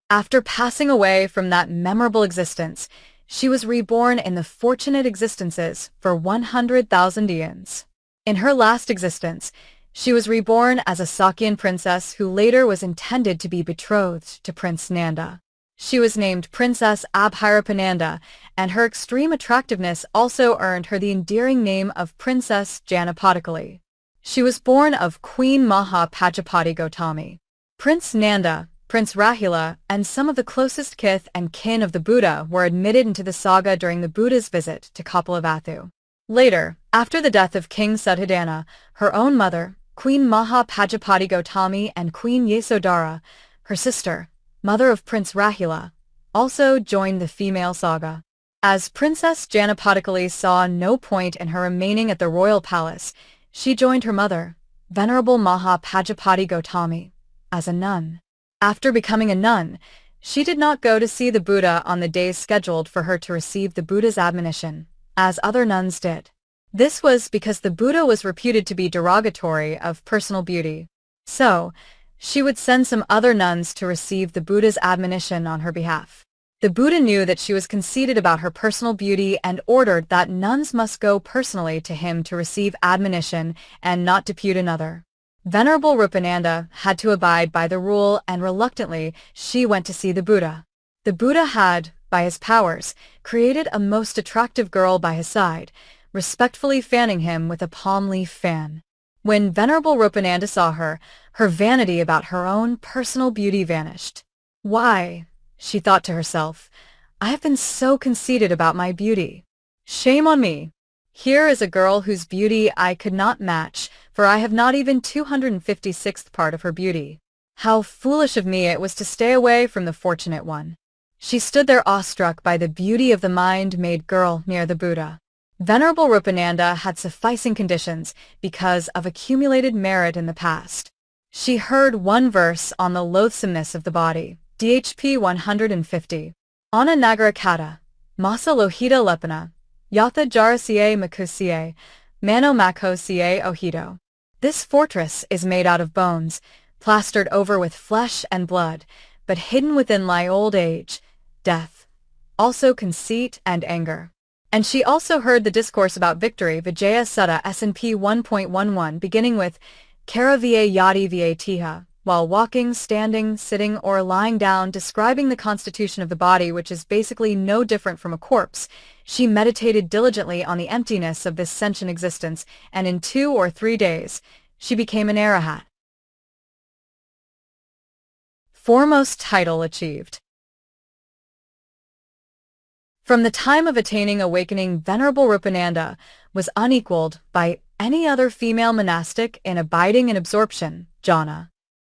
After passing away from that memorable existence, she was reborn in the fortunate existences for 100,000 eons. In her last existence, she was reborn as a Sakyan princess who later was intended to be betrothed to Prince Nanda. She was named Princess Abhirapananda, and her extreme attractiveness also earned her the endearing name of Princess Janapadakali. She was born of Queen Mahā Pajāpatī Gotamī. Prince Nanda, Prince Rahula, and some of the closest kith and kin of the Buddha were admitted into the Sangha during the Buddha's visit to Uppalavaṇṇā. Later, after the death of King Suddhodana, her own mother, Queen Mahā Pajāpatī Gotamī, and Queen Yasodhara, her sister, mother of Prince Rahula, also joined the female Sangha. As Princess Janapadakalī saw no point in her remaining at the royal palace, she joined her mother, Venerable Mahā Pajāpatī Gotamī, as a nun. After becoming a nun, she did not go to see the Buddha on the days scheduled for her to receive the Buddha's admonition, as other nuns did. This was because the Buddha was reputed to be derogatory of personal beauty. So, she would send some other nuns to receive the Buddha's admonition on her behalf. The Buddha knew that she was conceited about her personal beauty and ordered that nuns must go personally to him to receive admonition and not depute another. Venerable Rupananda had to abide by the rule, and reluctantly she went to see the Buddha. The Buddha had, by his powers, created a most attractive girl by his side, respectfully fanning him with a palm leaf fan. When Venerable Rupananda saw her, her vanity about her own personal beauty vanished. "Why," she thought to herself, "I have been so conceited about my beauty. Shame on me. Here is a girl whose beauty I could not match, for I have not even 256th part of her beauty. How foolish of me it was to stay away from the fortunate one." She stood there awestruck by the beauty of the mind-made girl near the Buddha. Venerable Rupananda had sufficing conditions because of accumulated merit in the past. She heard one verse on the loathsomeness of the body, DHP 150. Ana Nagara Kata, Masa Lohita Lepana, Yatha Jarasiye Makusiye, Mano Makosiye Ohito. This fortress is made out of bones, plastered over with flesh and blood, but hidden within lie old age, death, also conceit and anger. And she also heard the discourse about victory Vijaya Sutta SNP 1.11 beginning with Kara Va Yadi Va Tiha, while walking, standing, sitting, or lying down, describing the constitution of the body, which is basically no different from a corpse. She meditated diligently on the emptiness of this sentient existence, and in 2 or 3 days, she became an arahat. Foremost title achieved. From the time of attaining awakening, Venerable Rupananda was unequaled by any other female monastic in abiding and absorption, jhana.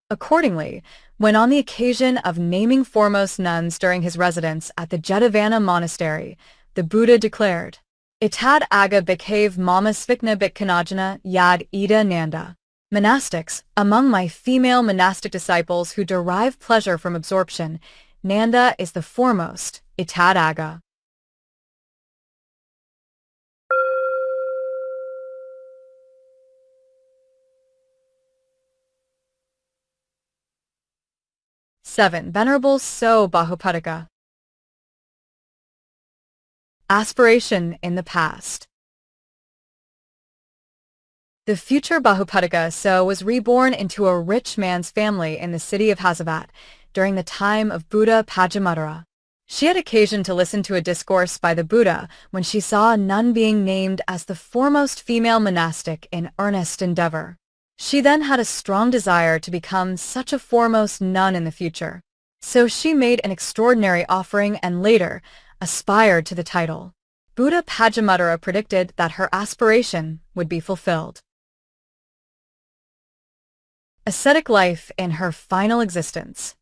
Accordingly, when on the occasion of naming foremost nuns during his residence at the Jetavana monastery, the Buddha declared, "Itad aga bhikkhave mama svikna bhikkhanajana yad ida Nanda." Monastics, among my female monastic disciples who derive pleasure from absorption, Nanda is the foremost, itad aga. Seven. Venerable Soṇā Bahuputtikā. Aspiration in the past. The future Bahuputtikā So was reborn into a rich man's family in the city of Hasavat during the time of Buddha Pajamatara. She had occasion to listen to a discourse by the Buddha when she saw a nun being named as the foremost female monastic in earnest endeavor. She then had a strong desire to become such a foremost nun in the future. So she made an extraordinary offering and later aspired to the title. Buddha Pajamatara predicted that her aspiration would be fulfilled. Ascetic life in her final existence.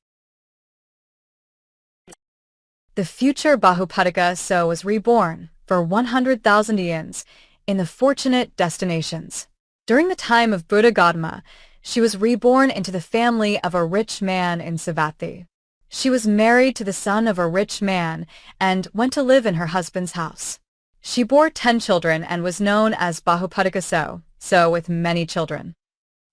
The future Bahuputtikā So was reborn for 100,000 eons in the fortunate destinations. During the time of Buddha Gotamī, she was reborn into the family of a rich man in Savatthi. She was married to the son of a rich man and went to live in her husband's house. She bore 10 children and was known as Bahuputtikā So with many children.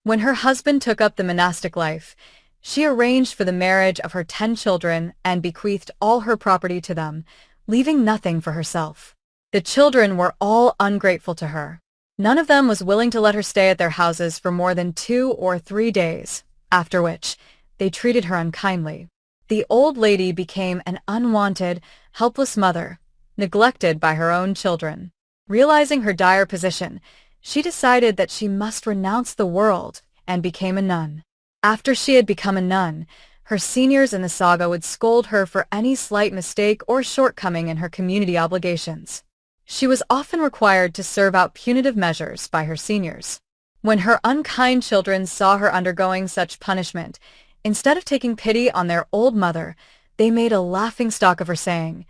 When her husband took up the monastic life, she arranged for the marriage of her 10 children and bequeathed all her property to them, leaving nothing for herself. The children were all ungrateful to her. None of them was willing to let her stay at their houses for more than 2 or 3 days, after which they treated her unkindly. The old lady became an unwanted, helpless mother, neglected by her own children. Realizing her dire position, she decided that she must renounce the world and became a nun. After she had become a nun, her seniors in the Sangha would scold her for any slight mistake or shortcoming in her community obligations. She was often required to serve out punitive measures by her seniors. When her unkind children saw her undergoing such punishment, instead of taking pity on their old mother, They made a laughingstock of her, saying,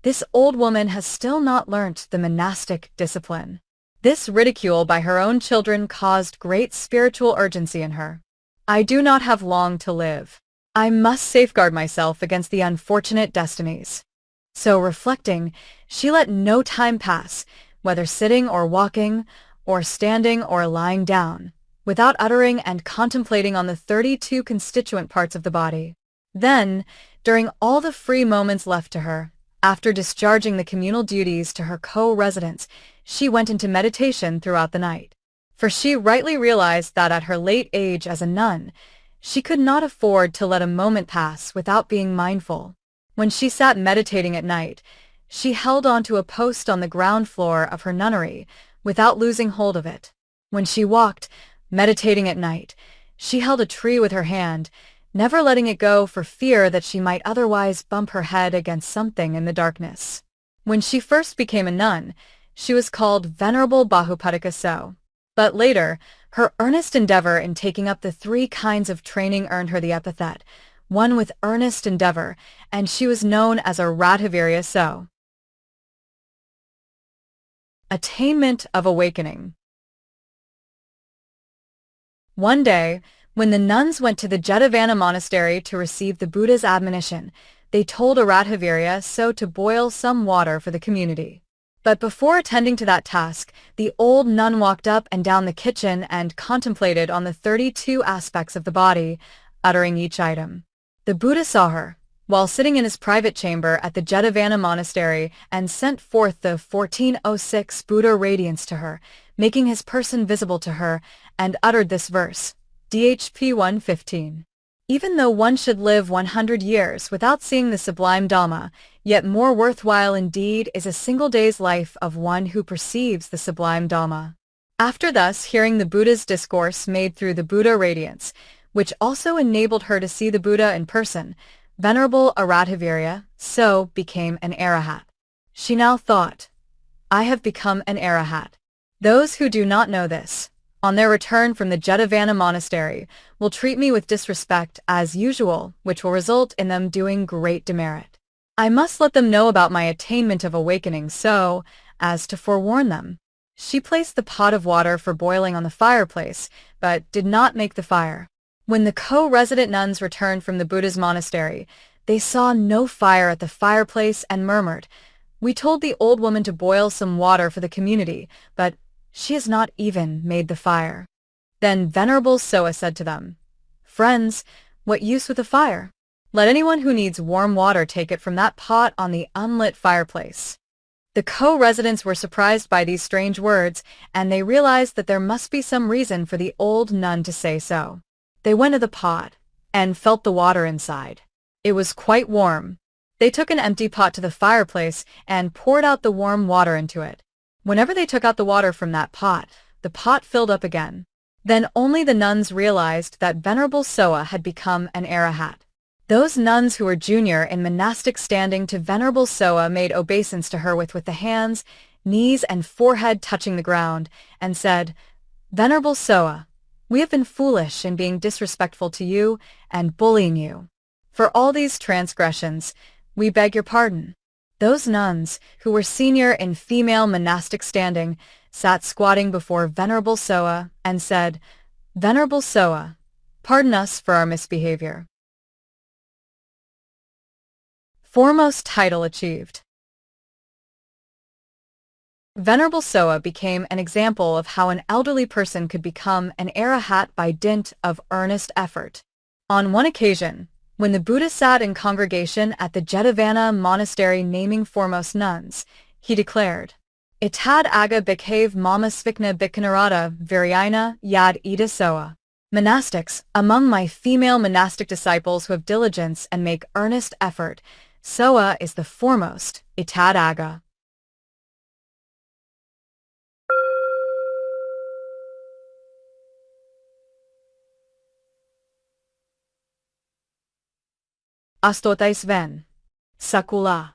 "This old woman has still not learnt the monastic discipline." This ridicule by her own children caused great spiritual urgency in her. "I do not have long to live. I must safeguard myself against the unfortunate destinies." So reflecting, she let no time pass, whether sitting or walking, or standing or lying down, without uttering and contemplating on the 32 constituent parts of the body. Then, during all the free moments left to her, after discharging the communal duties to her co-residents, she went into meditation throughout the night. For she rightly realized that at her late age as a nun, she could not afford to let a moment pass without being mindful. When she sat meditating at night, she held on to a post on the ground floor of her nunnery without losing hold of it. When she walked, meditating at night, she held a tree with her hand, never letting it go for fear that she might otherwise bump her head against something in the darkness. When she first became a nun, she was called Venerable Bahuputtikā, but later, her earnest endeavor in taking up the 3 kinds of training earned her the epithet, "one with earnest endeavor," and she was known as a Radhavirya. Attainment of awakening. One day, when the nuns went to the Jetavana monastery to receive the Buddha's admonition, they told a Radhavirya to boil some water for the community. But before attending to that task, the old nun walked up and down the kitchen and contemplated on the 32 aspects of the body, uttering each item. The Buddha saw her, while sitting in his private chamber at the Jetavana monastery, and sent forth the 1406 Buddha radiance to her, making his person visible to her, and uttered this verse, DHP 115. Even though one should live 100 years without seeing the sublime Dhamma, yet more worthwhile indeed is a single day's life of one who perceives the sublime Dhamma. After thus hearing the Buddha's discourse made through the Buddha radiance, which also enabled her to see the Buddha in person, Venerable Radhavirya became an arahat. She now thought, "I have become an arahat." Those who do not know this, on their return from the Jetavana monastery, will treat me with disrespect as usual, which will result in them doing great demerit. I must let them know about my attainment of awakening so as to forewarn them. She placed the pot of water for boiling on the fireplace, but did not make the fire. When the co-resident nuns returned from the Buddha's monastery, they saw no fire at the fireplace and murmured, "We told the old woman to boil some water for the community, but she has not even made the fire." Then Venerable Soṇā said to them, "Friends, what use with a fire? Let anyone who needs warm water take it from that pot on the unlit fireplace." The co-residents were surprised by these strange words, and they realized that there must be some reason for the old nun to say so. They went to the pot and felt the water inside. It was quite warm. They took an empty pot to the fireplace and poured out the warm water into it. Whenever they took out the water from that pot, the pot filled up again. Then only the nuns realized that Venerable Soṇā had become an arahat. Those nuns who were junior in monastic standing to Venerable Soṇā made obeisance to her with the hands, knees, and forehead touching the ground, and said, "Venerable Soṇā, we have been foolish in being disrespectful to you and bullying you. For all these transgressions, we beg your pardon." Those nuns, who were senior in female monastic standing, sat squatting before Venerable Soṇā and said, "Venerable Soṇā, pardon us for our misbehavior." Foremost title achieved. Venerable Soṇā became an example of how an elderly person could become an arahat by dint of earnest effort. On one occasion, when the Buddha sat in congregation at the Jetavana monastery naming foremost nuns, he declared, "Itad aga bhikkhave mama svikna bhikkhanarada viryina yad ida Soṇā." Monastics, among my female monastic disciples who have diligence and make earnest effort, Soṇā is the foremost, itad aga. Astotais ven. Sakulā.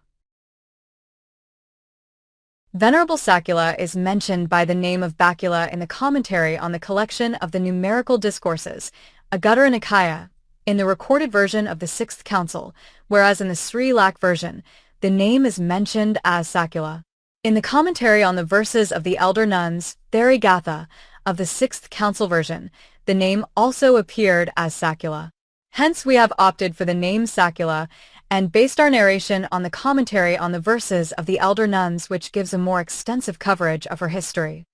Venerable Sakulā is mentioned by the name of Bakula in the commentary on the collection of the numerical discourses, Anguttara Nikāya, in the recorded version of the Sixth Council, whereas in the Sri Lak version, the name is mentioned as Sakulā. In the commentary on the verses of the elder nuns, Therigatha, of the Sixth Council version, the name also appeared as Sakulā. Hence we have opted for the name Sakulā and based our narration on the commentary on the verses of the elder nuns, which gives a more extensive coverage of her history.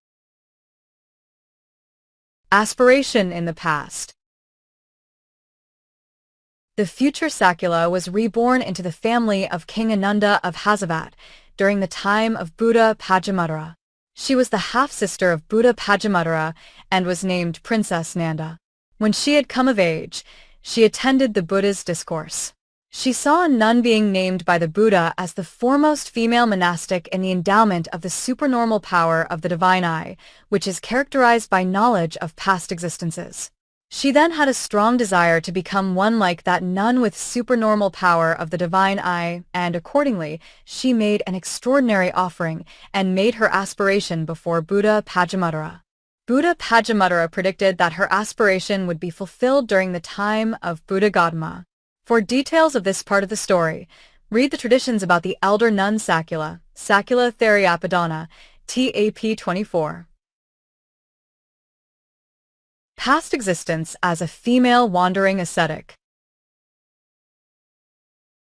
Aspiration in the past. The future Sakulā was reborn into the family of King Nandā of Hasavat during the time of Bhaddā Pajāpatī. She was the half-sister of Bhaddā Pajāpatī and was named Princess Nandā. When she had come of age, she attended the Buddha's discourse. She saw a nun being named by the Buddha as the foremost female monastic in the endowment of the supernormal power of the divine eye, which is characterized by knowledge of past existences. She then had a strong desire to become one like that nun with supernormal power of the divine eye, and accordingly, she made an extraordinary offering and made her aspiration before Bhaddā Pajāpatī. Bhaddā Pajāpatī predicted that her aspiration would be fulfilled during the time of Buddha Gotamī. For details of this part of the story, read the traditions about the elder nun Sakulā, Sakulā Theriapadana, TAP 24. Past existence as a female wandering ascetic.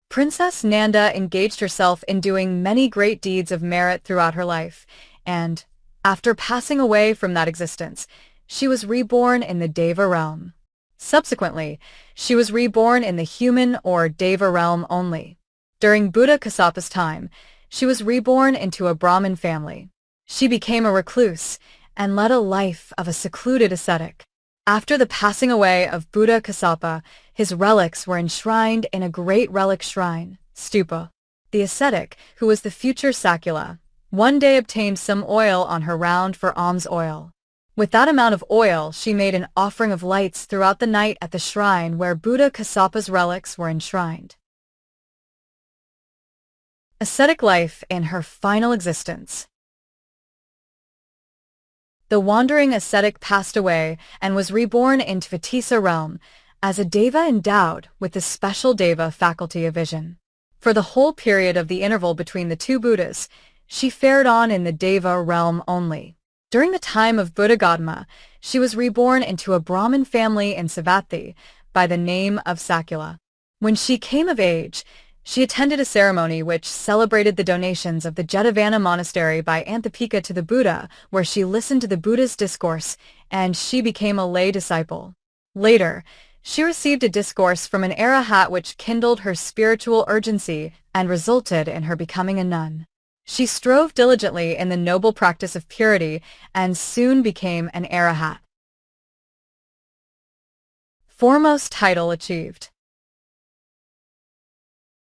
Princess Nandā engaged herself in doing many great deeds of merit throughout her life, and, after passing away from that existence, she was reborn in the Deva realm. Subsequently, she was reborn in the human or Deva realm only. During Buddha Kasapa's time, she was reborn into a Brahmin family. She became a recluse and led a life of a secluded ascetic. After the passing away of Buddha Kāpilānī, his relics were enshrined in a great relic shrine, stupa. The ascetic, who was the future Sakulā, one day obtained some oil on her round for alms oil. With that amount of oil, she made an offering of lights throughout the night at the shrine where Buddha Kāpa's relics were enshrined. Ascetic life in her final existence. The wandering ascetic passed away and was reborn into Vatisa realm as a deva endowed with the special deva faculty of vision. For the whole period of the interval between the two Buddhas, she fared on in the deva realm only. During the time of Buddha Gotamī, she was reborn into a Brahmin family in Savatthi by the name of Sakulā. When she came of age, she attended a ceremony which celebrated the donations of the Jetavana monastery by Anthapika to the Buddha, where she listened to the Buddha's discourse, and she became a lay disciple. Later, she received a discourse from an arahat which kindled her spiritual urgency and resulted in her becoming a nun. She strove diligently in the noble practice of purity and soon became an arahat. Foremost title achieved.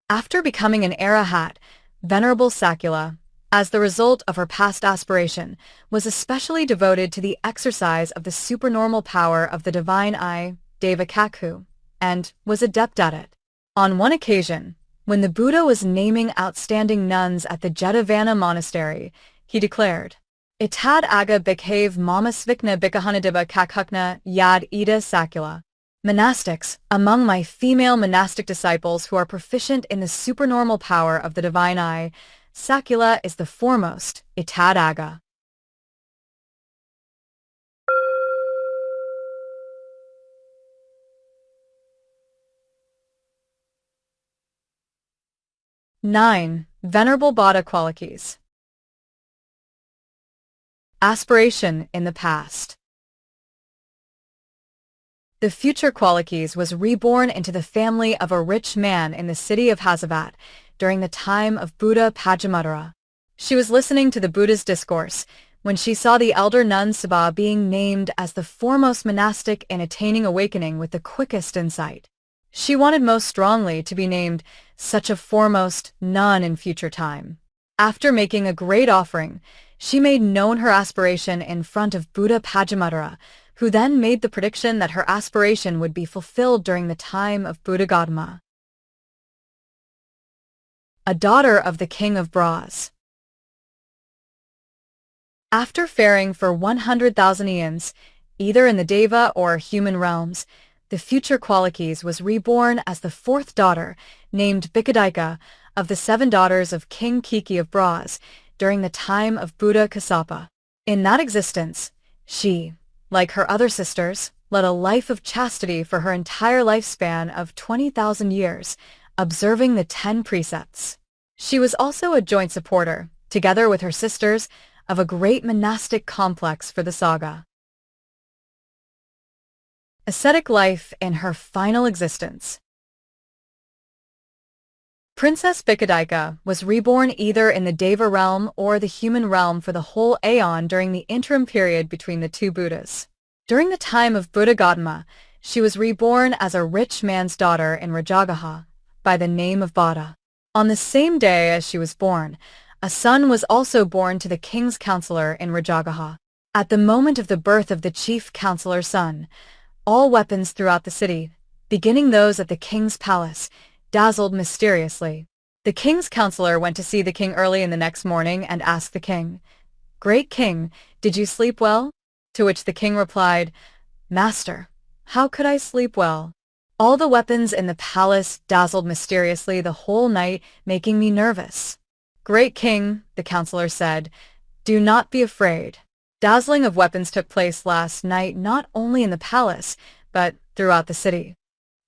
After becoming an arahat, Venerable Sakulā, as the result of her past aspiration, was especially devoted to the exercise of the supernormal power of the divine eye, Deva Kakhu, and was adept at it. On one occasion, when the Buddha was naming outstanding nuns at the Jetavana monastery, he declared, Itad aga bikhave mama svikna bikahanadiba kakhukna yad ida Sakulā. Monastics, among my female monastic disciples who are proficient in the supernormal power of the divine eye, Sakulā is the foremost, Itad aga. Nine. Venerable Bhaddā Kuṇḍalakesā. Aspiration in the past. The future Kuṇḍalakesā was reborn into the family of a rich man in the city of Hasavat during the time of Bhaddā Pajāpatī. She was listening to the Buddha's discourse when she saw the elder nun Sabha being named as the foremost monastic in attaining awakening with the quickest insight. She wanted most strongly to be named such a foremost nun in future time. After making a great offering, she made known her aspiration in front of Bhaddā Pajāpatī, who then made the prediction that her aspiration would be fulfilled during the time of Buddha Gotamī. A daughter of the king of Bras. After faring for 100,000 eons, either in the Deva or human realms, the future Quālikīs was reborn as the fourth daughter, named Bhikkhadika, of the 7 daughters of King Kiki of Bras, during the time of Buddha Kassapa. In that existence, she, like her other sisters, led a life of chastity for her entire lifespan of 20,000 years, observing the 10 precepts. She was also a joint supporter, together with her sisters, of a great monastic complex for the Sangha. Ascetic life in her final existence. Princess Bhikkhadika was reborn either in the Deva realm or the human realm for the whole aeon during the interim period between the 2 Buddhas. During the time of Buddha Gotamī, she was reborn as a rich man's daughter in Rajagaha, by the name of Bhaddā. On the same day as she was born, a son was also born to the king's counselor in Rajagaha. At the moment of the birth of the chief counselor's son, all weapons throughout the city, beginning those at the king's palace, dazzled mysteriously. The king's counselor went to see the king early in the next morning and asked the king, "Great king, did you sleep well?" To which the king replied, "Master, how could I sleep well? All the weapons in the palace dazzled mysteriously the whole night, making me nervous." "Great king," the counselor said, "do not be afraid. Dazzling of weapons took place last night not only in the palace, but throughout the city."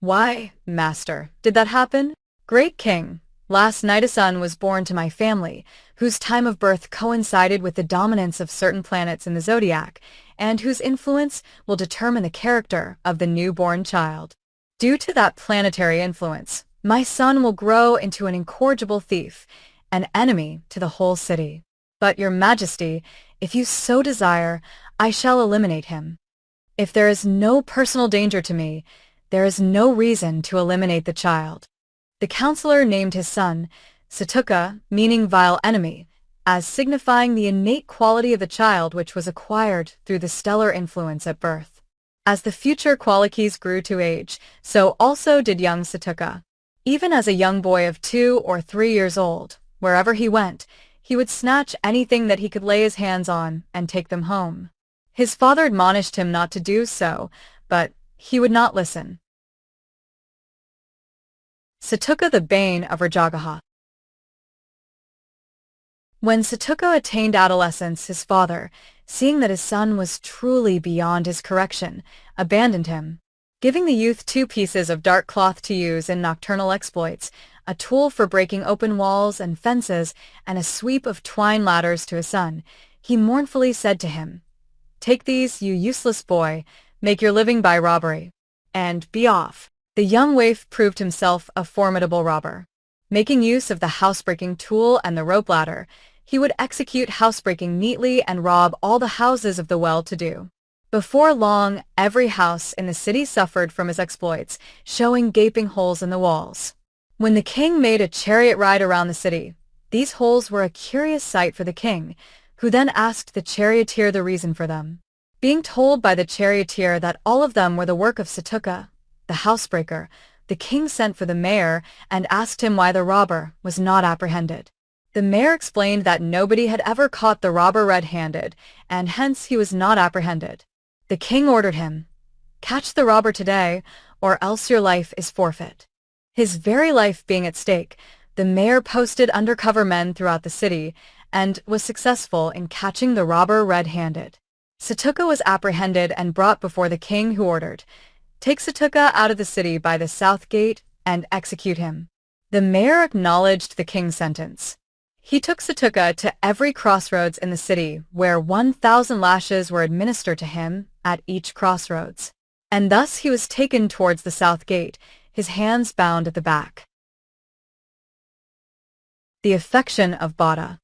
"Why, master, did that happen?" "Great king, last night a son was born to my family, whose time of birth coincided with the dominance of certain planets in the zodiac, and whose influence will determine the character of the newborn child. Due to that planetary influence, my son will grow into an incorrigible thief, an enemy to the whole city. But, your majesty, if you so desire, I shall eliminate him. If there is no personal danger to me, there is no reason to eliminate the child." The counselor named his son Satuka, meaning vile enemy, as signifying the innate quality of the child which was acquired through the stellar influence at birth. As the future Quālikīs grew to age, so also did young Satuka. Even as a young boy of 2 or 3 years old, wherever he went, he would snatch anything that he could lay his hands on and take them home. His father admonished him not to do so, but he would not listen. Satuka, the bane of Rajagaha. When Satuka attained adolescence, his father, seeing that his son was truly beyond his correction, abandoned him, giving the youth 2 pieces of dark cloth to use in nocturnal exploits, a tool for breaking open walls and fences, and a sweep of twine ladders to his son. He mournfully said to him, "Take these, you useless boy, make your living by robbery, and be off." The young waif proved himself a formidable robber. Making use of the housebreaking tool and the rope ladder, he would execute housebreaking neatly and rob all the houses of the well-to-do. Before long, every house in the city suffered from his exploits, showing gaping holes in the walls. When the king made a chariot ride around the city, these holes were a curious sight for the king, who then asked the charioteer the reason for them. Being told by the charioteer that all of them were the work of Satuka, the housebreaker, the king sent for the mayor and asked him why the robber was not apprehended. The mayor explained that nobody had ever caught the robber red-handed, and hence he was not apprehended. The king ordered him, "Catch the robber today, or else your life is forfeit." His very life being at stake, the mayor posted undercover men throughout the city and was successful in catching the robber red-handed. Satuka was apprehended and brought before the king, who ordered, "Take Satuka out of the city by the south gate and execute him." The mayor acknowledged the king's sentence. He took Satuka to every crossroads in the city, where 1,000 lashes were administered to him at each crossroads. And thus he was taken towards the south gate, his hands bound at the back. The affection of Bhaddā.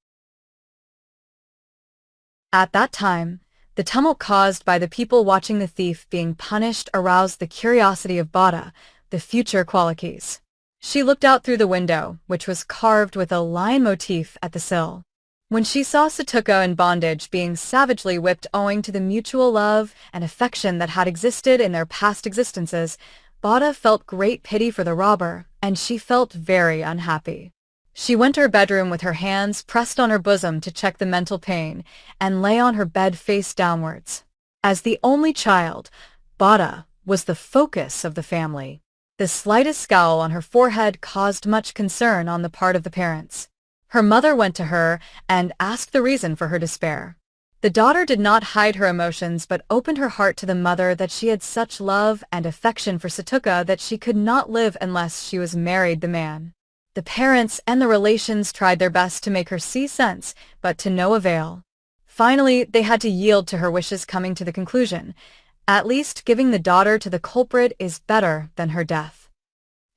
At that time, the tumult caused by the people watching the thief being punished aroused the curiosity of Bhaddā, the future Quālikīs. She looked out through the window, which was carved with a lion motif at the sill. When she saw Satuka in bondage being savagely whipped owing to the mutual love and affection that had existed in their past existences, Bhaddā felt great pity for the robber, and she felt very unhappy. She went to her bedroom with her hands pressed on her bosom to check the mental pain, and lay on her bed face downwards. As the only child, Bhaddā was the focus of the family. The slightest scowl on her forehead caused much concern on the part of the parents. Her mother went to her and asked the reason for her despair. The daughter did not hide her emotions but opened her heart to the mother that she had such love and affection for Sakulā that she could not live unless she was married the man. The parents and the relations tried their best to make her see sense, but to no avail. Finally, they had to yield to her wishes, coming to the conclusion, at least giving the daughter to the culprit is better than her death.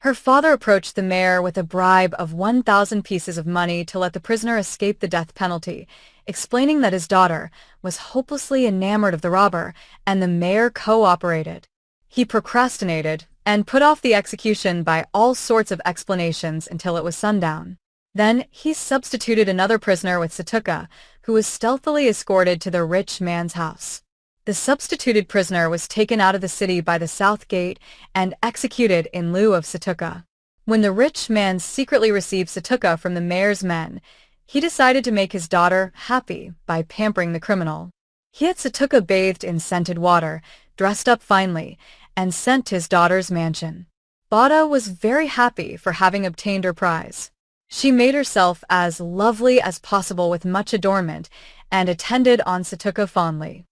Her father approached the mayor with a bribe of 1,000 pieces of money to let the prisoner escape the death penalty, explaining that his daughter was hopelessly enamored of the robber, and the mayor cooperated. He procrastinated and put off the execution by all sorts of explanations until it was sundown. Then he substituted another prisoner with Sakulā, who was stealthily escorted to the rich man's house. The substituted prisoner was taken out of the city by the south gate and executed in lieu of Sakulā. When the rich man secretly received Sakulā from the mayor's men, he decided to make his daughter happy by pampering the criminal. He had Sakulā bathed in scented water, dressed up finely, and sent to his daughter's mansion. Bhaddā was very happy for having obtained her prize. She made herself as lovely as possible with much adornment and attended on Sakulā fondly.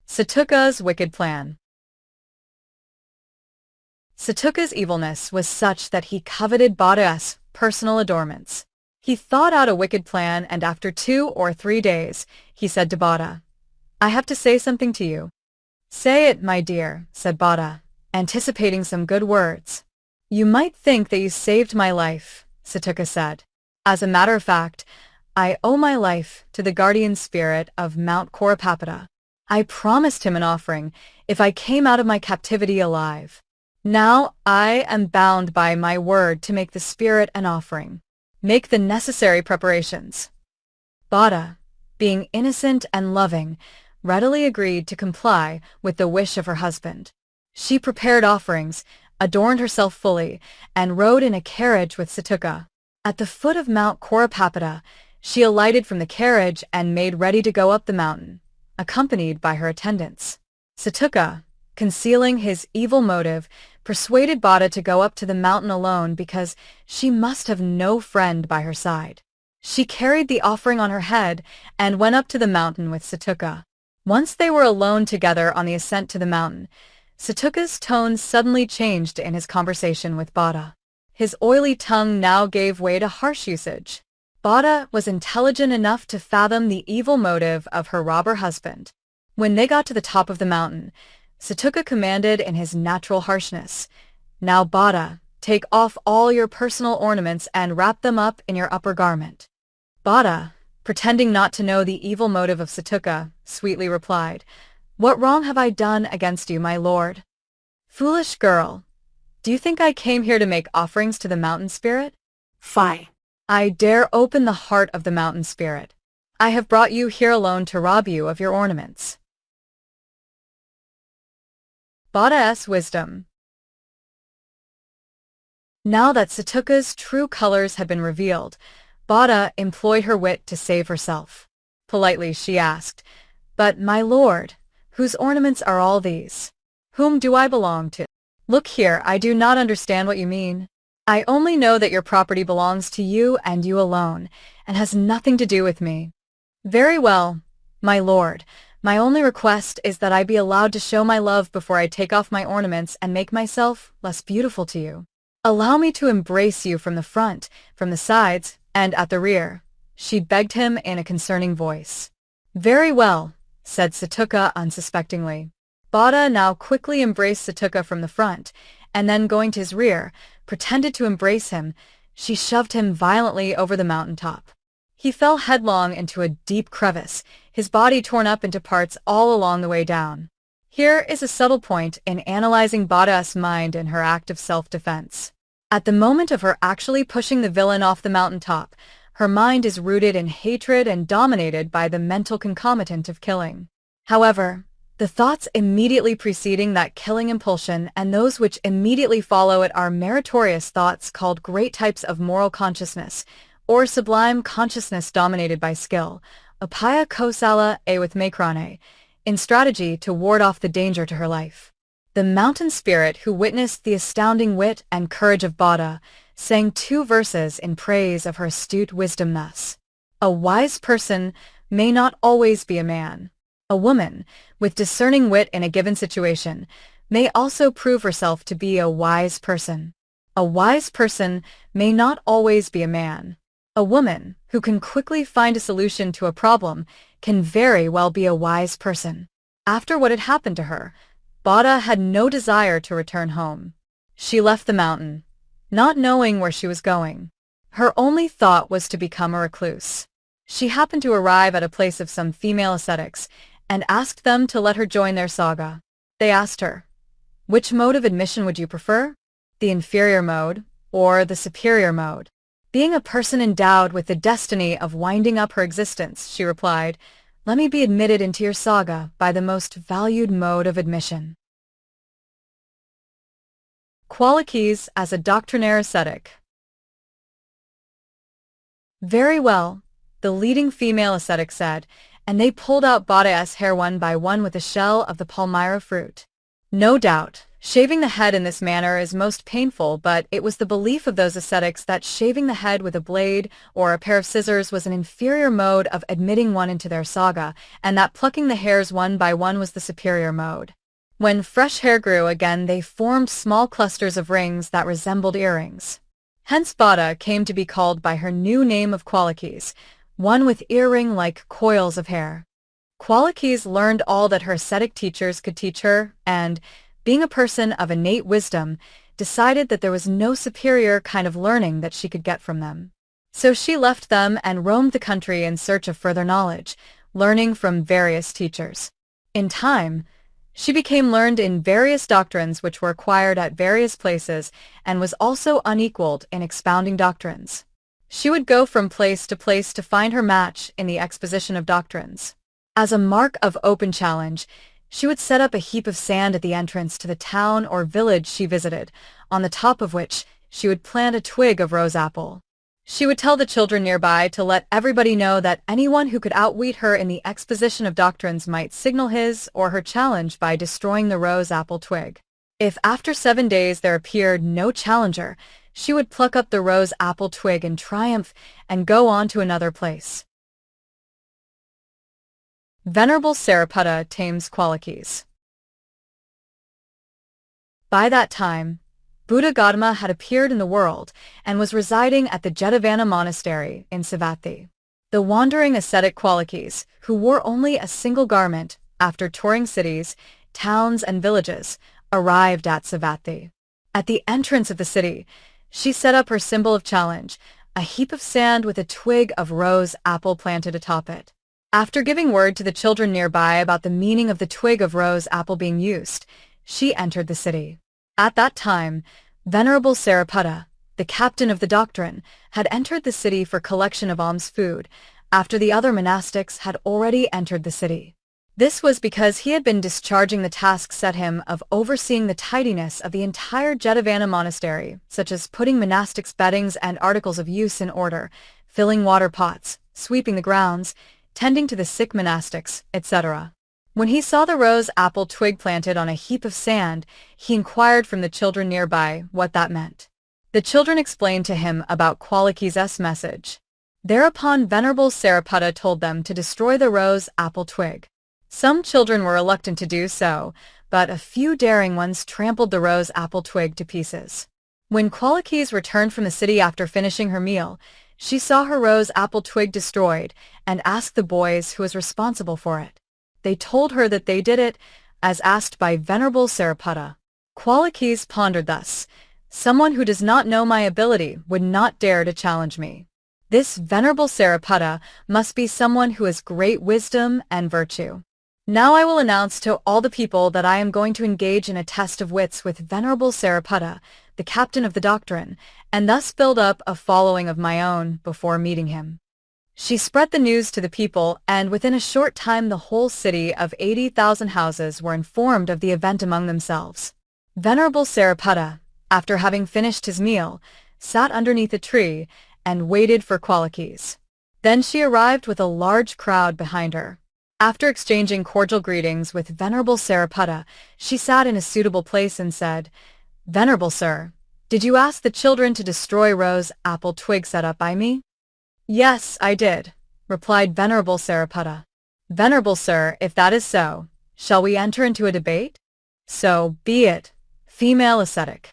Sakulā's wicked plan. Sakulā's evilness was such that he coveted Bhaddā's personal adornments. He thought out a wicked plan, and after 2 or 3 days, he said to Bhaddā, "I have to say something to you." "Say it, my dear," said Bhaddā, anticipating some good words. "You might think that you saved my life," Sakulā said. "As a matter of fact, I owe my life to the guardian spirit of Mount Khorapapata. I promised him an offering if I came out of my captivity alive. Now I am bound by my word to make the spirit an offering. Make the necessary preparations." Bhaddā, being innocent and loving, readily agreed to comply with the wish of her husband. She prepared offerings, adorned herself fully, and rode in a carriage with Sakulā. At the foot of Mount Khorapapata, she alighted from the carriage and made ready to go up the mountain, accompanied by her attendants. Sakulā, concealing his evil motive, persuaded Bhaddā to go up to the mountain alone because she must have no friend by her side. She carried the offering on her head and went up to the mountain with Sakulā. Once they were alone together on the ascent to the mountain, Sakulā's tone suddenly changed in his conversation with Bhaddā. His oily tongue now gave way to harsh usage. Bhaddā was intelligent enough to fathom the evil motive of her robber husband. When they got to the top of the mountain, Sakulā commanded in his natural harshness, "Now, Bhaddā, take off all your personal ornaments and wrap them up in your upper garment." Bhaddā, pretending not to know the evil motive of Sakulā, sweetly replied, "What wrong have I done against you, my lord?" "Foolish girl, do you think I came here to make offerings to the mountain spirit? Fie! I dare open the heart of the mountain spirit. I have brought you here alone to rob you of your ornaments." Bhaddā's wisdom. Now that Sakulā's true colors had been revealed, Bhaddā employed her wit to save herself. Politely she asked, "But, my lord, whose ornaments are all these? Whom do I belong to?" "Look here, I do not understand what you mean. I only know that your property belongs to you and you alone, and has nothing to do with me." "Very well, my lord. My only request is that I be allowed to show my love before I take off my ornaments and make myself less beautiful to you. Allow me to embrace you from the front, from the sides, and at the rear," she begged him in a concerning voice. "Very well," said Sakulā unsuspectingly. Bhaddā now quickly embraced Sakulā from the front, and then going to his rear, pretended to embrace him. She shoved him violently over the mountain top. He fell headlong into a deep crevice, his body torn up into parts all along the way down. Here is a subtle point in analyzing Bhaddā's mind in her act of self-defense. At the moment of her actually pushing the villain off the mountain top, her mind is rooted in hatred and dominated by the mental concomitant of killing. However, the thoughts immediately preceding that killing impulsion and those which immediately follow it are meritorious thoughts called great types of moral consciousness, or sublime consciousness dominated by skill, upaya kosala with makrane. in strategy to ward off the danger to her life. The mountain spirit who witnessed the astounding wit and courage of Bhaddā sang 2 verses in praise of her astute wisdom thus. A wise person may not always be a man. A woman, with discerning wit in a given situation, may also prove herself to be a wise person. A wise person may not always be a man. A woman, who can quickly find a solution to a problem, can very well be a wise person. After what had happened to her, Bhaddā had no desire to return home. She left the mountain, not knowing where she was going. Her only thought was to become a recluse. She happened to arrive at a place of some female ascetics and asked them to let her join their Sangha. They asked her, "Which mode of admission would you prefer? The inferior mode or the superior mode?" Being a person endowed with the destiny of winding up her existence, she replied, "Let me be admitted into your Sangha by the most valued mode of admission." Qualities as a doctrinaire ascetic. "Very well," the leading female ascetic said, and they pulled out Bhaddā's hair one by one with the shell of the palmyra fruit. No doubt, shaving the head in this manner is most painful, but it was the belief of those ascetics that shaving the head with a blade or a pair of scissors was an inferior mode of admitting one into their Sangha, and that plucking the hairs one by one was the superior mode. When fresh hair grew again, they formed small clusters of rings that resembled earrings. Hence Bhaddā came to be called by her new name of Qualities, one with earring-like coils of hair. Qualities learned all that her ascetic teachers could teach her, and, being a person of innate wisdom, decided that there was no superior kind of learning that she could get from them. So she left them and roamed the country in search of further knowledge, learning from various teachers. In time, she became learned in various doctrines which were acquired at various places and was also unequaled in expounding doctrines. She would go from place to find her match in the exposition of doctrines. As a mark of open challenge, she would set up a heap of sand at the entrance to the town or village she visited, on the top of which she would plant a twig of rose apple. She would tell the children nearby to let everybody know that anyone who could outwit her in the exposition of doctrines might signal his or her challenge by destroying the rose apple twig. If after 7 days there appeared no challenger, she would pluck up the rose apple twig in triumph and go on to another place. Venerable Sariputta tames Qualities. By that time, Buddha Gautama had appeared in the world and was residing at the Jetavana monastery in Savatthi. The wandering ascetic Qualities, who wore only a single garment, after touring cities, towns, and villages, arrived at Savatthi. At the entrance of the city, she set up her symbol of challenge, a heap of sand with a twig of rose apple planted atop it. After giving word to the children nearby about the meaning of the twig of rose apple being used, she entered the city. At that time, Venerable Sariputta, the captain of the doctrine, had entered the city for collection of alms food, after the other monastics had already entered the city. This was because he had been discharging the task set him of overseeing the tidiness of the entire Jetavana monastery, such as putting monastics' beddings and articles of use in order, filling water pots, sweeping the grounds, tending to the sick monastics, etc. When he saw the rose apple twig planted on a heap of sand, he inquired from the children nearby what that meant. The children explained to him about Qualities' message. Thereupon Venerable Sariputta told them to destroy the rose apple twig. Some children were reluctant to do so, but a few daring ones trampled the rose apple twig to pieces. When Qualities returned from the city after finishing her meal, she saw her rose apple twig destroyed and asked the boys who was responsible for it. They told her that they did it, as asked by Venerable Sariputta. Qualities pondered thus, "Someone who does not know my ability would not dare to challenge me. This Venerable Sariputta must be someone who has great wisdom and virtue. Now I will announce to all the people that I am going to engage in a test of wits with Venerable Sariputta, the captain of the doctrine, and thus build up a following of my own before meeting him." She spread the news to the people, and within a short time the whole city of 80,000 houses were informed of the event among themselves. Venerable Sariputta, after having finished his meal, sat underneath a tree and waited for Qualities. Then she arrived with a large crowd behind her. After exchanging cordial greetings with Venerable Sariputta, she sat in a suitable place and said, "Venerable Sir, did you ask the children to destroy Rose apple twig set up by me?" "Yes, I did," replied Venerable Sariputta. "Venerable Sir, if that is so, shall we enter into a debate?" "So be it." Female ascetic.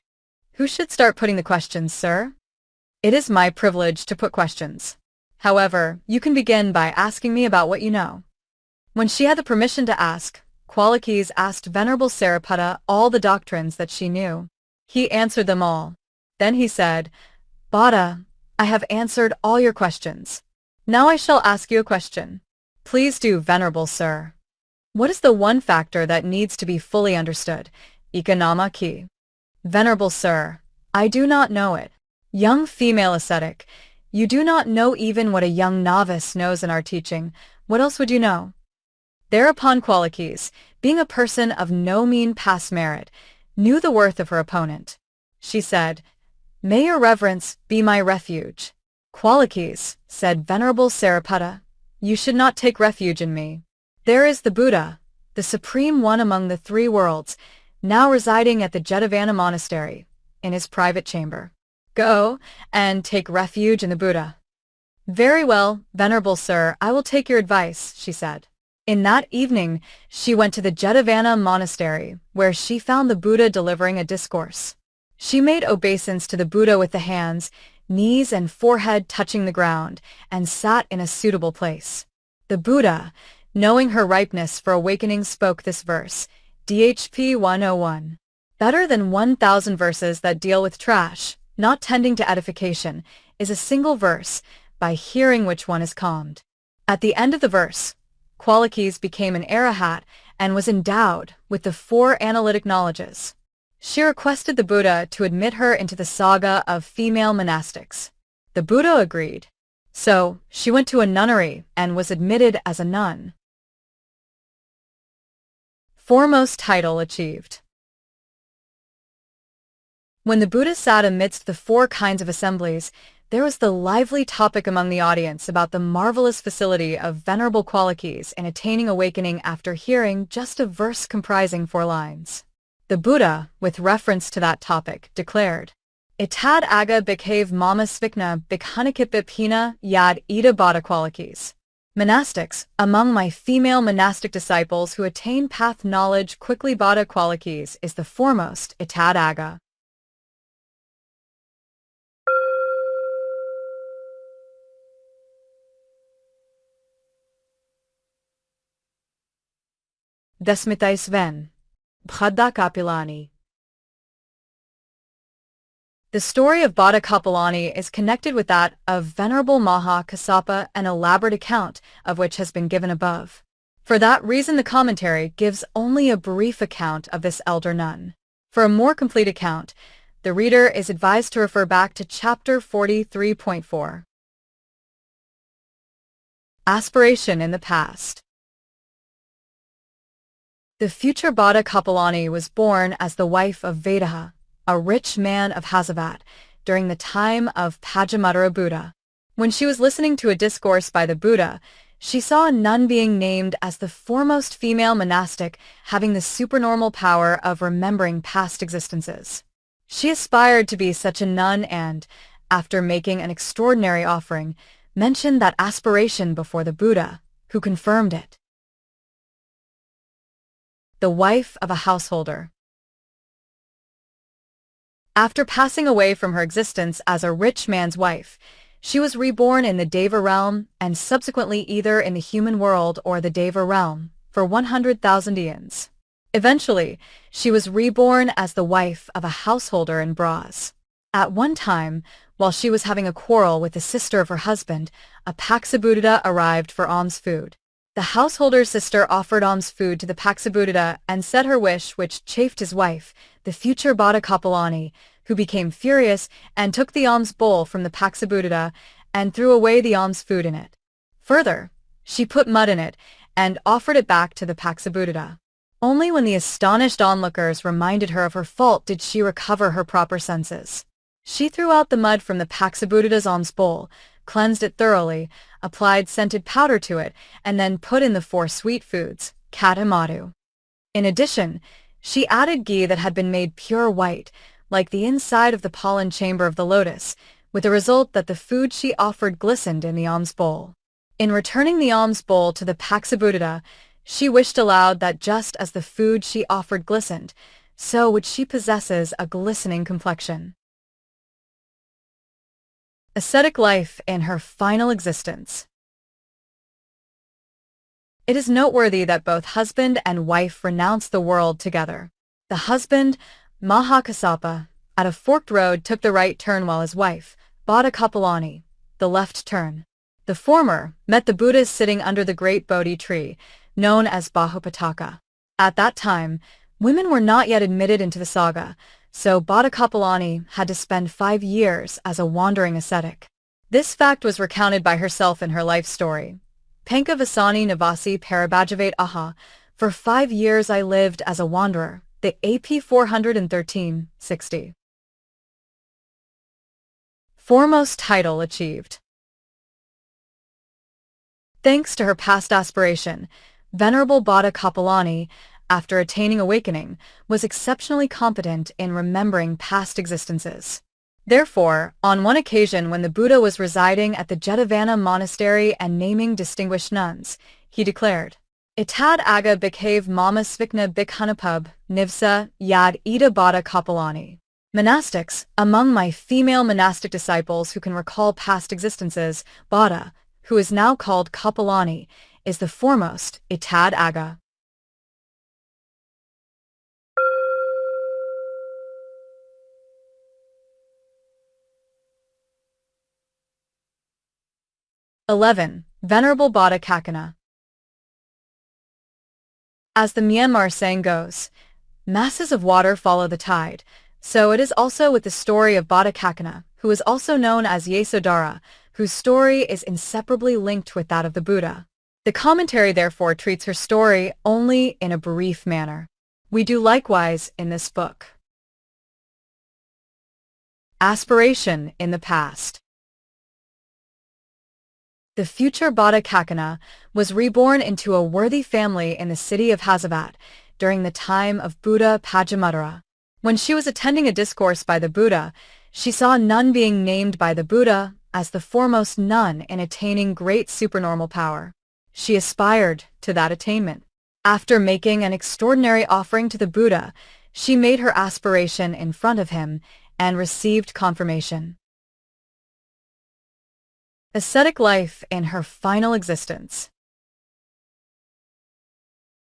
"Who should start putting the questions, sir?" "It is my privilege to put questions. However, you can begin by asking me about what you know." When she had the permission to ask, Qualiques asked Venerable Sariputta all the doctrines that she knew. He answered them all. Then he said, "Bhaddā, I have answered all your questions. Now I shall ask you a question." "Please do, Venerable Sir." "What is the one factor that needs to be fully understood? Ikanama ki." "Venerable Sir, I do not know it." Young female ascetic, you do not know even what a young novice knows in our teaching. What else would you know? Thereupon Qualiques, being a person of no mean past merit, knew the worth of her opponent. She said, "May your reverence be my refuge." "Qualiques," said Venerable Sariputta, "you should not take refuge in me. There is the Buddha, the Supreme One among the three worlds, now residing at the Jetavana Monastery, in his private chamber. Go and take refuge in the Buddha." "Very well, Venerable Sir, I will take your advice," she said. In that evening, she went to the Jetavana Monastery, where she found the Buddha delivering a discourse. She made obeisance to the Buddha with the hands, knees and forehead touching the ground, and sat in a suitable place. The Buddha, knowing her ripeness for awakening, spoke this verse, DHP 101. "Better than 1,000 verses that deal with trash, not tending to edification, is a single verse, by hearing which one is calmed." At the end of the verse, Qualiques became an arahat and was endowed with the 4 analytic knowledges. She requested the Buddha to admit her into the Sangha of female monastics. The Buddha agreed. So, she went to a nunnery and was admitted as a nun. Foremost title achieved. When the Buddha sat amidst the 4 kinds of assemblies, there was the lively topic among the audience about the marvelous facility of Venerable Qualiques in attaining awakening after hearing just a verse comprising 4 lines. The Buddha, with reference to that topic, declared, "Itad aga bikhave mama svikna bikhanikip pina yad ida Bhaddā Qualiques." Monastics, among my female monastic disciples who attain path knowledge quickly, Bhaddā Kuṇḍalakesā is the foremost Itad aga. Desmitais ven. Bhaddā Kāpilānī. The story of Bhaddā Kāpilānī is connected with that of Venerable Mahā Kassapa, an elaborate account of which has been given above. For that reason, the commentary gives only a brief account of this elder nun. For a more complete account, the reader is advised to refer back to chapter 43.4. Aspiration in the past. The future Bhaddā Kāpilānī was born as the wife of Vaideha, a rich man of Hasavat, during the time of Pajāpatī Buddha. When she was listening to a discourse by the Buddha, she saw a nun being named as the foremost female monastic having the supernormal power of remembering past existences. She aspired to be such a nun and, after making an extraordinary offering, mentioned that aspiration before the Buddha, who confirmed it. The wife of a householder. After passing away from her existence as a rich man's wife, she was reborn in the Deva realm and subsequently either in the human world or the Deva realm for 100,000 eons. Eventually, she was reborn as the wife of a householder in Bras. At one time, while she was having a quarrel with the sister of her husband, a Paksabhuddha arrived for alms food. The householder's sister offered alms food to the Paksabhuddha and said her wish, which chafed his wife, the future Bhaddā Kāpilānī, who became furious and took the alms bowl from the Paksabhuddha and threw away the alms food in it. Further, she put mud in it and offered it back to the Paksabhuddha. Only when the astonished onlookers reminded her of her fault did she recover her proper senses. She threw out the mud from the Paksabhuddha's alms bowl, cleansed it thoroughly, applied scented powder to it, and then put in the 4 sweet foods, katamadu. In addition, she added ghee that had been made pure white, like the inside of the pollen chamber of the lotus, with the result that the food she offered glistened in the alms bowl. In returning the alms bowl to the Paṭācārā, she wished aloud that just as the food she offered glistened, so would she possesses a glistening complexion. Ascetic life in her final existence. It is noteworthy that both husband and wife renounced the world together. The husband, Mahā, at a forked road took the right turn while his wife, Bhaddā Kāpilānī, the left turn. The former met the Buddhas sitting under the great Bodhi tree, known as Bahuputtikā. At that time, women were not yet admitted into the Sangha, so Bhaddā Kāpilānī had to spend 5 years as a wandering ascetic. This fact was recounted by herself in her life story. Panka Vasani Navasi Parabhajavat Aha, for 5 years I lived as a wanderer, the AP 413-60. Foremost title achieved. Thanks to her past aspiration, Venerable Bhaddā Kāpilānī, after attaining awakening, was exceptionally competent in remembering past existences. Therefore, on one occasion when the Buddha was residing at the Jetavana monastery and naming distinguished nuns, he declared, Itad aga bhikkhave mama svikna bhikkhanapub, nivsa, yad ida Bhaddā Kāpilānī. Monastics, among my female monastic disciples who can recall past existences, Bhaddā, who is now called Kāpilānī, is the foremost, Itad aga. Venerable Bhaddā Kāpilānī. As the Myanmar saying goes, masses of water follow the tide, so it is also with the story of Bhaddā Kāpilānī, who is also known as Yasodhara, whose story is inseparably linked with that of the Buddha. The commentary therefore treats her story only in a brief manner. We do likewise in this book. Aspiration in the past. The future Bhaddā Kāpilānī was reborn into a worthy family in the city of Hasavat during the time of Buddha Pajāpatī. When she was attending a discourse by the Buddha, she saw a nun being named by the Buddha as the foremost nun in attaining great supernormal power. She aspired to that attainment. After making an extraordinary offering to the Buddha, she made her aspiration in front of him and received confirmation. Ascetic life in her final existence.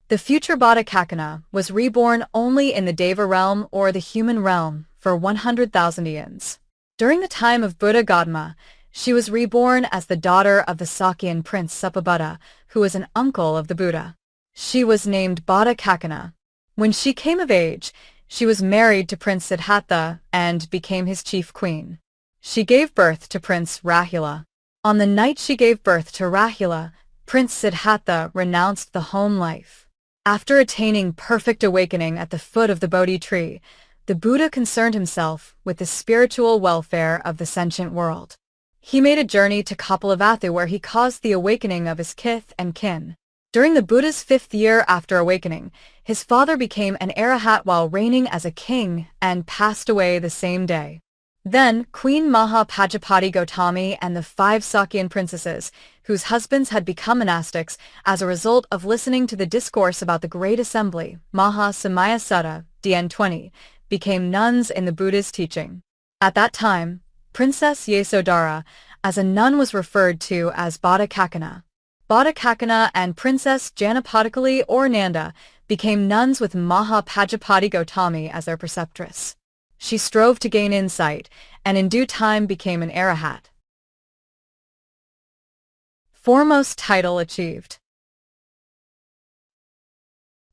The future Bhaddā Kāpilānī was reborn only in the Deva realm or the human realm for 100,000 eons. During the time of Buddha Gotamī, she was reborn as the daughter of the Sakyan prince Suppabutta, who was an uncle of the Buddha. She was named Bhaddā Kāpilānī. When she came of age, she was married to Prince Siddhartha and became his chief queen. She gave birth to Prince Rahula. On the night she gave birth to Rahula, Prince Siddhartha renounced the home life. After attaining perfect awakening at the foot of the Bodhi tree, the Buddha concerned himself with the spiritual welfare of the sentient world. He made a journey to Uppalavaṇṇā where he caused the awakening of his kith and kin. During the Buddha's 5th year after awakening, his father became an arahat while reigning as a king and passed away the same day. Then Queen Mahā Pajāpatī Gotamī and the 5 Sakyan princesses, whose husbands had become monastics as a result of listening to the discourse about the Great Assembly, Mahā Samaya Sutta, DN 20, became nuns in the Buddha's teaching. At that time, Princess Yasodhara, as a nun, was referred to as Bhaddā Kāpilānī. Bhaddā Kāpilānī and Princess Janapadakalī or Nandā became nuns with Mahā Pajāpatī Gotamī as their preceptress. She strove to gain insight, and in due time became an arahat. Foremost title achieved.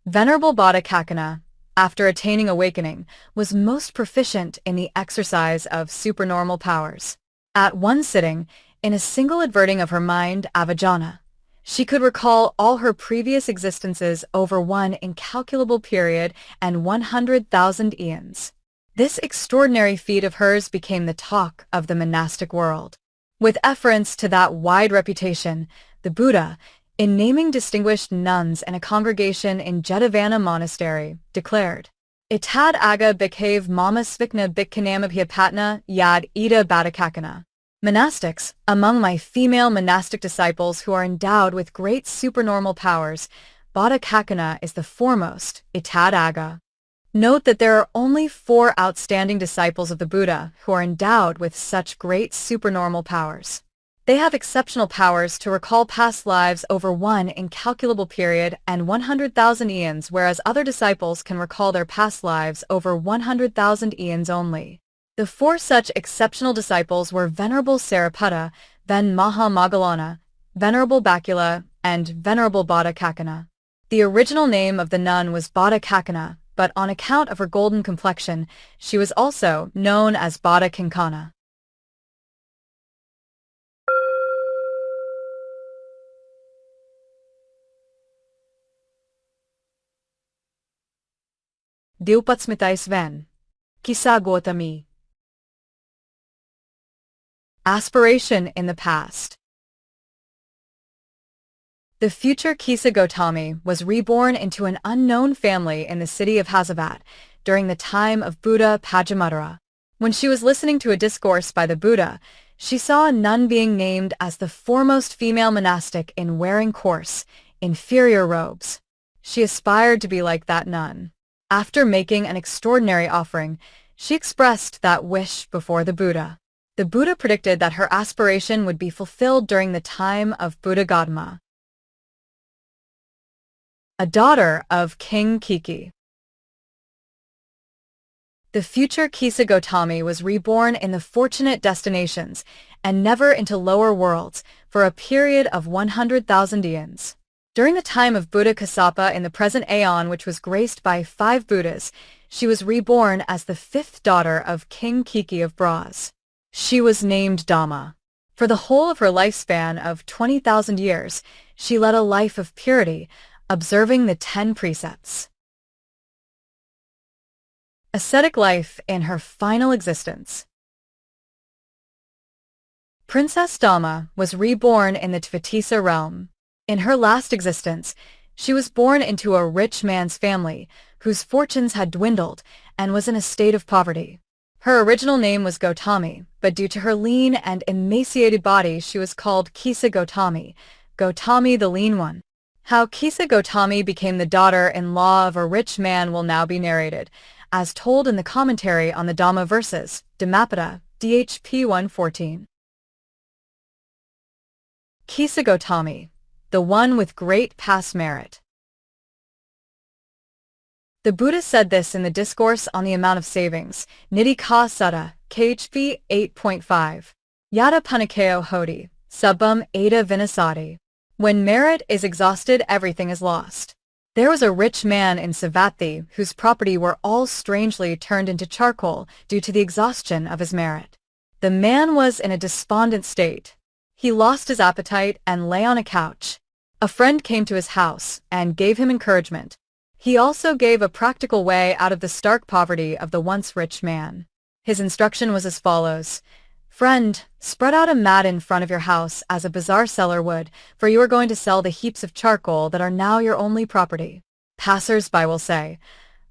Venerable Bhaddā Kāpilānī, after attaining awakening, was most proficient in the exercise of supernormal powers. At one sitting, in a single adverting of her mind, avijjana, she could recall all her previous existences over one incalculable period and 100,000 eons. This extraordinary feat of hers became the talk of the monastic world. With efference to that wide reputation, the Buddha, in naming distinguished nuns in a congregation in Jetavana Monastery, declared, Itad aga bhikkhav mama svikna bhikkhanamabhyapatna yad ida badakakana. Monastics, among my female monastic disciples who are endowed with great supernormal powers, Paṭācārā is the foremost, Itad aga. Note that there are only 4 outstanding disciples of the Buddha who are endowed with such great supernormal powers. They have exceptional powers to recall past lives over one incalculable period and 100,000 eons, whereas other disciples can recall their past lives over 100,000 eons only. The 4 such exceptional disciples were Venerable Sariputta, then Mahā, Venerable Bakula, and Venerable Bhaddā Kāpilānī. The original name of the nun was Bhaddā Kāpilānī, but on account of her golden complexion, she was also known as Bhaddā Kuṇḍalakesā. Sven. Kisā Gotamī. Aspiration in the past. The future Kisa Gotamī was reborn into an unknown family in the city of Hasavat during the time of Buddha Pajāpatī. When she was listening to a discourse by the Buddha, she saw a nun being named as the foremost female monastic in wearing coarse, inferior robes. She aspired to be like that nun. After making an extraordinary offering, she expressed that wish before the Buddha. The Buddha predicted that her aspiration would be fulfilled during the time of Buddha Gotamī, a daughter of King Kiki. The future Kisa Gotamī was reborn in the fortunate destinations and never into lower worlds for a period of 100,000 eons. During the time of Buddha Kassapa in the present aeon, which was graced by 5 Buddhas, she was reborn as the 5th daughter of King Kiki of Braz. She was named Dhamma. For the whole of her lifespan of 20,000 years, she led a life of purity, observing the 10 precepts. Ascetic life in her final existence. Princess Dhamma was reborn in the Tvetisa realm. In her last existence, she was born into a rich man's family whose fortunes had dwindled and was in a state of poverty. Her original name was Gotamī, but due to her lean and emaciated body she was called Kisa Gotamī, Gotamī the lean one. How Kisa Gotamī became the daughter-in-law of a rich man will now be narrated, as told in the commentary on the Dhamma verses, Dhammapada, DHP 114. Kisa Gotamī, the one with great past merit. The Buddha said this in the Discourse on the Amount of Savings, Nidhi Ka Sutta, KHP 8.5. Yada Punikeo Hoti, Subham Ada Vinasati. When merit is exhausted, everything is lost. There was a rich man in Savatthi whose property were all strangely turned into charcoal due to the exhaustion of his merit. The man was in a despondent state. He lost his appetite and lay on a couch. A friend came to his house and gave him encouragement. He also gave a practical way out of the stark poverty of the once rich man. His instruction was as follows. Friend, spread out a mat in front of your house as a bazaar seller would, for you are going to sell the heaps of charcoal that are now your only property. Passers-by will say,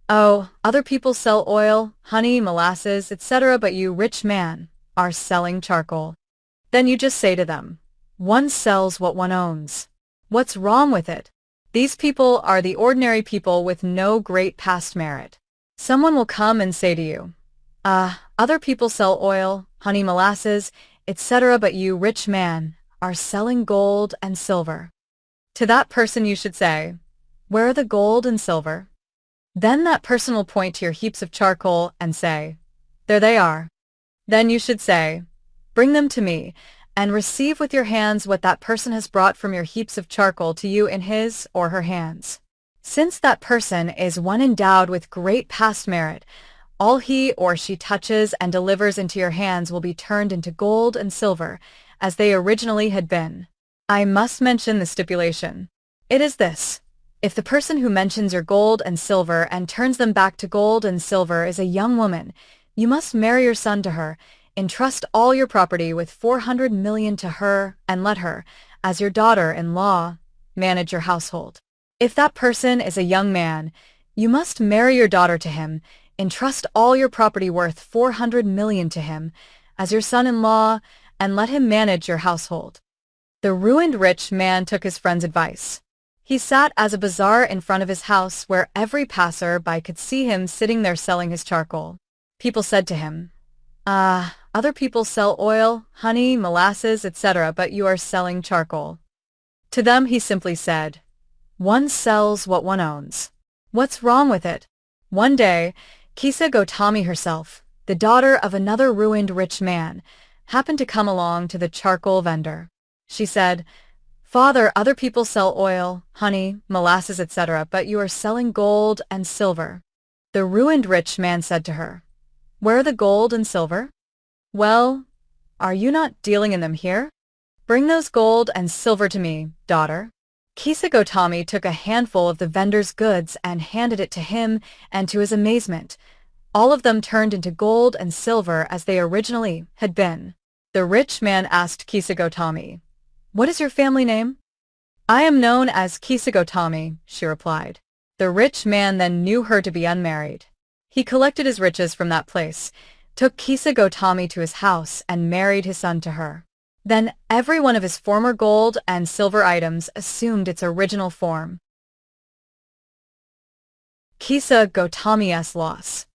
Oh, other people sell oil, honey, molasses, etc., but you, rich man, are selling charcoal. Then you just say to them, one sells what one owns. What's wrong with it? These people are the ordinary people with no great past merit. Someone will come and say to you, other people sell oil, honey, molasses, etc., but you, rich man, are selling gold and silver. To that person you should say, where are the gold and silver? Then that person will point to your heaps of charcoal and say, there they are. Then you should say, bring them to me, and receive with your hands what that person has brought from your heaps of charcoal to you in his or her hands. Since that person is one endowed with great past merit, all he or she touches and delivers into your hands will be turned into gold and silver, as they originally had been. I must mention the stipulation. It is this. If the person who mentions your gold and silver and turns them back to gold and silver is a young woman, you must marry your son to her, entrust all your property with 400 million to her and let her, as your daughter-in-law, manage your household. If that person is a young man, you must marry your daughter to him, entrust all your property worth 400 million to him, as your son-in-law, and let him manage your household. The ruined rich man took his friend's advice. He sat as a bazaar in front of his house where every passer-by could see him sitting there selling his charcoal. People said to him, other people sell oil, honey, molasses, etc., but you are selling charcoal. To them he simply said, one sells what one owns. What's wrong with it? One day, Kisa Gotamī herself, the daughter of another ruined rich man, happened to come along to the charcoal vendor. She said, Father, other people sell oil, honey, molasses, etc., but you are selling gold and silver. The ruined rich man said to her, where are the gold and silver? Well, are you not dealing in them here? Bring those gold and silver to me, daughter. Kisa Gotamī took a handful of the vendor's goods and handed it to him, and to his amazement, all of them turned into gold and silver as they originally had been. The rich man asked Kisa Gotamī, what is your family name? I am known as Kisa Gotamī, she replied. The rich man then knew her to be unmarried. He collected his riches from that place, took Kisa Gotamī to his house, and married his son to her. Then every one of his former gold and silver items assumed its original form. Kisa Gotamī's loss.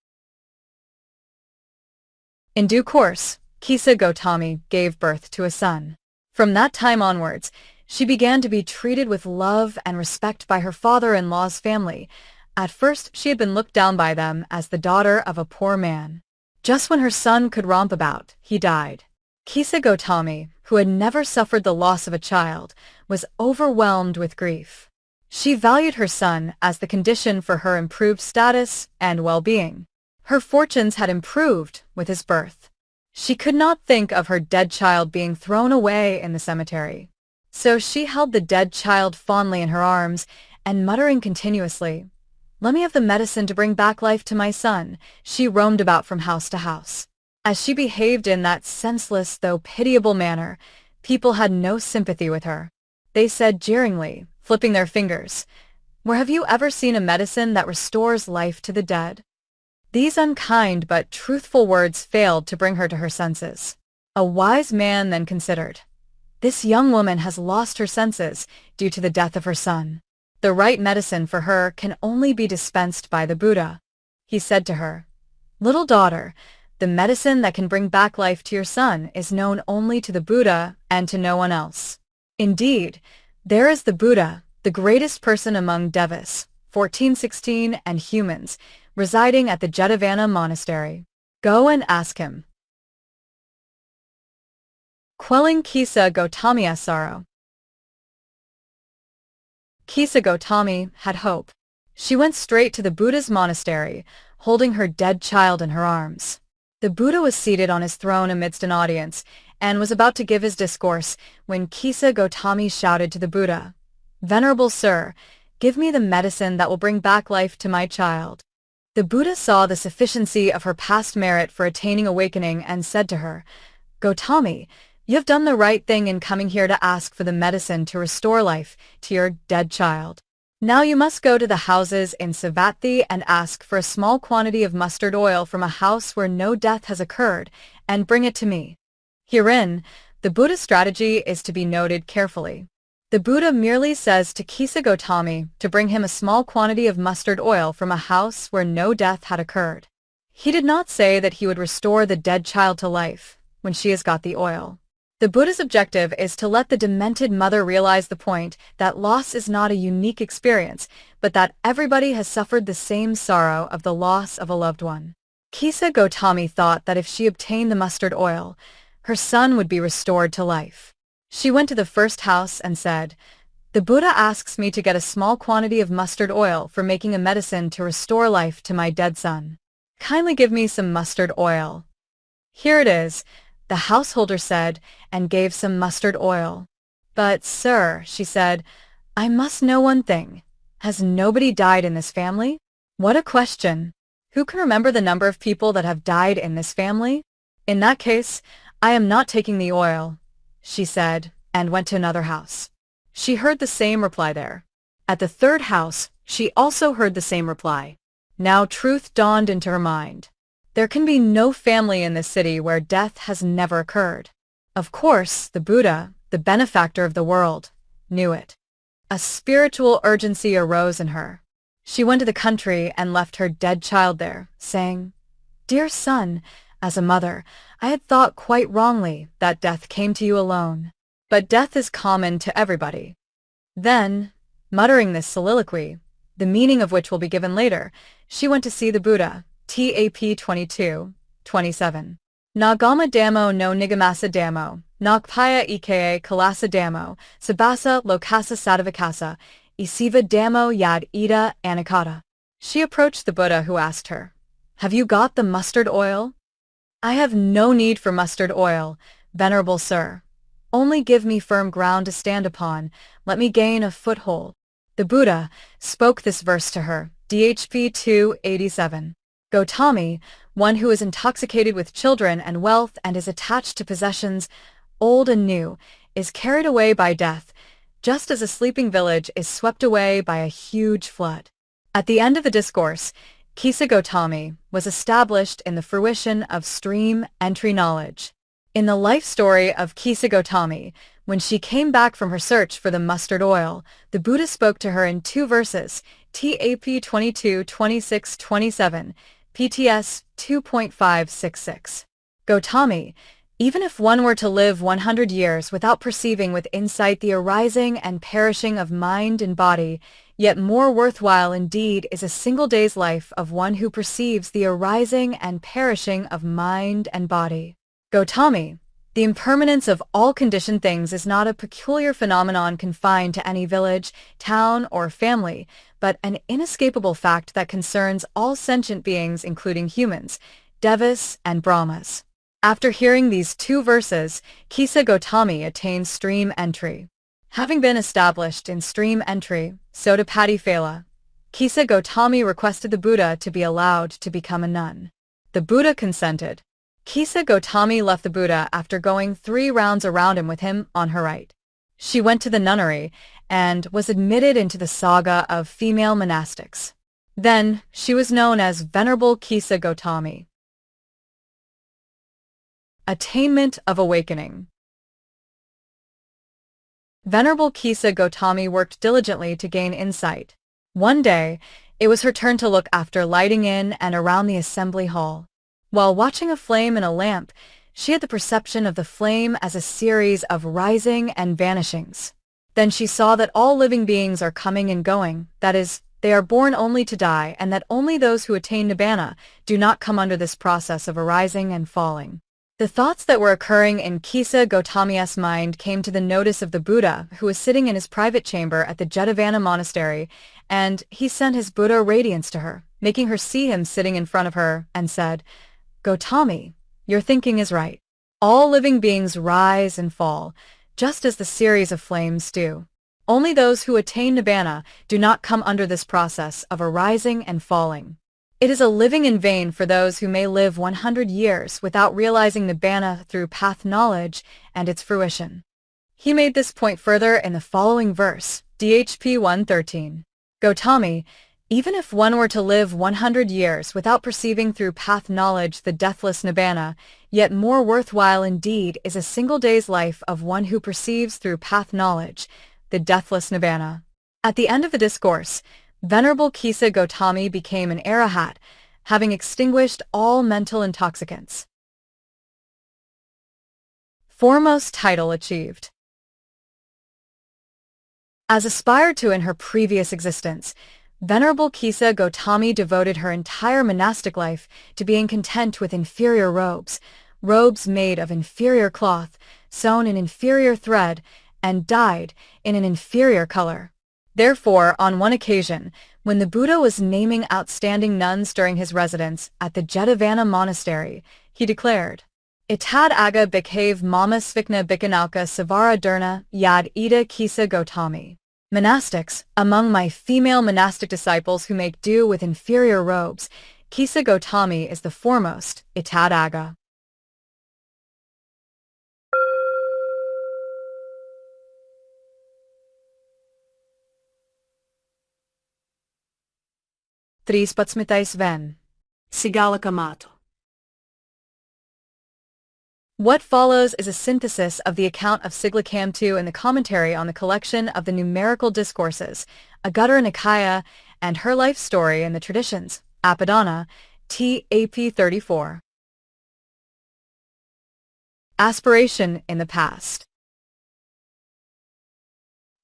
In due course, Kisa Gotamī gave birth to a son. From that time onwards, she began to be treated with love and respect by her father-in-law's family. At first, she had been looked down by them as the daughter of a poor man. Just when her son could romp about, he died. Kisa Gotamī, who had never suffered the loss of a child, was overwhelmed with grief. She valued her son as the condition for her improved status and well-being. Her fortunes had improved with his birth. She could not think of her dead child being thrown away in the cemetery. So she held the dead child fondly in her arms, and muttering continuously, let me have the medicine to bring back life to my son, she roamed about from house to house. As she behaved in that senseless though pitiable manner, people had no sympathy with her. They said jeeringly, flipping their fingers, where have you ever seen a medicine that restores life to the dead? These unkind but truthful words failed to bring her to her senses. A wise man then considered, this young woman has lost her senses due to the death of her son. The right medicine for her can only be dispensed by the Buddha. He said to her, little daughter, the medicine that can bring back life to your son is known only to the Buddha and to no one else. Indeed, there is the Buddha, the greatest person among devas, 1416, and humans, residing at the Jetavana monastery. Go and ask him. Quelling Kisa Gotamī's sorrow. Kisa Gotamī had hope. She went straight to the Buddha's monastery, holding her dead child in her arms. The Buddha was seated on his throne amidst an audience, and was about to give his discourse, when Kisa Gotamī shouted to the Buddha, Venerable Sir, give me the medicine that will bring back life to my child. The Buddha saw the sufficiency of her past merit for attaining awakening and said to her, Gotamī, you have done the right thing in coming here to ask for the medicine to restore life to your dead child. Now you must go to the houses in Savatthi and ask for a small quantity of mustard oil from a house where no death has occurred, and bring it to me. Herein, the Buddha's strategy is to be noted carefully. The Buddha merely says to Kisa Gotamī to bring him a small quantity of mustard oil from a house where no death had occurred. He did not say that he would restore the dead child to life when she has got the oil. The Buddha's objective is to let the demented mother realize the point that loss is not a unique experience, but that everybody has suffered the same sorrow of the loss of a loved one. Kisa Gotamī thought that if she obtained the mustard oil, her son would be restored to life. She went to the first house and said, The Buddha asks me to get a small quantity of mustard oil for making a medicine to restore life to my dead son. Kindly give me some mustard oil. Here it is, the householder said, and gave some mustard oil. But, sir, she said, I must know one thing. Has nobody died in this family? What a question! Who can remember the number of people that have died in this family? "In that case, I am not taking the oil," she said, and went to another house. She heard the same reply there. At the third house, she also heard the same reply. Now truth dawned into her mind. There can be no family in this city where death has never occurred. Of course, the Buddha, the benefactor of the world, knew it. A spiritual urgency arose in her. She went to the country and left her dead child there, saying, "Dear son, as a mother, I had thought quite wrongly that death came to you alone. But death is common to everybody." Then, muttering this soliloquy, the meaning of which will be given later, she went to see the Buddha, TAP 22:27. Nagama damo no nigamasa damo, nakpaya ike kalasa damo, sabasa lokasa sadavikasa, isiva damo yad ida anakata. She approached the Buddha, who asked her, "Have you got the mustard oil?" "I have no need for mustard oil, venerable sir. Only give me firm ground to stand upon, let me gain a foothold." The Buddha spoke this verse to her, DHP 287. Gotamī, one who is intoxicated with children and wealth and is attached to possessions, old and new, is carried away by death, just as a sleeping village is swept away by a huge flood. At the end of the discourse, Kisa Gotamī was established in the fruition of stream entry knowledge. In the life story of Kisa Gotamī, when she came back from her search for the mustard oil, the Buddha spoke to her in two verses, TAP 22:26-27, PTS 2.566. Gotamī, even if one were to live 100 years without perceiving with insight the arising and perishing of mind and body, yet more worthwhile indeed is a single day's life of one who perceives the arising and perishing of mind and body. Gotamī, the impermanence of all conditioned things is not a peculiar phenomenon confined to any village, town, or family, but an inescapable fact that concerns all sentient beings including humans, devas, and brahmas. After hearing these two verses, Kisa Gotamī attained stream entry. Having been established in stream entry, Sotāpati Phala, Kisa Gotamī requested the Buddha to be allowed to become a nun. The Buddha consented. Kisa Gotamī left the Buddha after going 3 rounds around him with him on her right. She went to the nunnery and was admitted into the Sangha of female monastics. Then she was known as Venerable Kisa Gotamī. Attainment of awakening. Venerable Kisa Gotamī worked diligently to gain insight. One day, it was her turn to look after lighting in and around the assembly hall. While watching a flame in a lamp, she had the perception of the flame as a series of rising and vanishings. Then she saw that all living beings are coming and going, that is, they are born only to die, and that only those who attain nibbana do not come under this process of arising and falling. The thoughts that were occurring in Kisa Gotamī's mind came to the notice of the Buddha, who was sitting in his private chamber at the Jetavana monastery, and he sent his Buddha radiance to her, making her see him sitting in front of her, and said, "Gotamī, your thinking is right. All living beings rise and fall, just as the series of flames do. Only those who attain nibbana do not come under this process of arising and falling. It is a living in vain for those who may live 100 years without realizing nibbana through path knowledge and its fruition." He made this point further in the following verse, DHP 113. Gotamī, even if one were to live 100 years without perceiving through path knowledge the deathless nibbana, yet more worthwhile indeed is a single day's life of one who perceives through path knowledge the deathless nibbana. At the end of the discourse, Venerable Kisa Gotamī became an arahat, having extinguished all mental intoxicants. Foremost title achieved. As aspired to in her previous existence, Venerable Kisa Gotamī devoted her entire monastic life to being content with inferior robes, robes made of inferior cloth, sewn in inferior thread, and dyed in an inferior color. Therefore, on one occasion, when the Buddha was naming outstanding nuns during his residence at the Jetavana monastery, he declared, "Itad aga bhikkhave mama svikna bhikanalka savara durna yad ida Kisa Gotamī." Monastics, among my female monastic disciples who make do with inferior robes, Kisa Gotamī is the foremost, Itad aga. 13 ven. Sigala Kamato. What follows is a synthesis of the account of Sakulā Khemā in the commentary on the collection of the numerical discourses, Agutara Nikaya, and her life story in the traditions, Apadana, TAP 34. Aspiration in the past.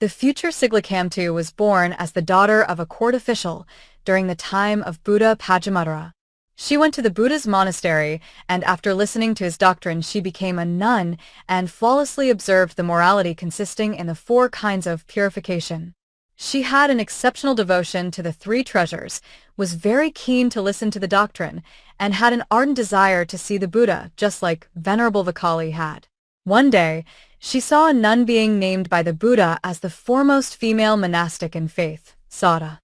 The future Sakulā Khemā was born as the daughter of a court official during the time of Buddha Pajāpatī. She went to the Buddha's monastery, and after listening to his doctrine she became a nun and flawlessly observed the morality consisting in the 4 kinds of purification. She had an exceptional devotion to the 3 treasures, was very keen to listen to the doctrine, and had an ardent desire to see the Buddha, just like Venerable Vakali had. One day, she saw a nun being named by the Buddha as the foremost female monastic in faith, Soṇā.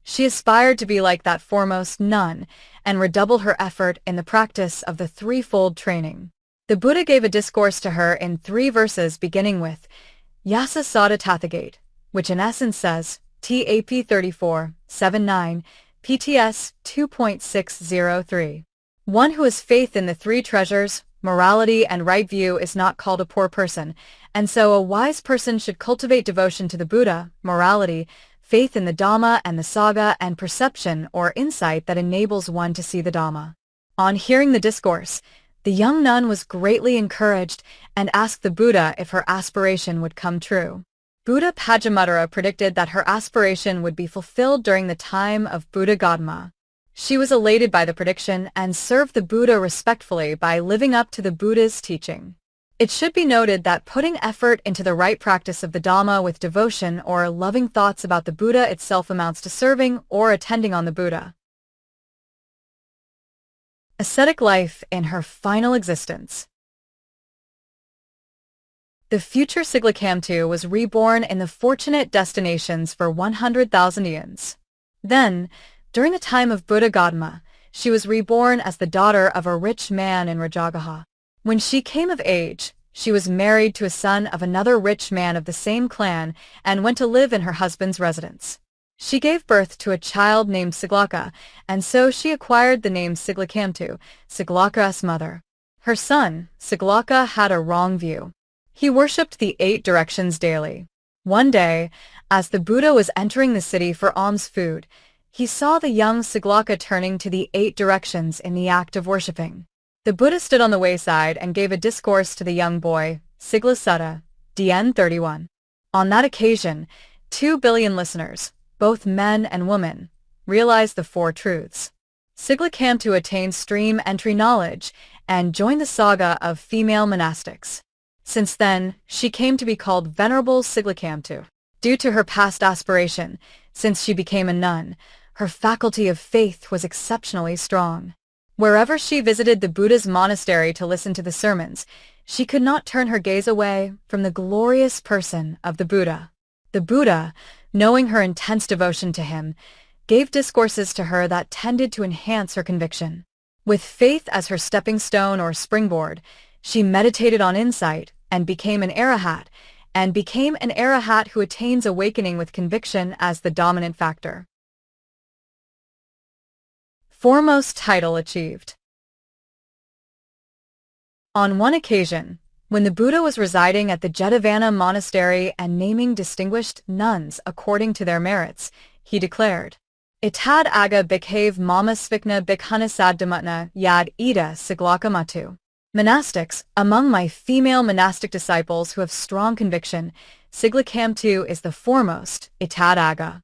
She aspired to be like that foremost nun and redoubled her effort in the practice of the threefold training. The Buddha gave a discourse to her in 3 verses beginning with Yasa Soṇā Tathagate, which in essence says, TAP 34, 79, PTS 2.603. One who has faith in the 3 treasures, morality and right view is not called a poor person, and so a wise person should cultivate devotion to the Buddha, morality, faith in the Dhamma and the Sangha, and perception or insight that enables one to see the Dhamma. On hearing the discourse, the young nun was greatly encouraged and asked the Buddha if her aspiration would come true. Buddha Pajāpatī predicted that her aspiration would be fulfilled during the time of Buddha Gotamī. She was elated by the prediction and served the Buddha respectfully by living up to the Buddha's teaching. It should be noted that putting effort into the right practice of the Dhamma with devotion or loving thoughts about the Buddha itself amounts to serving or attending on the Buddha. Ascetic life in her final existence. The future Sakulā Khemā was reborn in the fortunate destinations for 100,000 eons. Then, during the time of Buddha Gotamī, she was reborn as the daughter of a rich man in Rajagaha. When she came of age, she was married to a son of another rich man of the same clan and went to live in her husband's residence. She gave birth to a child named Sakulā, and so she acquired the name Sakulā Khemā, Sakulā's mother. Her son, Sakulā, had a wrong view. He worshipped the 8 directions daily. One day, as the Buddha was entering the city for alms food, he saw the young Sakulā turning to the 8 directions in the act of worshipping. The Buddha stood on the wayside and gave a discourse to the young boy, Sigla Sutta, DN 31. On that occasion, 2 billion listeners, both men and women, realized the 4 truths. Sakulā Khemā attained stream entry knowledge and joined the Sangha of female monastics. Since then, she came to be called Venerable Sakulā Khemā. Due to her past aspiration, since she became a nun, her faculty of faith was exceptionally strong. Wherever she visited the Buddha's monastery to listen to the sermons, she could not turn her gaze away from the glorious person of the Buddha. The Buddha, knowing her intense devotion to him, gave discourses to her that tended to enhance her conviction. With faith as her stepping stone or springboard, she meditated on insight and became an arahat, who attains awakening with conviction as the dominant factor. Foremost title achieved. On one occasion, when the Buddha was residing at the Jetavana monastery and naming distinguished nuns according to their merits, he declared, Itad aga bikhave mama svikna bikhanasad Dhammadinnā yad ida siglaka matu. Monastics, among my female monastic disciples who have strong conviction, Sakulā Khemā is the foremost, Itad aga.